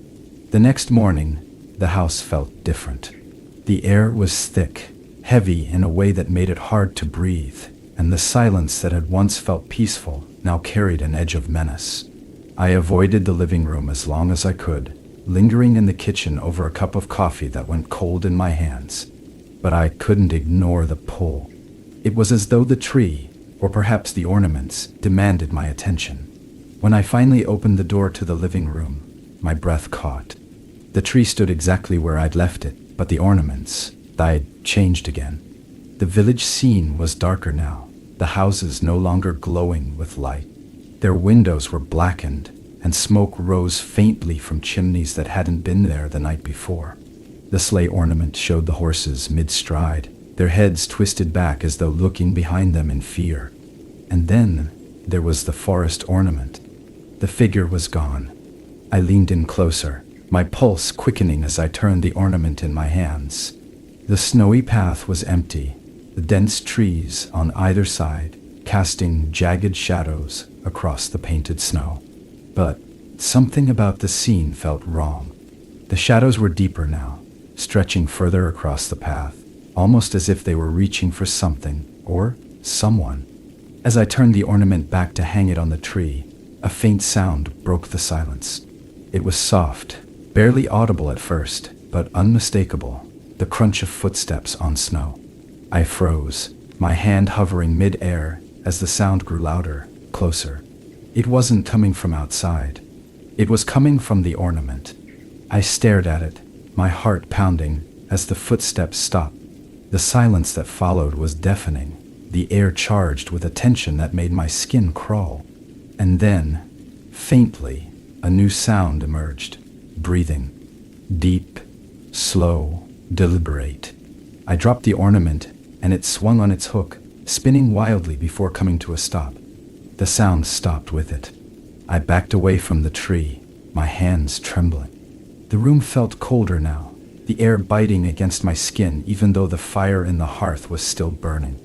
The next morning, the house felt different. The air was thick, heavy in a way that made it hard to breathe, and the silence that had once felt peaceful now carried an edge of menace. I avoided the living room as long as I could, lingering in the kitchen over a cup of coffee that went cold in my hands. But I couldn't ignore the pull. It was as though the tree, or perhaps the ornaments, demanded my attention. When I finally opened the door to the living room, my breath caught. The tree stood exactly where I'd left it, but the ornaments, they'd changed again. The village scene was darker now, the houses no longer glowing with light. Their windows were blackened, and smoke rose faintly from chimneys that hadn't been there the night before. The sleigh ornament showed the horses mid-stride, their heads twisted back as though looking behind them in fear. And then there was the forest ornament. The figure was gone. I leaned in closer, my pulse quickening as I turned the ornament in my hands. The snowy path was empty, the dense trees on either side casting jagged shadows across the painted snow. But something about the scene felt wrong. The shadows were deeper now, stretching further across the path, almost as if they were reaching for something or someone. As I turned the ornament back to hang it on the tree, a faint sound broke the silence. It was soft, barely audible at first, but unmistakable, the crunch of footsteps on snow. I froze, my hand hovering mid-air as the sound grew louder, closer. It wasn't coming from outside. It was coming from the ornament. I stared at it, my heart pounding, as the footsteps stopped. The silence that followed was deafening, the air charged with a tension that made my skin crawl. And then, faintly, a new sound emerged, breathing. Deep, slow, deliberate. I dropped the ornament, and it swung on its hook, spinning wildly before coming to a stop. The sound stopped with it. I backed away from the tree, my hands trembling. The room felt colder now, the air biting against my skin even though the fire in the hearth was still burning.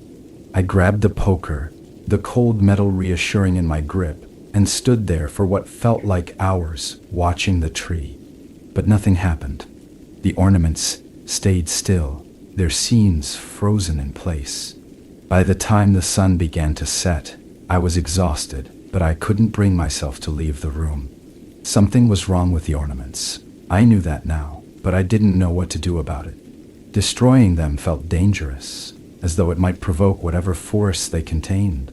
I grabbed the poker, the cold metal reassuring in my grip, and stood there for what felt like hours, watching the tree. But nothing happened. The ornaments stayed still, their scenes frozen in place. By the time the sun began to set, I was exhausted, but I couldn't bring myself to leave the room. Something was wrong with the ornaments. I knew that now, but I didn't know what to do about it. Destroying them felt dangerous, as though it might provoke whatever force they contained.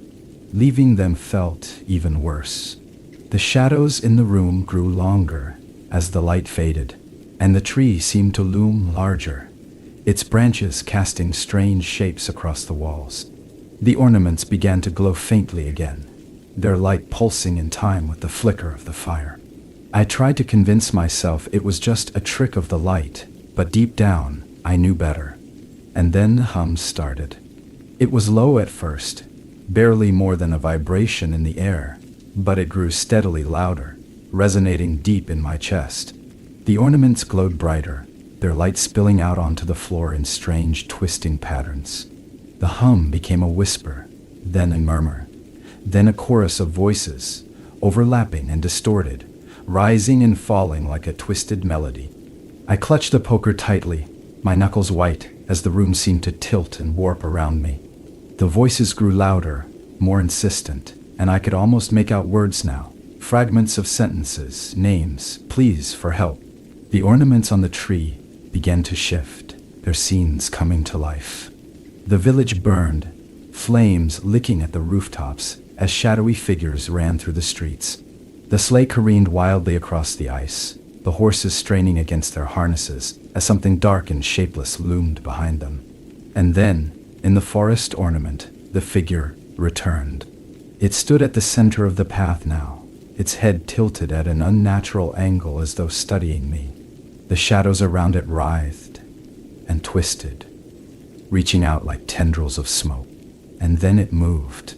Leaving them felt even worse. The shadows in the room grew longer as the light faded, and the tree seemed to loom larger, its branches casting strange shapes across the walls. The ornaments began to glow faintly again, their light pulsing in time with the flicker of the fire. I tried to convince myself it was just a trick of the light, but deep down, I knew better. And then the hum started. It was low at first, barely more than a vibration in the air, but it grew steadily louder, resonating deep in my chest. The ornaments glowed brighter, their light spilling out onto the floor in strange, twisting patterns. The hum became a whisper, then a murmur, then a chorus of voices, overlapping and distorted, rising and falling like a twisted melody. I clutched the poker tightly, my knuckles white as the room seemed to tilt and warp around me. The voices grew louder, more insistent, and I could almost make out words now, fragments of sentences, names, pleas for help. The ornaments on the tree began to shift, their scenes coming to life. The village burned, flames licking at the rooftops as shadowy figures ran through the streets. The sleigh careened wildly across the ice, the horses straining against their harnesses as something dark and shapeless loomed behind them. And then, in the forest ornament, the figure returned. It stood at the center of the path now, its head tilted at an unnatural angle as though studying me. The shadows around it writhed and twisted, reaching out like tendrils of smoke. And then it moved.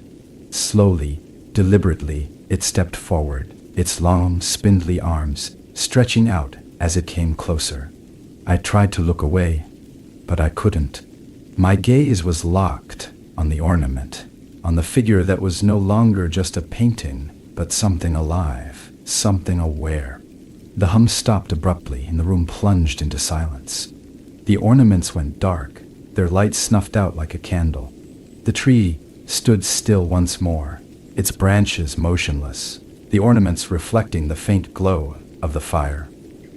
Slowly, deliberately, it stepped forward, its long, spindly arms stretching out as it came closer. I tried to look away, but I couldn't. My gaze was locked on the ornament, on the figure that was no longer just a painting, but something alive, something aware. The hum stopped abruptly and the room plunged into silence. The ornaments went dark, their light snuffed out like a candle. The tree stood still once more, its branches motionless, the ornaments reflecting the faint glow of the fire.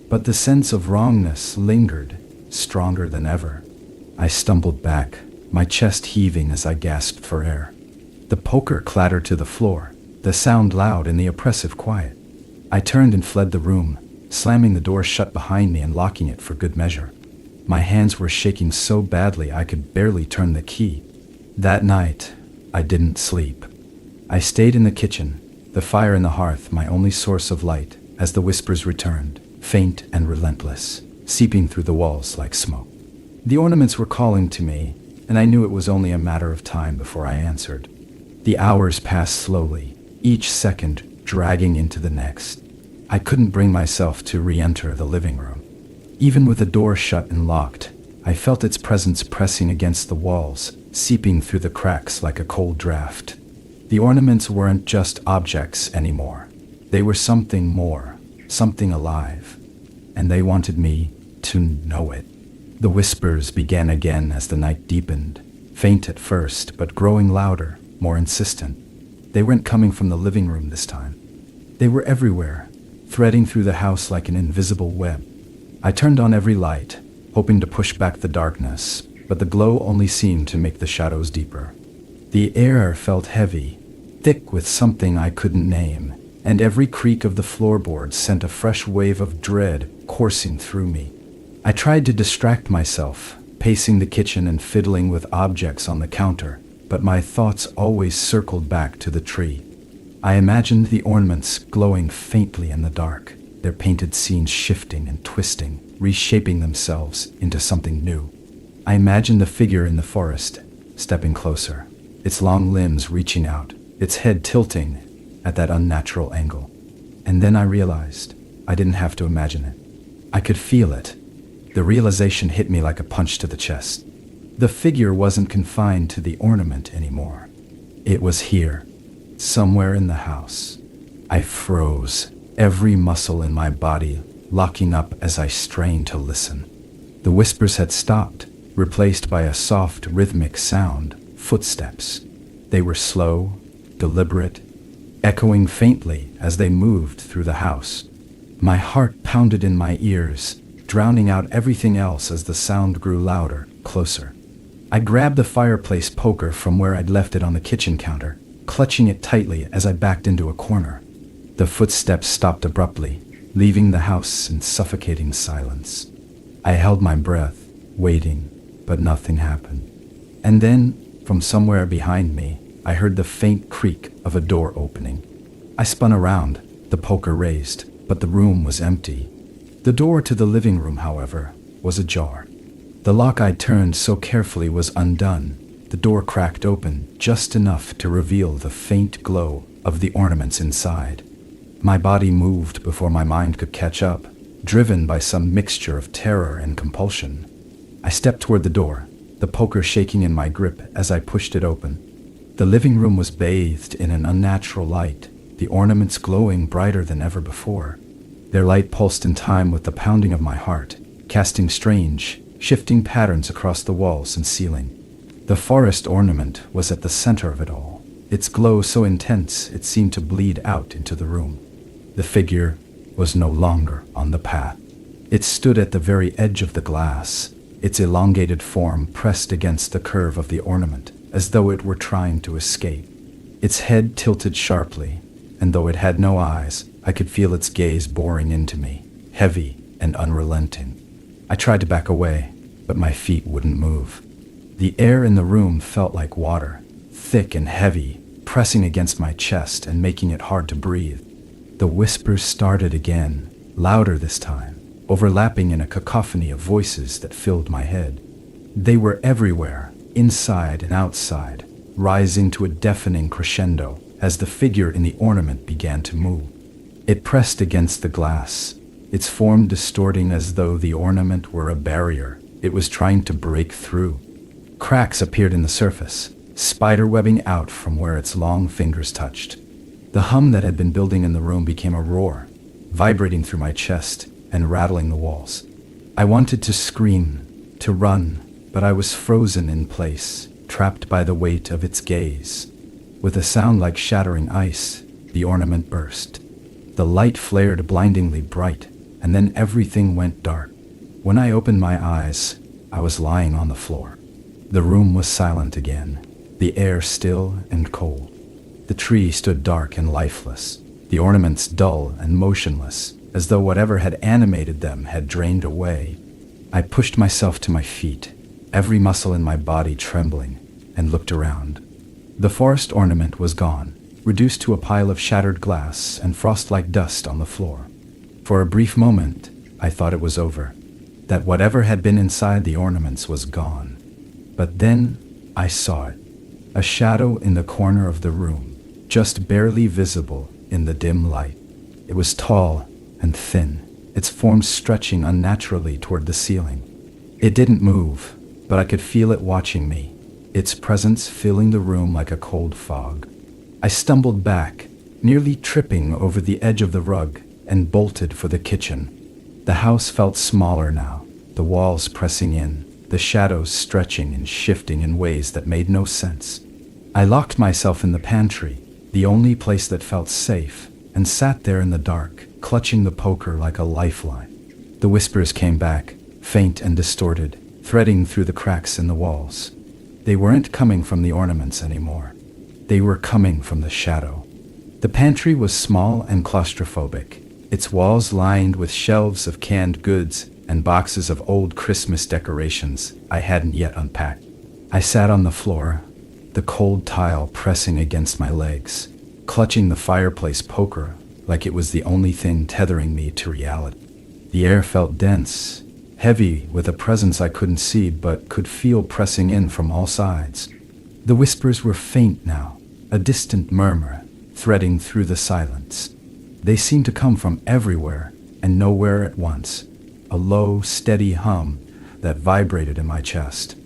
But the sense of wrongness lingered, stronger than ever. I stumbled back, my chest heaving as I gasped for air. The poker clattered to the floor, the sound loud in the oppressive quiet. I turned and fled the room, slamming the door shut behind me and locking it for good measure. My hands were shaking so badly I could barely turn the key. That night, I didn't sleep. I stayed in the kitchen, the fire in the hearth my only source of light, as the whispers returned, faint and relentless, seeping through the walls like smoke. The ornaments were calling to me, and I knew it was only a matter of time before I answered. The hours passed slowly, each second dragging into the next. I couldn't bring myself to re-enter the living room. Even with the door shut and locked, I felt its presence pressing against the walls, seeping through the cracks like a cold draft. The ornaments weren't just objects anymore. They were something more, something alive. And they wanted me to know it. The whispers began again as the night deepened, faint at first, but growing louder, more insistent. They weren't coming from the living room this time. They were everywhere, threading through the house like an invisible web. I turned on every light, hoping to push back the darkness, but the glow only seemed to make the shadows deeper. The air felt heavy, thick with something I couldn't name, and every creak of the floorboards sent a fresh wave of dread coursing through me. I tried to distract myself, pacing the kitchen and fiddling with objects on the counter, but my thoughts always circled back to the tree. I imagined the ornaments glowing faintly in the dark, their painted scenes shifting and twisting, reshaping themselves into something new. I imagined the figure in the forest, stepping closer, its long limbs reaching out, its head tilting at that unnatural angle. And then I realized I didn't have to imagine it. I could feel it. The realization hit me like a punch to the chest. The figure wasn't confined to the ornament anymore. It was here, somewhere in the house. I froze, every muscle in my body locking up as I strained to listen. The whispers had stopped, replaced by a soft, rhythmic sound, footsteps. They were slow, deliberate, echoing faintly as they moved through the house. My heart pounded in my ears, drowning out everything else as the sound grew louder, closer. I grabbed the fireplace poker from where I'd left it on the kitchen counter, clutching it tightly as I backed into a corner. The footsteps stopped abruptly, leaving the house in suffocating silence. I held my breath, waiting, but nothing happened. And then, from somewhere behind me, I heard the faint creak of a door opening. I spun around, the poker raised, but the room was empty. The door to the living room, however, was ajar. The lock I turned so carefully was undone. The door cracked open just enough to reveal the faint glow of the ornaments inside. My body moved before my mind could catch up, driven by some mixture of terror and compulsion. I stepped toward the door, the poker shaking in my grip as I pushed it open. The living room was bathed in an unnatural light, the ornaments glowing brighter than ever before. Their light pulsed in time with the pounding of my heart, casting strange, shifting patterns across the walls and ceiling. The forest ornament was at the center of it all, its glow so intense it seemed to bleed out into the room. The figure was no longer on the path. It stood at the very edge of the glass, its elongated form pressed against the curve of the ornament, as though it were trying to escape. Its head tilted sharply, and though it had no eyes, I could feel its gaze boring into me, heavy and unrelenting. I tried to back away, but my feet wouldn't move. The air in the room felt like water, thick and heavy, pressing against my chest and making it hard to breathe. The whispers started again, louder this time, overlapping in a cacophony of voices that filled my head. They were everywhere, inside and outside, rising to a deafening crescendo as the figure in the ornament began to move. It pressed against the glass, its form distorting as though the ornament were a barrier it was trying to break through. Cracks appeared in the surface, spiderwebbing out from where its long fingers touched. The hum that had been building in the room became a roar, vibrating through my chest and rattling the walls. I wanted to scream, to run, but I was frozen in place, trapped by the weight of its gaze. With a sound like shattering ice, the ornament burst. The light flared blindingly bright, and then everything went dark. When I opened my eyes, I was lying on the floor. The room was silent again, the air still and cold. The tree stood dark and lifeless, the ornaments dull and motionless, as though whatever had animated them had drained away. I pushed myself to my feet, every muscle in my body trembling, and looked around. The forest ornament was gone, reduced to a pile of shattered glass and frost-like dust on the floor. For a brief moment, I thought it was over, that whatever had been inside the ornaments was gone. But then I saw it, a shadow in the corner of the room, just barely visible in the dim light. It was tall and thin, its form stretching unnaturally toward the ceiling. It didn't move, but I could feel it watching me, its presence filling the room like a cold fog. I stumbled back, nearly tripping over the edge of the rug, and bolted for the kitchen. The house felt smaller now, the walls pressing in, the shadows stretching and shifting in ways that made no sense. I locked myself in the pantry, the only place that felt safe, and sat there in the dark, clutching the poker like a lifeline. The whispers came back, faint and distorted, threading through the cracks in the walls. They weren't coming from the ornaments anymore. They were coming from the shadow. The pantry was small and claustrophobic, its walls lined with shelves of canned goods and boxes of old Christmas decorations I hadn't yet unpacked. I sat on the floor, the cold tile pressing against my legs, clutching the fireplace poker like it was the only thing tethering me to reality. The air felt dense, heavy with a presence I couldn't see but could feel pressing in from all sides. The whispers were faint now, a distant murmur, threading through the silence. They seemed to come from everywhere and nowhere at once, a low, steady hum that vibrated in my chest.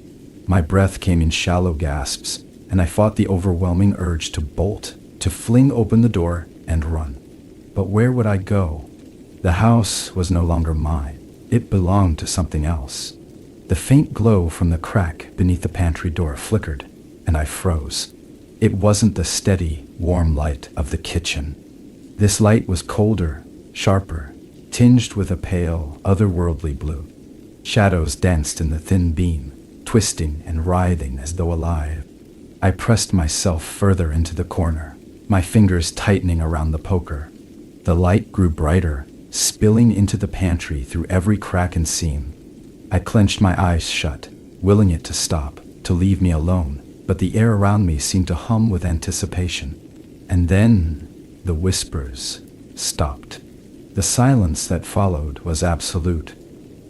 My breath came in shallow gasps, and I fought the overwhelming urge to bolt, to fling open the door and run. But where would I go? The house was no longer mine. It belonged to something else. The faint glow from the crack beneath the pantry door flickered, and I froze. It wasn't the steady, warm light of the kitchen. This light was colder, sharper, tinged with a pale, otherworldly blue. Shadows danced in the thin beam, twisting and writhing as though alive. I pressed myself further into the corner, my fingers tightening around the poker. The light grew brighter, spilling into the pantry through every crack and seam. I clenched my eyes shut, willing it to stop, to leave me alone, but the air around me seemed to hum with anticipation. And then the whispers stopped. The silence that followed was absolute.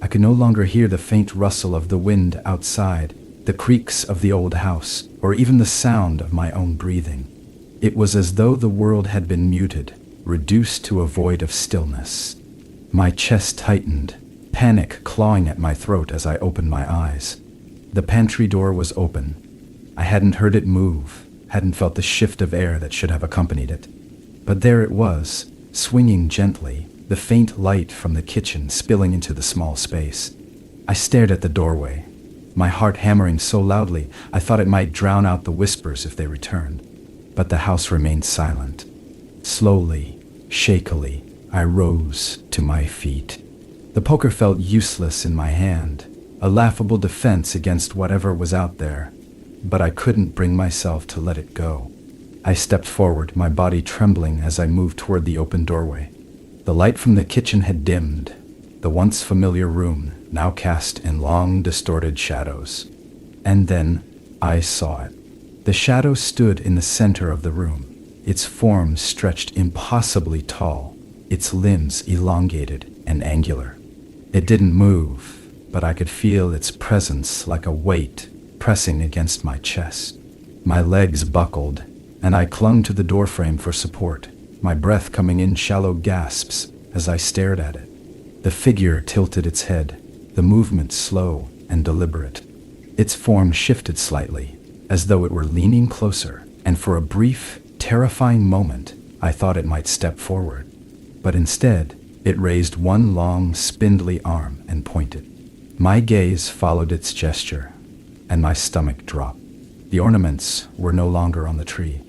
I could no longer hear the faint rustle of the wind outside, the creaks of the old house, or even the sound of my own breathing. It was as though the world had been muted, reduced to a void of stillness. My chest tightened, panic clawing at my throat as I opened my eyes. The pantry door was open. I hadn't heard it move, hadn't felt the shift of air that should have accompanied it. But there it was, swinging gently, the faint light from the kitchen spilling into the small space. I stared at the doorway, my heart hammering so loudly I thought it might drown out the whispers if they returned. But the house remained silent. Slowly, shakily, I rose to my feet. The poker felt useless in my hand, a laughable defense against whatever was out there, but I couldn't bring myself to let it go. I stepped forward, my body trembling as I moved toward the open doorway. The light from the kitchen had dimmed, the once familiar room now cast in long, distorted shadows. And then I saw it. The shadow stood in the center of the room, its form stretched impossibly tall, its limbs elongated and angular. It didn't move, but I could feel its presence like a weight pressing against my chest. My legs buckled, and I clung to the doorframe for support, my breath coming in shallow gasps as I stared at it. The figure tilted its head, the movement slow and deliberate. Its form shifted slightly, as though it were leaning closer, and for a brief, terrifying moment, I thought it might step forward. But instead, it raised one long, spindly arm and pointed. My gaze followed its gesture, and my stomach dropped. The ornaments were no longer on the tree.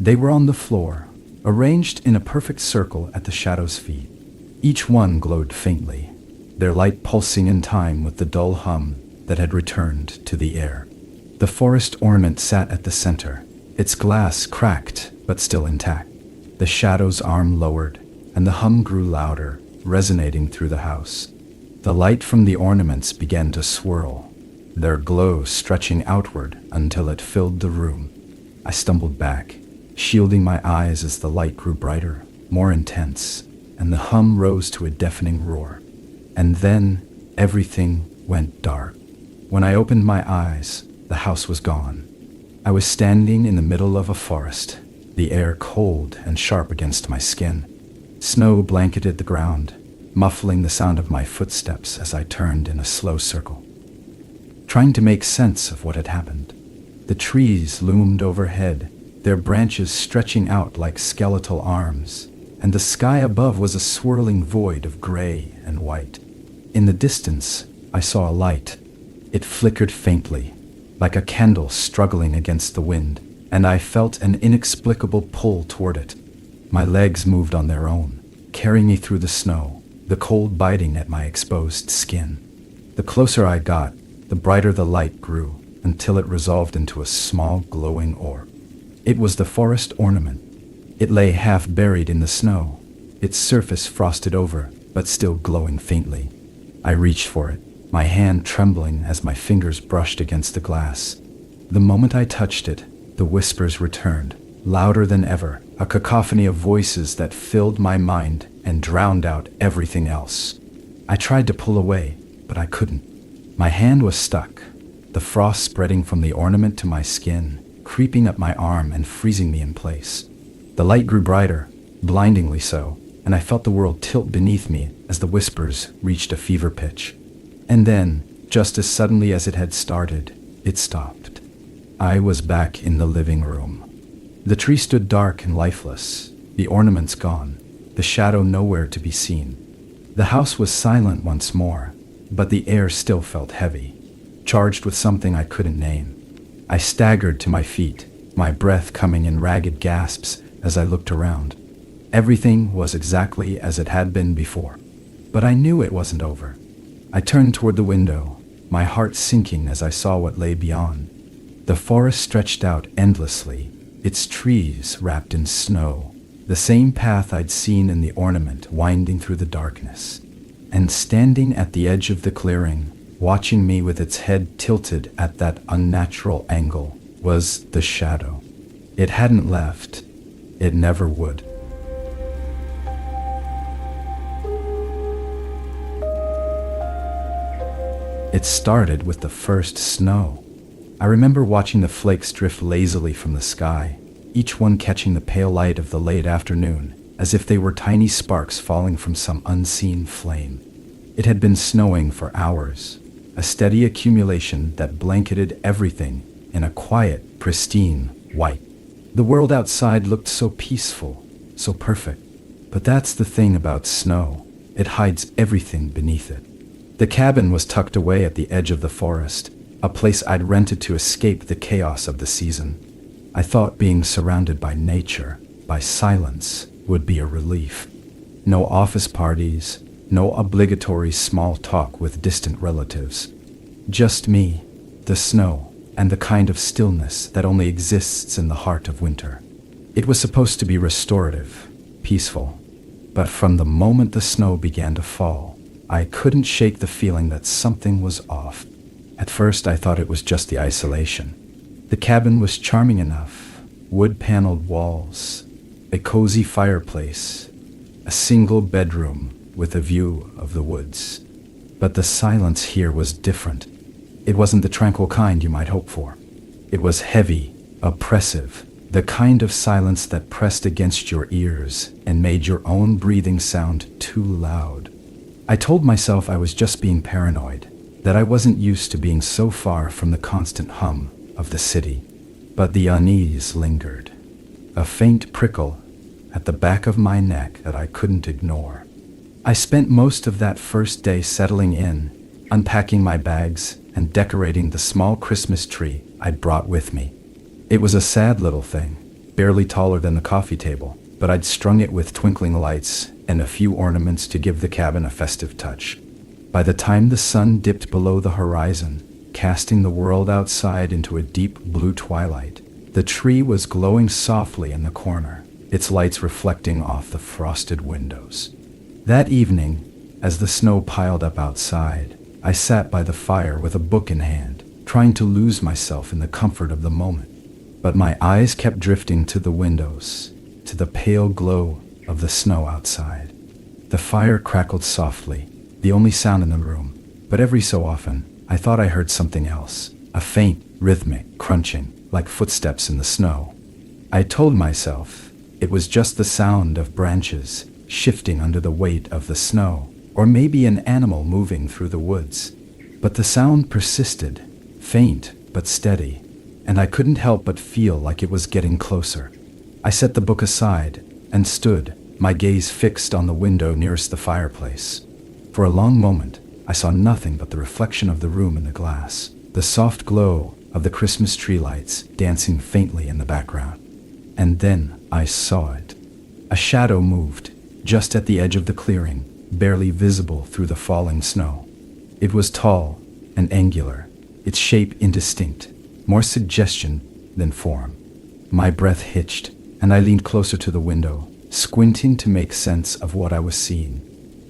They were on the floor, arranged in a perfect circle at the shadow's feet. Each one glowed faintly, their light pulsing in time with the dull hum that had returned to the air. The forest ornament sat at the center, its glass cracked but still intact. The shadow's arm lowered, and the hum grew louder, resonating through the house. The light from the ornaments began to swirl, their glow stretching outward until it filled the room. I stumbled back, shielding my eyes as the light grew brighter, more intense, and the hum rose to a deafening roar. And then everything went dark. When I opened my eyes, the house was gone. I was standing in the middle of a forest, the air cold and sharp against my skin. Snow blanketed the ground, muffling the sound of my footsteps as I turned in a slow circle, trying to make sense of what had happened. The trees loomed overhead, their branches stretching out like skeletal arms, and the sky above was a swirling void of gray and white. In the distance, I saw a light. It flickered faintly, like a candle struggling against the wind, and I felt an inexplicable pull toward it. My legs moved on their own, carrying me through the snow, the cold biting at my exposed skin. The closer I got, the brighter the light grew, until it resolved into a small glowing orb. It was the forest ornament. It lay half buried in the snow, its surface frosted over, but still glowing faintly. I reached for it, my hand trembling as my fingers brushed against the glass. The moment I touched it, the whispers returned, louder than ever, a cacophony of voices that filled my mind and drowned out everything else. I tried to pull away, but I couldn't. My hand was stuck, the frost spreading from the ornament to my skin, creeping up my arm and freezing me in place. The light grew brighter, blindingly so, and I felt the world tilt beneath me as the whispers reached a fever pitch. And then, just as suddenly as it had started, it stopped. I was back in the living room. The tree stood dark and lifeless, the ornaments gone, the shadow nowhere to be seen. The house was silent once more, but the air still felt heavy, charged with something I couldn't name. I staggered to my feet, my breath coming in ragged gasps as I looked around. Everything was exactly as it had been before, but I knew it wasn't over. I turned toward the window, my heart sinking as I saw what lay beyond. The forest stretched out endlessly, its trees wrapped in snow, the same path I'd seen in the ornament winding through the darkness. And standing at the edge of the clearing, watching me with its head tilted at that unnatural angle, was the shadow. It hadn't left. It never would. It started with the first snow. I remember watching the flakes drift lazily from the sky, each one catching the pale light of the late afternoon, as if they were tiny sparks falling from some unseen flame. It had been snowing for hours, a steady accumulation that blanketed everything in a quiet, pristine white. The world outside looked so peaceful, so perfect. But that's the thing about snow. It hides everything beneath it. The cabin was tucked away at the edge of the forest, a place I'd rented to escape the chaos of the season. I thought being surrounded by nature, by silence, would be a relief. No office parties, no obligatory small talk with distant relatives. Just me, the snow, and the kind of stillness that only exists in the heart of winter. It was supposed to be restorative, peaceful. But from the moment the snow began to fall, I couldn't shake the feeling that something was off. At first I thought it was just the isolation. The cabin was charming enough. Wood-paneled walls, a cozy fireplace, a single bedroom with a view of the woods. But the silence here was different. It wasn't the tranquil kind you might hope for. It was heavy, oppressive, the kind of silence that pressed against your ears and made your own breathing sound too loud. I told myself I was just being paranoid, that I wasn't used to being so far from the constant hum of the city. But the unease lingered, a faint prickle at the back of my neck that I couldn't ignore. I spent most of that first day settling in, unpacking my bags and decorating the small Christmas tree I'd brought with me. It was a sad little thing, barely taller than the coffee table, but I'd strung it with twinkling lights and a few ornaments to give the cabin a festive touch. By the time the sun dipped below the horizon, casting the world outside into a deep blue twilight, the tree was glowing softly in the corner, its lights reflecting off the frosted windows. That evening, as the snow piled up outside, I sat by the fire with a book in hand, trying to lose myself in the comfort of the moment. But my eyes kept drifting to the windows, to the pale glow of the snow outside. The fire crackled softly, the only sound in the room, but every so often, I thought I heard something else, a faint, rhythmic crunching, like footsteps in the snow. I told myself it was just the sound of branches shifting under the weight of the snow, or maybe an animal moving through the woods. But the sound persisted, faint but steady, and I couldn't help but feel like it was getting closer. I set the book aside and stood, my gaze fixed on the window nearest the fireplace. For a long moment, I saw nothing but the reflection of the room in the glass, the soft glow of the Christmas tree lights dancing faintly in the background. And then I saw it. A shadow moved, just at the edge of the clearing, barely visible through the falling snow. It was tall and angular, its shape indistinct, more suggestion than form. My breath hitched, and I leaned closer to the window, squinting to make sense of what I was seeing.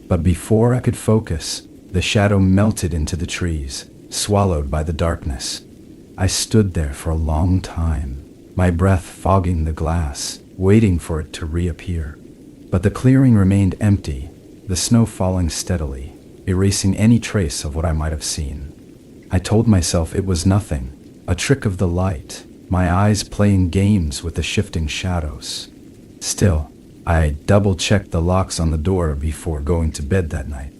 But before I could focus, the shadow melted into the trees, swallowed by the darkness. I stood there for a long time, my breath fogging the glass, waiting for it to reappear. But the clearing remained empty, the snow falling steadily, erasing any trace of what I might have seen. I told myself it was nothing, a trick of the light, my eyes playing games with the shifting shadows. Still, I double-checked the locks on the door before going to bed that night.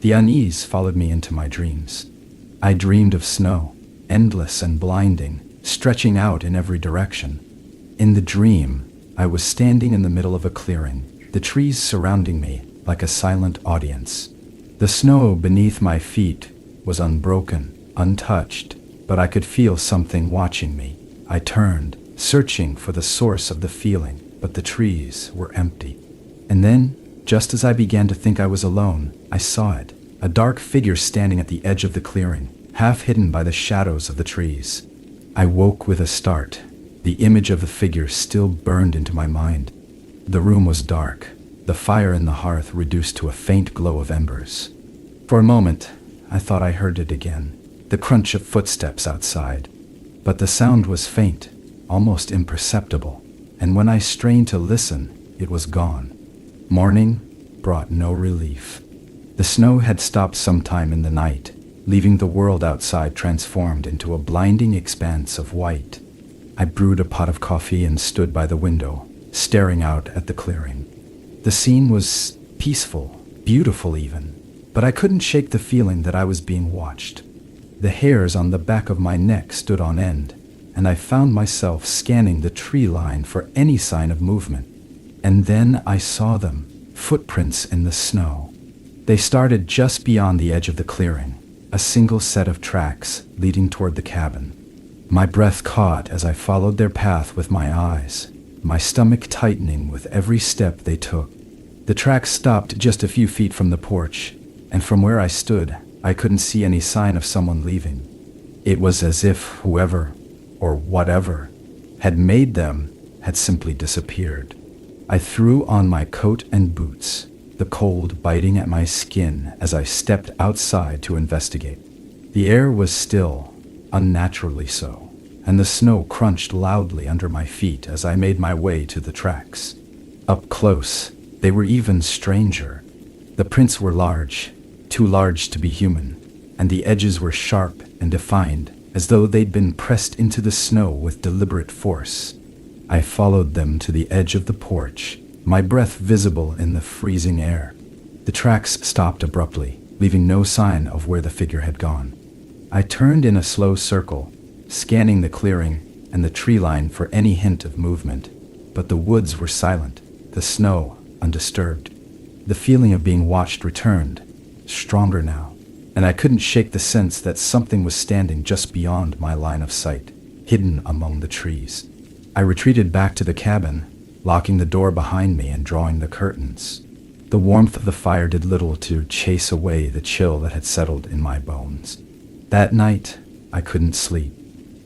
The unease followed me into my dreams. I dreamed of snow, endless and blinding, stretching out in every direction. In the dream, I was standing in the middle of a clearing, the trees surrounding me like a silent audience. The snow beneath my feet was unbroken, untouched, but I could feel something watching me. I turned, searching for the source of the feeling, but the trees were empty. And then, just as I began to think I was alone, I saw it, a dark figure standing at the edge of the clearing, half hidden by the shadows of the trees. I woke with a start. The image of the figure still burned into my mind. The room was dark, the fire in the hearth reduced to a faint glow of embers. For a moment, I thought I heard it again, the crunch of footsteps outside. But the sound was faint, almost imperceptible, and when I strained to listen, it was gone. Morning brought no relief. The snow had stopped sometime in the night, leaving the world outside transformed into a blinding expanse of white. I brewed a pot of coffee and stood by the window, staring out at the clearing. The scene was peaceful, beautiful even, but I couldn't shake the feeling that I was being watched. The hairs on the back of my neck stood on end, and I found myself scanning the tree line for any sign of movement. And then I saw them, footprints in the snow. They started just beyond the edge of the clearing, a single set of tracks leading toward the cabin. My breath caught as I followed their path with my eyes, my stomach tightening with every step they took. The tracks stopped just a few feet from the porch, and from where I stood, I couldn't see any sign of someone leaving. It was as if whoever, or whatever, had made them had simply disappeared. I threw on my coat and boots, the cold biting at my skin as I stepped outside to investigate. The air was still, unnaturally so, and the snow crunched loudly under my feet as I made my way to the tracks. Up close, they were even stranger. The prints were large, too large to be human, and the edges were sharp and defined, as though they'd been pressed into the snow with deliberate force. I followed them to the edge of the porch, my breath visible in the freezing air. The tracks stopped abruptly, leaving no sign of where the figure had gone. I turned in a slow circle, scanning the clearing and the tree line for any hint of movement, but the woods were silent, the snow undisturbed. The feeling of being watched returned, stronger now, and I couldn't shake the sense that something was standing just beyond my line of sight, hidden among the trees. I retreated back to the cabin, locking the door behind me and drawing the curtains. The warmth of the fire did little to chase away the chill that had settled in my bones. That night, I couldn't sleep.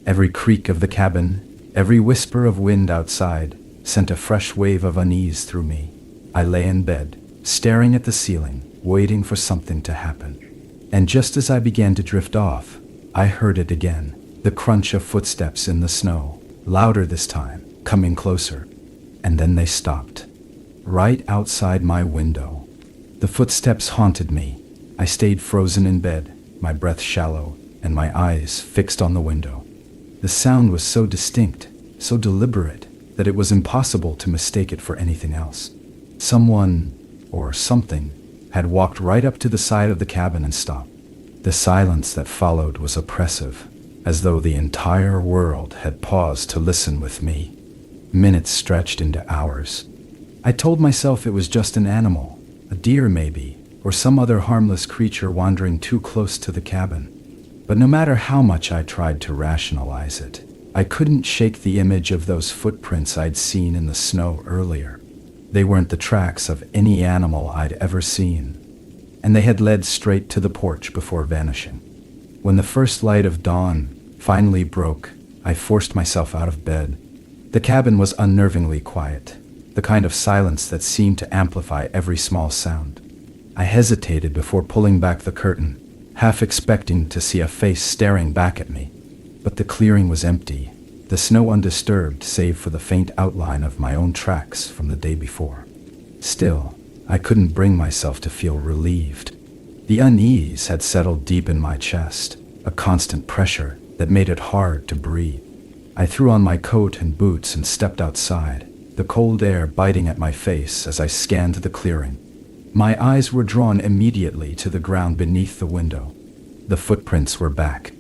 Every creak of the cabin, every whisper of wind outside, sent a fresh wave of unease through me. I lay in bed, staring at the ceiling, waiting for something to happen. And just as I began to drift off, I heard it again, the crunch of footsteps in the snow, louder this time, coming closer. And then they stopped, right outside my window. The footsteps haunted me. I stayed frozen in bed, my breath shallow, and my eyes fixed on the window. The sound was so distinct, so deliberate, that it was impossible to mistake it for anything else. Someone, or something, had walked right up to the side of the cabin and stopped. The silence that followed was oppressive, as though the entire world had paused to listen with me. Minutes stretched into hours. I told myself it was just an animal, a deer maybe, or some other harmless creature wandering too close to the cabin. But no matter how much I tried to rationalize it, I couldn't shake the image of those footprints I'd seen in the snow earlier. They weren't the tracks of any animal I'd ever seen, and they had led straight to the porch before vanishing. When the first light of dawn finally broke, I forced myself out of bed. The cabin was unnervingly quiet, the kind of silence that seemed to amplify every small sound. I hesitated before pulling back the curtain, half expecting to see a face staring back at me. But the clearing was empty, the snow undisturbed save for the faint outline of my own tracks from the day before. Still, I couldn't bring myself to feel relieved. The unease had settled deep in my chest, a constant pressure that made it hard to breathe. I threw on my coat and boots and stepped outside, the cold air biting at my face as I scanned the clearing. My eyes were drawn immediately to the ground beneath the window. The footprints were back.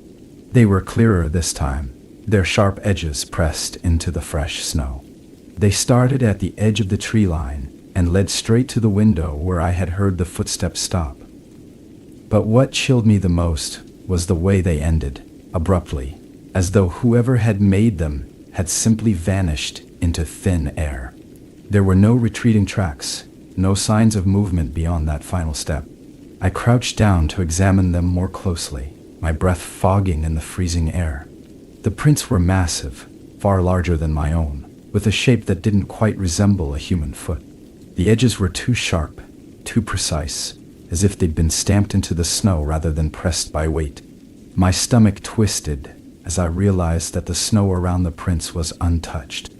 They were clearer this time, their sharp edges pressed into the fresh snow. They started at the edge of the tree line and led straight to the window where I had heard the footsteps stop. But what chilled me the most was the way they ended, abruptly, as though whoever had made them had simply vanished into thin air. There were no retreating tracks, no signs of movement beyond that final step. I crouched down to examine them more closely, my breath fogging in the freezing air. The prints were massive, far larger than my own, with a shape that didn't quite resemble a human foot. The edges were too sharp, too precise, as if they'd been stamped into the snow rather than pressed by weight. My stomach twisted as I realized that the snow around the prints was untouched.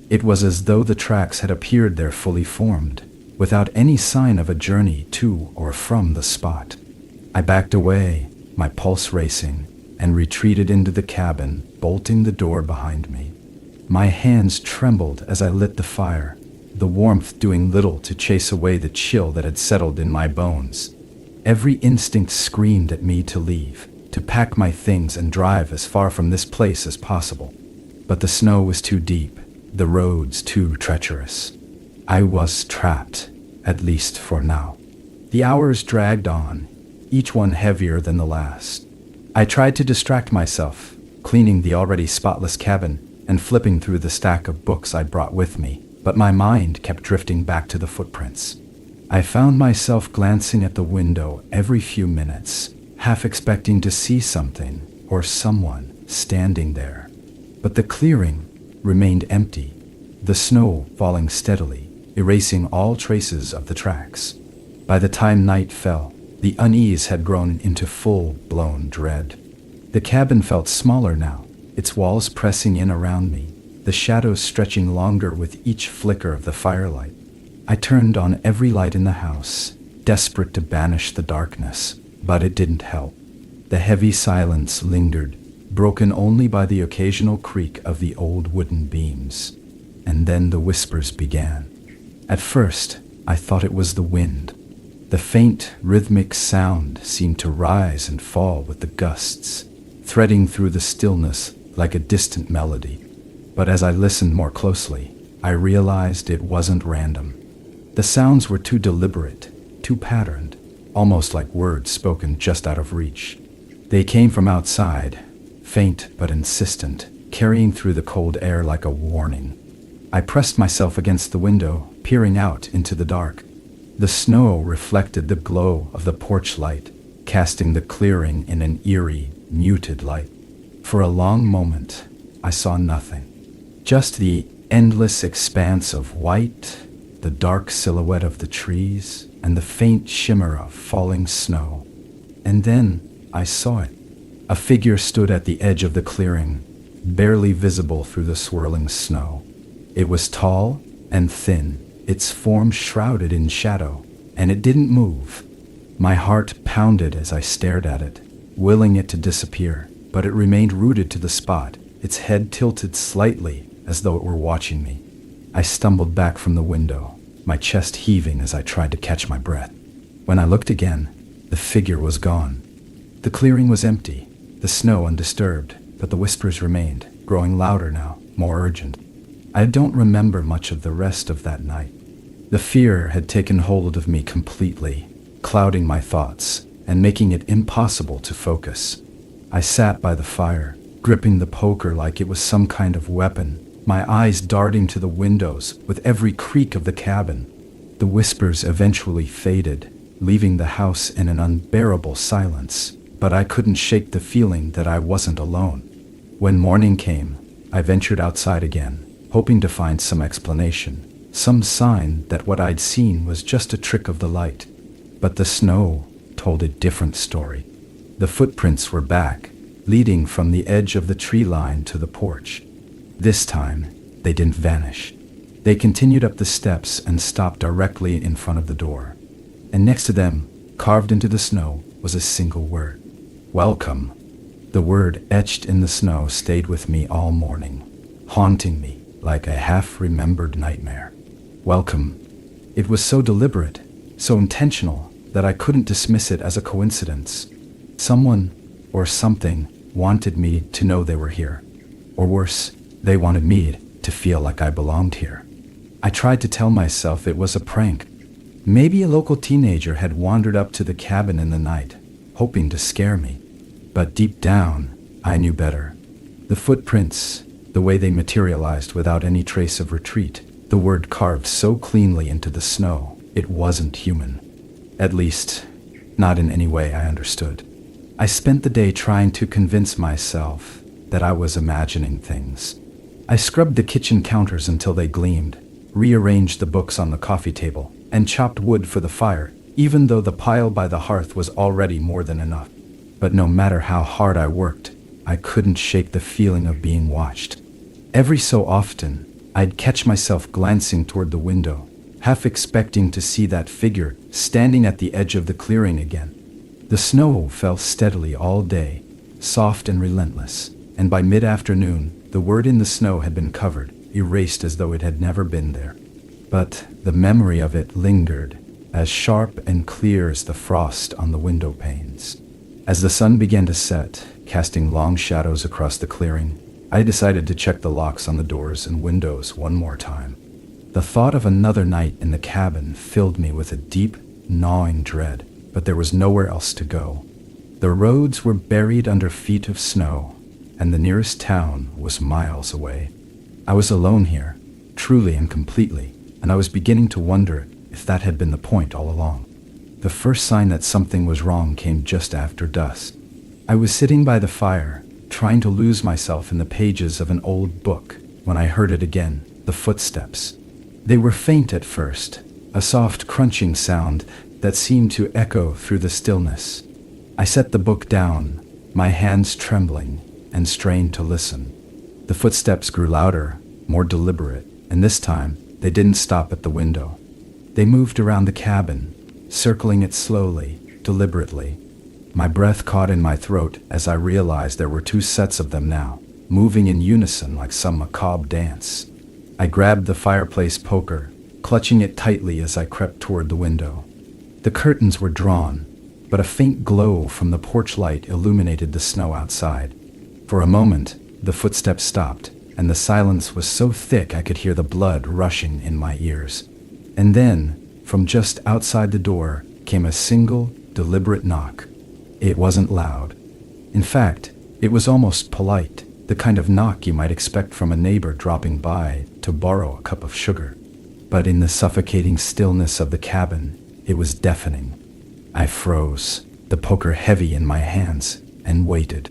It was as though the tracks had appeared there fully formed, without any sign of a journey to or from the spot. I backed away, my pulse racing, and retreated into the cabin, bolting the door behind me. My hands trembled as I lit the fire, the warmth doing little to chase away the chill that had settled in my bones. Every instinct screamed at me to leave, to pack my things and drive as far from this place as possible. But the snow was too deep, the roads too treacherous. I was trapped, at least for now. The hours dragged on, each one heavier than the last. I tried to distract myself, cleaning the already spotless cabin and flipping through the stack of books I'd brought with me, but my mind kept drifting back to the footprints. I found myself glancing at the window every few minutes, half expecting to see something or someone standing there. But the clearing remained empty, the snow falling steadily, erasing all traces of the tracks. By the time night fell, the unease had grown into full-blown dread. The cabin felt smaller now, its walls pressing in around me, the shadows stretching longer with each flicker of the firelight. I turned on every light in the house, desperate to banish the darkness, but it didn't help. The heavy silence lingered, broken only by the occasional creak of the old wooden beams. And then the whispers began. At first, I thought it was the wind. The faint, rhythmic sound seemed to rise and fall with the gusts, threading through the stillness like a distant melody. But as I listened more closely, I realized it wasn't random. The sounds were too deliberate, too patterned, almost like words spoken just out of reach. They came from outside, faint but insistent, carrying through the cold air like a warning. I pressed myself against the window, peering out into the dark. The snow reflected the glow of the porch light, casting the clearing in an eerie, muted light. For a long moment, I saw nothing. Just the endless expanse of white, the dark silhouette of the trees, and the faint shimmer of falling snow. And then I saw it. A figure stood at the edge of the clearing, barely visible through the swirling snow. It was tall and thin, its form shrouded in shadow, and it didn't move. My heart pounded as I stared at it, willing it to disappear, but it remained rooted to the spot, its head tilted slightly as though it were watching me. I stumbled back from the window, my chest heaving as I tried to catch my breath. When I looked again, the figure was gone. The clearing was empty, the snow undisturbed, but the whispers remained, growing louder now, more urgent. I don't remember much of the rest of that night. The fear had taken hold of me completely, clouding my thoughts and making it impossible to focus. I sat by the fire, gripping the poker like it was some kind of weapon, my eyes darting to the windows with every creak of the cabin. The whispers eventually faded, leaving the house in an unbearable silence, but I couldn't shake the feeling that I wasn't alone. When morning came, I ventured outside again, hoping to find some explanation, some sign that what I'd seen was just a trick of the light. But the snow told a different story. The footprints were back, leading from the edge of the tree line to the porch. This time, they didn't vanish. They continued up the steps and stopped directly in front of the door. And next to them, carved into the snow, was a single word. Welcome. The word etched in the snow stayed with me all morning, haunting me like a half-remembered nightmare. Welcome. It was so deliberate, so intentional, that I couldn't dismiss it as a coincidence. Someone, or something, wanted me to know they were here. Or worse, they wanted me to feel like I belonged here. I tried to tell myself it was a prank. Maybe a local teenager had wandered up to the cabin in the night, hoping to scare me. But deep down, I knew better. The footprints, the way they materialized without any trace of retreat, the word carved so cleanly into the snow, it wasn't human. At least, not in any way I understood. I spent the day trying to convince myself that I was imagining things. I scrubbed the kitchen counters until they gleamed, rearranged the books on the coffee table, and chopped wood for the fire, even though the pile by the hearth was already more than enough. But no matter how hard I worked, I couldn't shake the feeling of being watched. Every so often, I'd catch myself glancing toward the window, half expecting to see that figure standing at the edge of the clearing again. The snow fell steadily all day, soft and relentless, and by mid-afternoon, the word in the snow had been covered, erased as though it had never been there. But the memory of it lingered, as sharp and clear as the frost on the window panes. As the sun began to set, casting long shadows across the clearing, I decided to check the locks on the doors and windows one more time. The thought of another night in the cabin filled me with a deep, gnawing dread, but there was nowhere else to go. The roads were buried under feet of snow, and the nearest town was miles away. I was alone here, truly and completely, and I was beginning to wonder if that had been the point all along. The first sign that something was wrong came just after dusk. I was sitting by the fire, trying to lose myself in the pages of an old book, when I heard it again, the footsteps. They were faint at first, a soft crunching sound that seemed to echo through the stillness. I set the book down, my hands trembling, and strained to listen. The footsteps grew louder, more deliberate, and this time they didn't stop at the window. They moved around the cabin, circling it slowly, deliberately. My breath caught in my throat as I realized there were two sets of them now, moving in unison like some macabre dance. I grabbed the fireplace poker, clutching it tightly as I crept toward the window. The curtains were drawn, but a faint glow from the porch light illuminated the snow outside. For a moment, the footsteps stopped, and the silence was so thick I could hear the blood rushing in my ears. And then, from just outside the door, came a single, deliberate knock. It wasn't loud. In fact, it was almost polite, the kind of knock you might expect from a neighbor dropping by to borrow a cup of sugar. But in the suffocating stillness of the cabin, it was deafening. I froze, the poker heavy in my hands, and waited.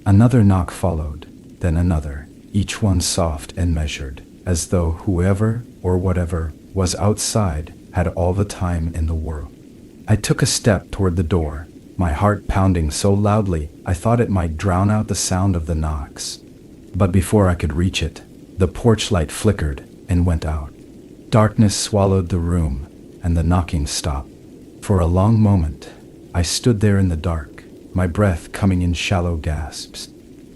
Another knock followed, then another, each one soft and measured, as though whoever or whatever was outside had all the time in the world. I took a step toward the door, my heart pounding so loudly I thought it might drown out the sound of the knocks. But before I could reach it, the porch light flickered and went out. Darkness swallowed the room, and the knocking stopped. For a long moment, I stood there in the dark, my breath coming in shallow gasps.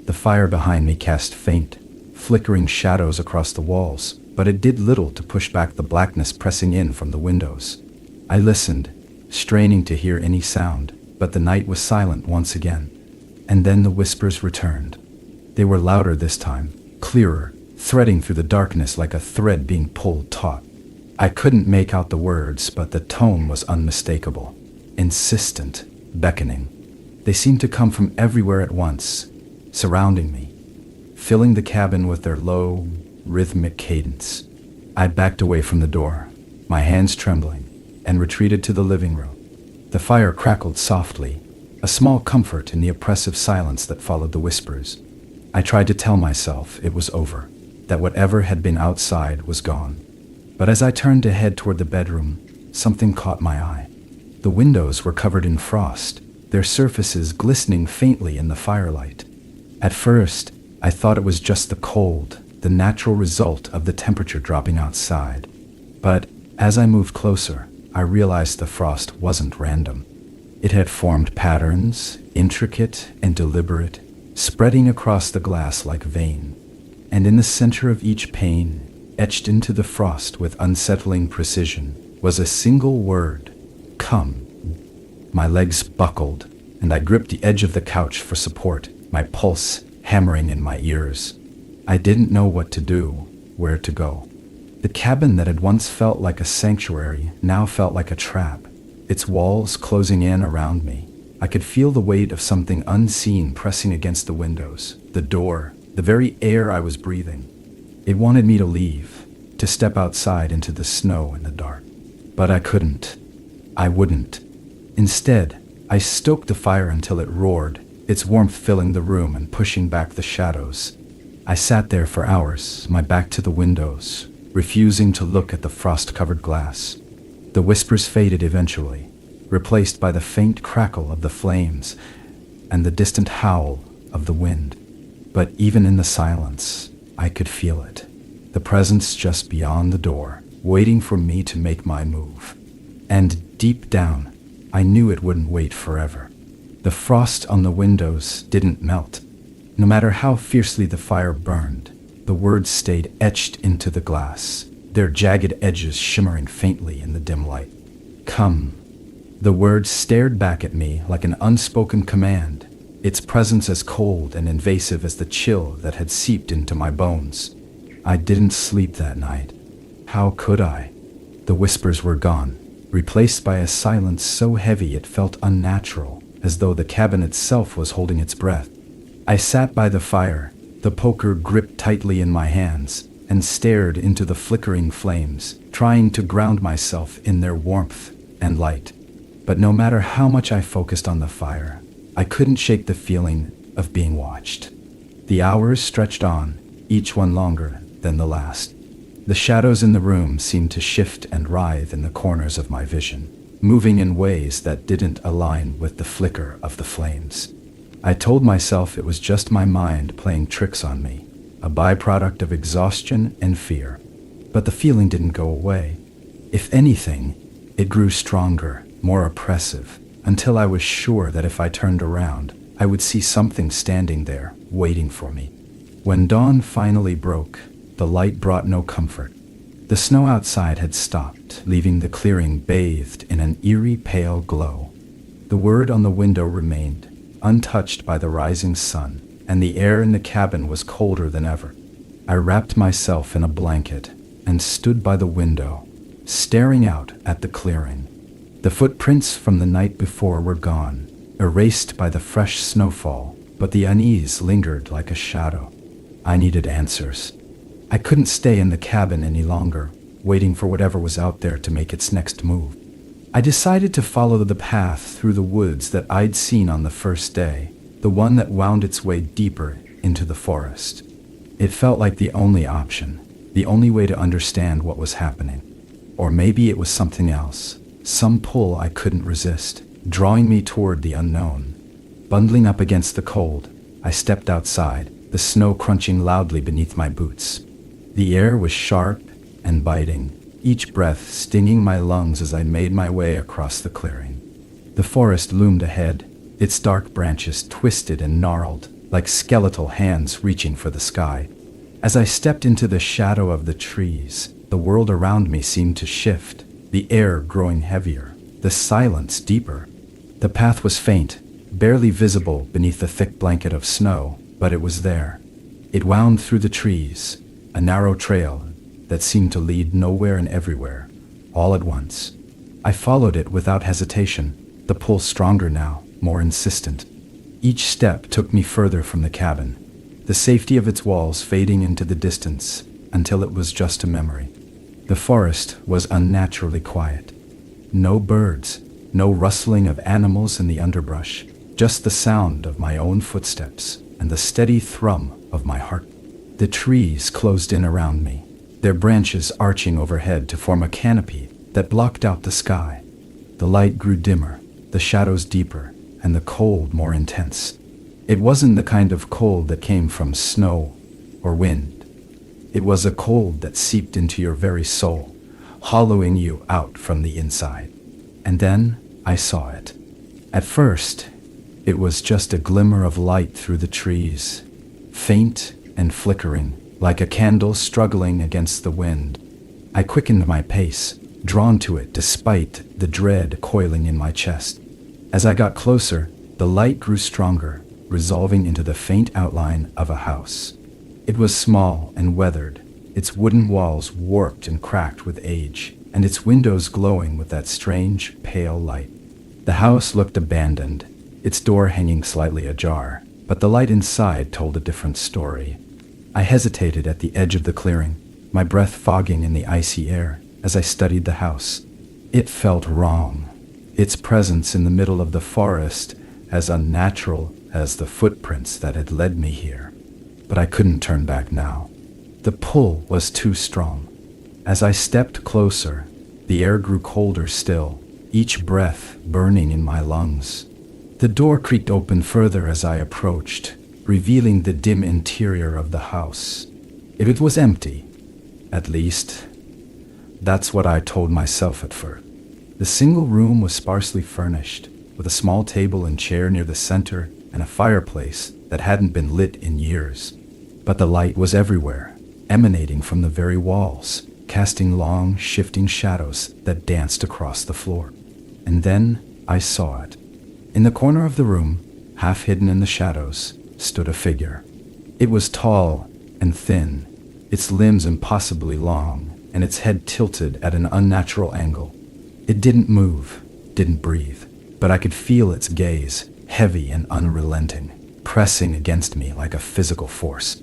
The fire behind me cast faint, flickering shadows across the walls, but it did little to push back the blackness pressing in from the windows. I listened, straining to hear any sound, but the night was silent once again. And then the whispers returned. They were louder this time, clearer, threading through the darkness like a thread being pulled taut. I couldn't make out the words, but the tone was unmistakable, insistent, beckoning. They seemed to come from everywhere at once, surrounding me, filling the cabin with their low, rhythmic cadence. I backed away from the door, my hands trembling, and retreated to the living room. The fire crackled softly, a small comfort in the oppressive silence that followed the whispers. I tried to tell myself it was over, that whatever had been outside was gone. But as I turned to head toward the bedroom, something caught my eye. The windows were covered in frost, their surfaces glistening faintly in the firelight. At first, I thought it was just the cold, the natural result of the temperature dropping outside. But as I moved closer, I realized the frost wasn't random. It had formed patterns, intricate and deliberate, spreading across the glass like vein. And in the center of each pane, etched into the frost with unsettling precision, was a single word: come. My legs buckled, and I gripped the edge of the couch for support, my pulse hammering in my ears. I didn't know what to do, where to go. The cabin that had once felt like a sanctuary now felt like a trap, its walls closing in around me. I could feel the weight of something unseen pressing against the windows, the door, the very air I was breathing. It wanted me to leave, to step outside into the snow and the dark. But I couldn't. I wouldn't. Instead, I stoked the fire until it roared, its warmth filling the room and pushing back the shadows. I sat there for hours, my back to the windows, refusing to look at the frost-covered glass. The whispers faded eventually, replaced by the faint crackle of the flames and the distant howl of the wind. But even in the silence, I could feel it. The presence just beyond the door, waiting for me to make my move. And deep down, I knew it wouldn't wait forever. The frost on the windows didn't melt. No matter how fiercely the fire burned, the words stayed etched into the glass, their jagged edges shimmering faintly in the dim light. Come. The words stared back at me like an unspoken command, its presence as cold and invasive as the chill that had seeped into my bones. I didn't sleep that night. How could I? The whispers were gone, replaced by a silence so heavy it felt unnatural, as though the cabin itself was holding its breath. I sat by the fire, the poker gripped tightly in my hands, and stared into the flickering flames, trying to ground myself in their warmth and light. But no matter how much I focused on the fire, I couldn't shake the feeling of being watched. The hours stretched on, each one longer than the last. The shadows in the room seemed to shift and writhe in the corners of my vision, moving in ways that didn't align with the flicker of the flames. I told myself it was just my mind playing tricks on me, a byproduct of exhaustion and fear. But the feeling didn't go away. If anything, it grew stronger, more oppressive, until I was sure that if I turned around, I would see something standing there, waiting for me. When dawn finally broke, the light brought no comfort. The snow outside had stopped, leaving the clearing bathed in an eerie pale glow. The word on the window remained, untouched by the rising sun, and the air in the cabin was colder than ever. I wrapped myself in a blanket and stood by the window, staring out at the clearing. The footprints from the night before were gone, erased by the fresh snowfall, but the unease lingered like a shadow. I needed answers. I couldn't stay in the cabin any longer, waiting for whatever was out there to make its next move. I decided to follow the path through the woods that I'd seen on the first day, the one that wound its way deeper into the forest. It felt like the only option, the only way to understand what was happening. Or maybe it was something else, some pull I couldn't resist, drawing me toward the unknown. Bundling up against the cold, I stepped outside, the snow crunching loudly beneath my boots. The air was sharp and biting, each breath stinging my lungs as I made my way across the clearing. The forest loomed ahead, its dark branches twisted and gnarled, like skeletal hands reaching for the sky. As I stepped into the shadow of the trees, the world around me seemed to shift, the air growing heavier, the silence deeper. The path was faint, barely visible beneath the thick blanket of snow, but it was there. It wound through the trees, a narrow trail that seemed to lead nowhere and everywhere, all at once. I followed it without hesitation, the pull stronger now, more insistent. Each step took me further from the cabin, the safety of its walls fading into the distance until it was just a memory. The forest was unnaturally quiet. No birds, no rustling of animals in the underbrush, just the sound of my own footsteps and the steady thrum of my heart. The trees closed in around me, their branches arching overhead to form a canopy that blocked out the sky. The light grew dimmer, the shadows deeper, and the cold more intense. It wasn't the kind of cold that came from snow or wind. It was a cold that seeped into your very soul, hollowing you out from the inside. And then I saw it. At first, it was just a glimmer of light through the trees, faint and flickering, like a candle struggling against the wind. I quickened my pace, drawn to it despite the dread coiling in my chest. As I got closer, the light grew stronger, resolving into the faint outline of a house. It was small and weathered, its wooden walls warped and cracked with age, and its windows glowing with that strange, pale light. The house looked abandoned, its door hanging slightly ajar, but the light inside told a different story. I hesitated at the edge of the clearing, my breath fogging in the icy air as I studied the house. It felt wrong, its presence in the middle of the forest as unnatural as the footprints that had led me here. But I couldn't turn back now. The pull was too strong. As I stepped closer, the air grew colder still, each breath burning in my lungs. The door creaked open further as I approached, revealing the dim interior of the house. It was empty. At least, that's what I told myself at first. The single room was sparsely furnished, with a small table and chair near the center and a fireplace that hadn't been lit in years. But the light was everywhere, emanating from the very walls, casting long, shifting shadows that danced across the floor. And then I saw it. In the corner of the room, half hidden in the shadows, stood a figure. It was tall and thin, its limbs impossibly long, and its head tilted at an unnatural angle. It didn't move, didn't breathe, but I could feel its gaze, heavy and unrelenting, pressing against me like a physical force.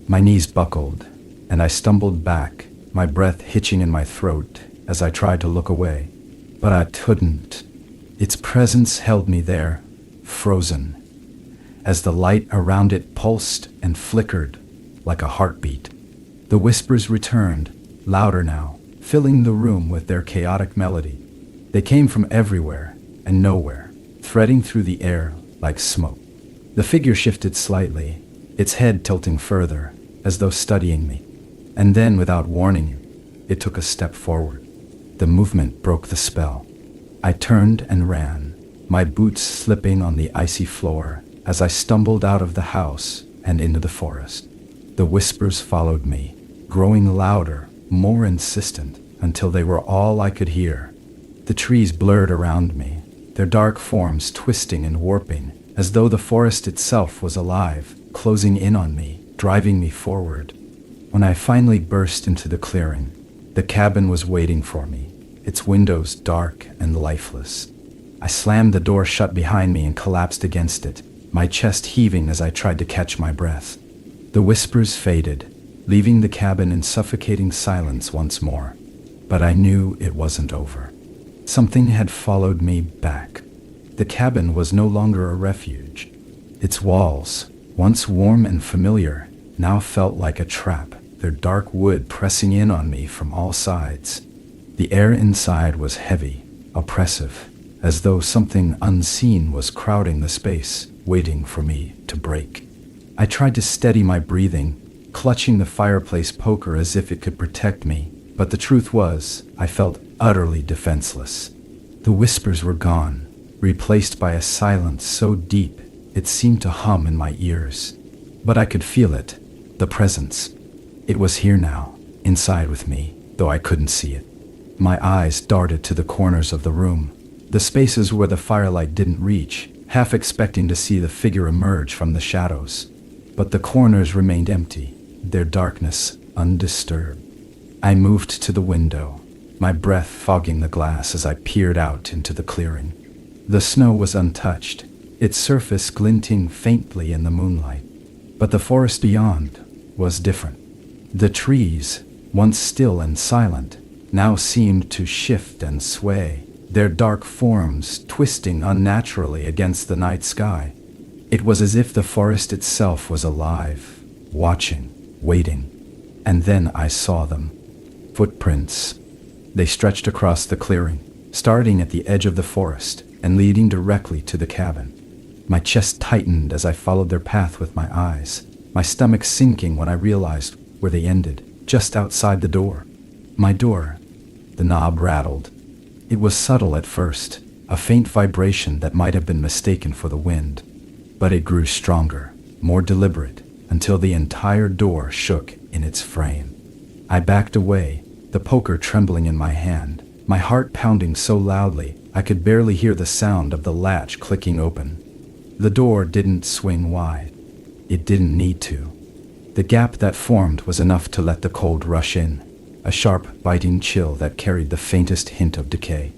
My knees buckled, and I stumbled back, my breath hitching in my throat as I tried to look away. But I couldn't. Its presence held me there, frozen, as the light around it pulsed and flickered like a heartbeat. The whispers returned, louder now, filling the room with their chaotic melody. They came from everywhere and nowhere, threading through the air like smoke. The figure shifted slightly, its head tilting further, as though studying me. And then, without warning, it took a step forward. The movement broke the spell. I turned and ran, my boots slipping on the icy floor as I stumbled out of the house and into the forest. The whispers followed me, growing louder, more insistent, until they were all I could hear. The trees blurred around me, their dark forms twisting and warping, as though the forest itself was alive, closing in on me, driving me forward. When I finally burst into the clearing, the cabin was waiting for me, its windows dark and lifeless. I slammed the door shut behind me and collapsed against it, my chest heaving as I tried to catch my breath. The whispers faded, leaving the cabin in suffocating silence once more. But I knew it wasn't over. Something had followed me back. The cabin was no longer a refuge. Its walls, once warm and familiar, now felt like a trap, their dark wood pressing in on me from all sides. The air inside was heavy, oppressive, as though something unseen was crowding the space, waiting for me to break. I tried to steady my breathing, clutching the fireplace poker as if it could protect me, but the truth was, I felt utterly defenseless. The whispers were gone, replaced by a silence so deep it seemed to hum in my ears. But I could feel it, the presence. It was here now, inside with me, though I couldn't see it. My eyes darted to the corners of the room, the spaces where the firelight didn't reach, half expecting to see the figure emerge from the shadows. But the corners remained empty, their darkness undisturbed. I moved to the window, my breath fogging the glass as I peered out into the clearing. The snow was untouched, its surface glinting faintly in the moonlight. But the forest beyond was different. The trees, once still and silent, now seemed to shift and sway, their dark forms twisting unnaturally against the night sky. It was as if the forest itself was alive, watching, waiting. And then I saw them. Footprints. They stretched across the clearing, starting at the edge of the forest and leading directly to the cabin. My chest tightened as I followed their path with my eyes, my stomach sinking when I realized where they ended, just outside the door. My door. The knob rattled. It was subtle at first, a faint vibration that might have been mistaken for the wind. But it grew stronger, more deliberate, until the entire door shook in its frame. I backed away, the poker trembling in my hand, my heart pounding so loudly I could barely hear the sound of the latch clicking open. The door didn't swing wide. It didn't need to. The gap that formed was enough to let the cold rush in, a sharp, biting chill that carried the faintest hint of decay.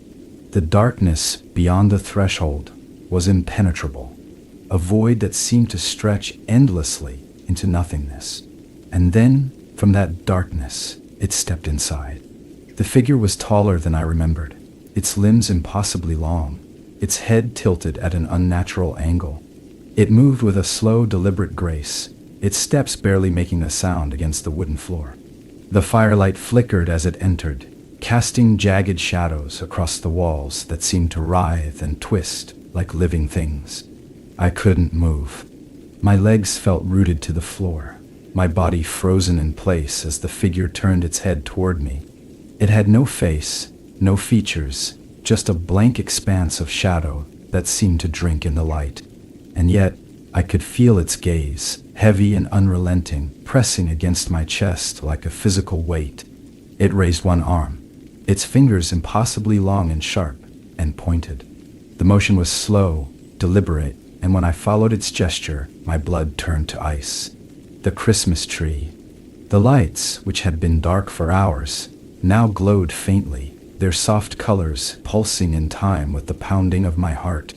The darkness beyond the threshold was impenetrable, a void that seemed to stretch endlessly into nothingness. And then, from that darkness, it stepped inside. The figure was taller than I remembered, its limbs impossibly long, its head tilted at an unnatural angle. It moved with a slow, deliberate grace, its steps barely making a sound against the wooden floor. The firelight flickered as it entered, casting jagged shadows across the walls that seemed to writhe and twist like living things. I couldn't move. My legs felt rooted to the floor, my body frozen in place as the figure turned its head toward me. It had no face, no features, just a blank expanse of shadow that seemed to drink in the light. And yet, I could feel its gaze, heavy and unrelenting, pressing against my chest like a physical weight. It raised one arm, its fingers impossibly long and sharp, and pointed. The motion was slow, deliberate, and when I followed its gesture, my blood turned to ice. The Christmas tree. The lights, which had been dark for hours, now glowed faintly, their soft colors pulsing in time with the pounding of my heart.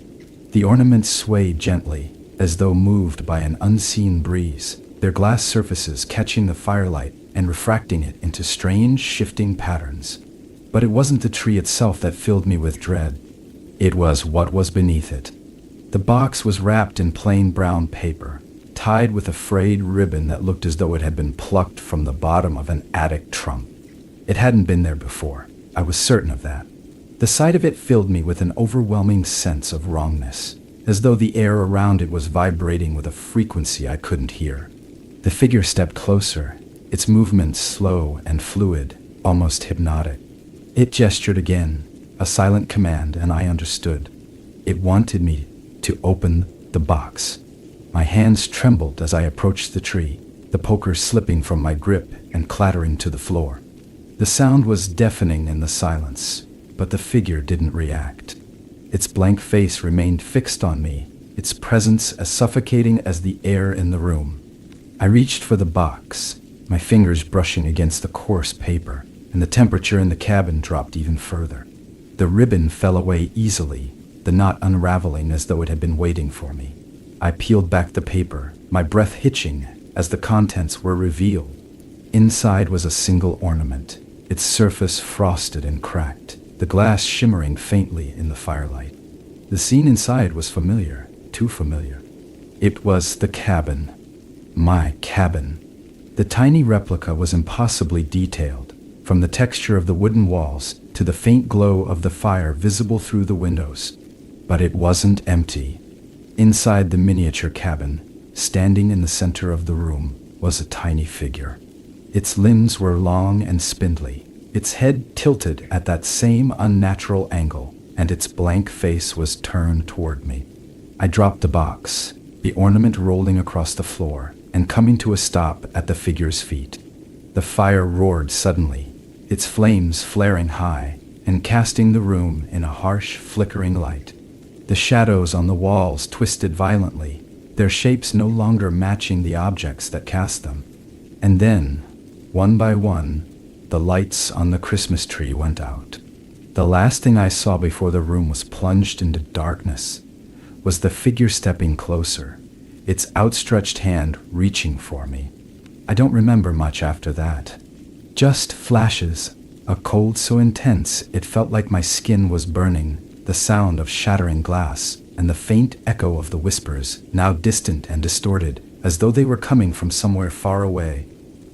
The ornaments swayed gently, as though moved by an unseen breeze, their glass surfaces catching the firelight and refracting it into strange, shifting patterns. But it wasn't the tree itself that filled me with dread. It was what was beneath it. The box was wrapped in plain brown paper, tied with a frayed ribbon that looked as though it had been plucked from the bottom of an attic trunk. It hadn't been there before. I was certain of that. The sight of it filled me with an overwhelming sense of wrongness, as though the air around it was vibrating with a frequency I couldn't hear. The figure stepped closer, its movements slow and fluid, almost hypnotic. It gestured again, a silent command, and I understood. It wanted me to open the box. My hands trembled as I approached the tree, the poker slipping from my grip and clattering to the floor. The sound was deafening in the silence, but the figure didn't react. Its blank face remained fixed on me, its presence as suffocating as the air in the room. I reached for the box, my fingers brushing against the coarse paper, and the temperature in the cabin dropped even further. The ribbon fell away easily, the knot unraveling as though it had been waiting for me. I peeled back the paper, my breath hitching as the contents were revealed. Inside was a single ornament, its surface frosted and cracked, the glass shimmering faintly in the firelight. The scene inside was familiar, too familiar. It was the cabin. My cabin. The tiny replica was impossibly detailed, from the texture of the wooden walls to the faint glow of the fire visible through the windows. But it wasn't empty. Inside the miniature cabin, standing in the center of the room, was a tiny figure. Its limbs were long and spindly, its head tilted at that same unnatural angle, and its blank face was turned toward me. I dropped the box, the ornament rolling across the floor, and coming to a stop at the figure's feet. The fire roared suddenly, its flames flaring high and casting the room in a harsh, flickering light. The shadows on the walls twisted violently, their shapes no longer matching the objects that cast them. And then, one by one, the lights on the Christmas tree went out. The last thing I saw before the room was plunged into darkness was the figure stepping closer, its outstretched hand reaching for me. I don't remember much after that. Just flashes, a cold so intense it felt like my skin was burning, the sound of shattering glass, and the faint echo of the whispers, now distant and distorted, as though they were coming from somewhere far away.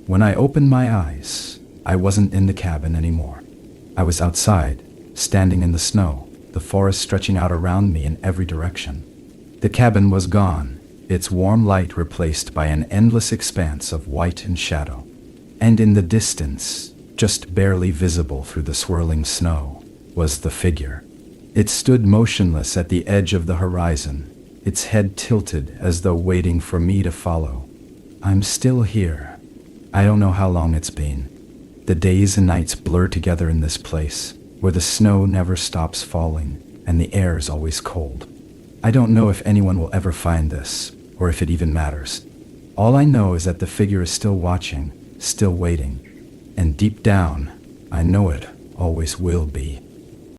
When I opened my eyes, I wasn't in the cabin anymore. I was outside, standing in the snow, the forest stretching out around me in every direction. The cabin was gone, its warm light replaced by an endless expanse of white and shadow. And in the distance, just barely visible through the swirling snow, was the figure. It stood motionless at the edge of the horizon, its head tilted as though waiting for me to follow. I'm still here. I don't know how long it's been. The days and nights blur together in this place, where the snow never stops falling and the air is always cold. I don't know if anyone will ever find this, or if it even matters. All I know is that the figure is still watching, still waiting, and deep down, I know it always will be.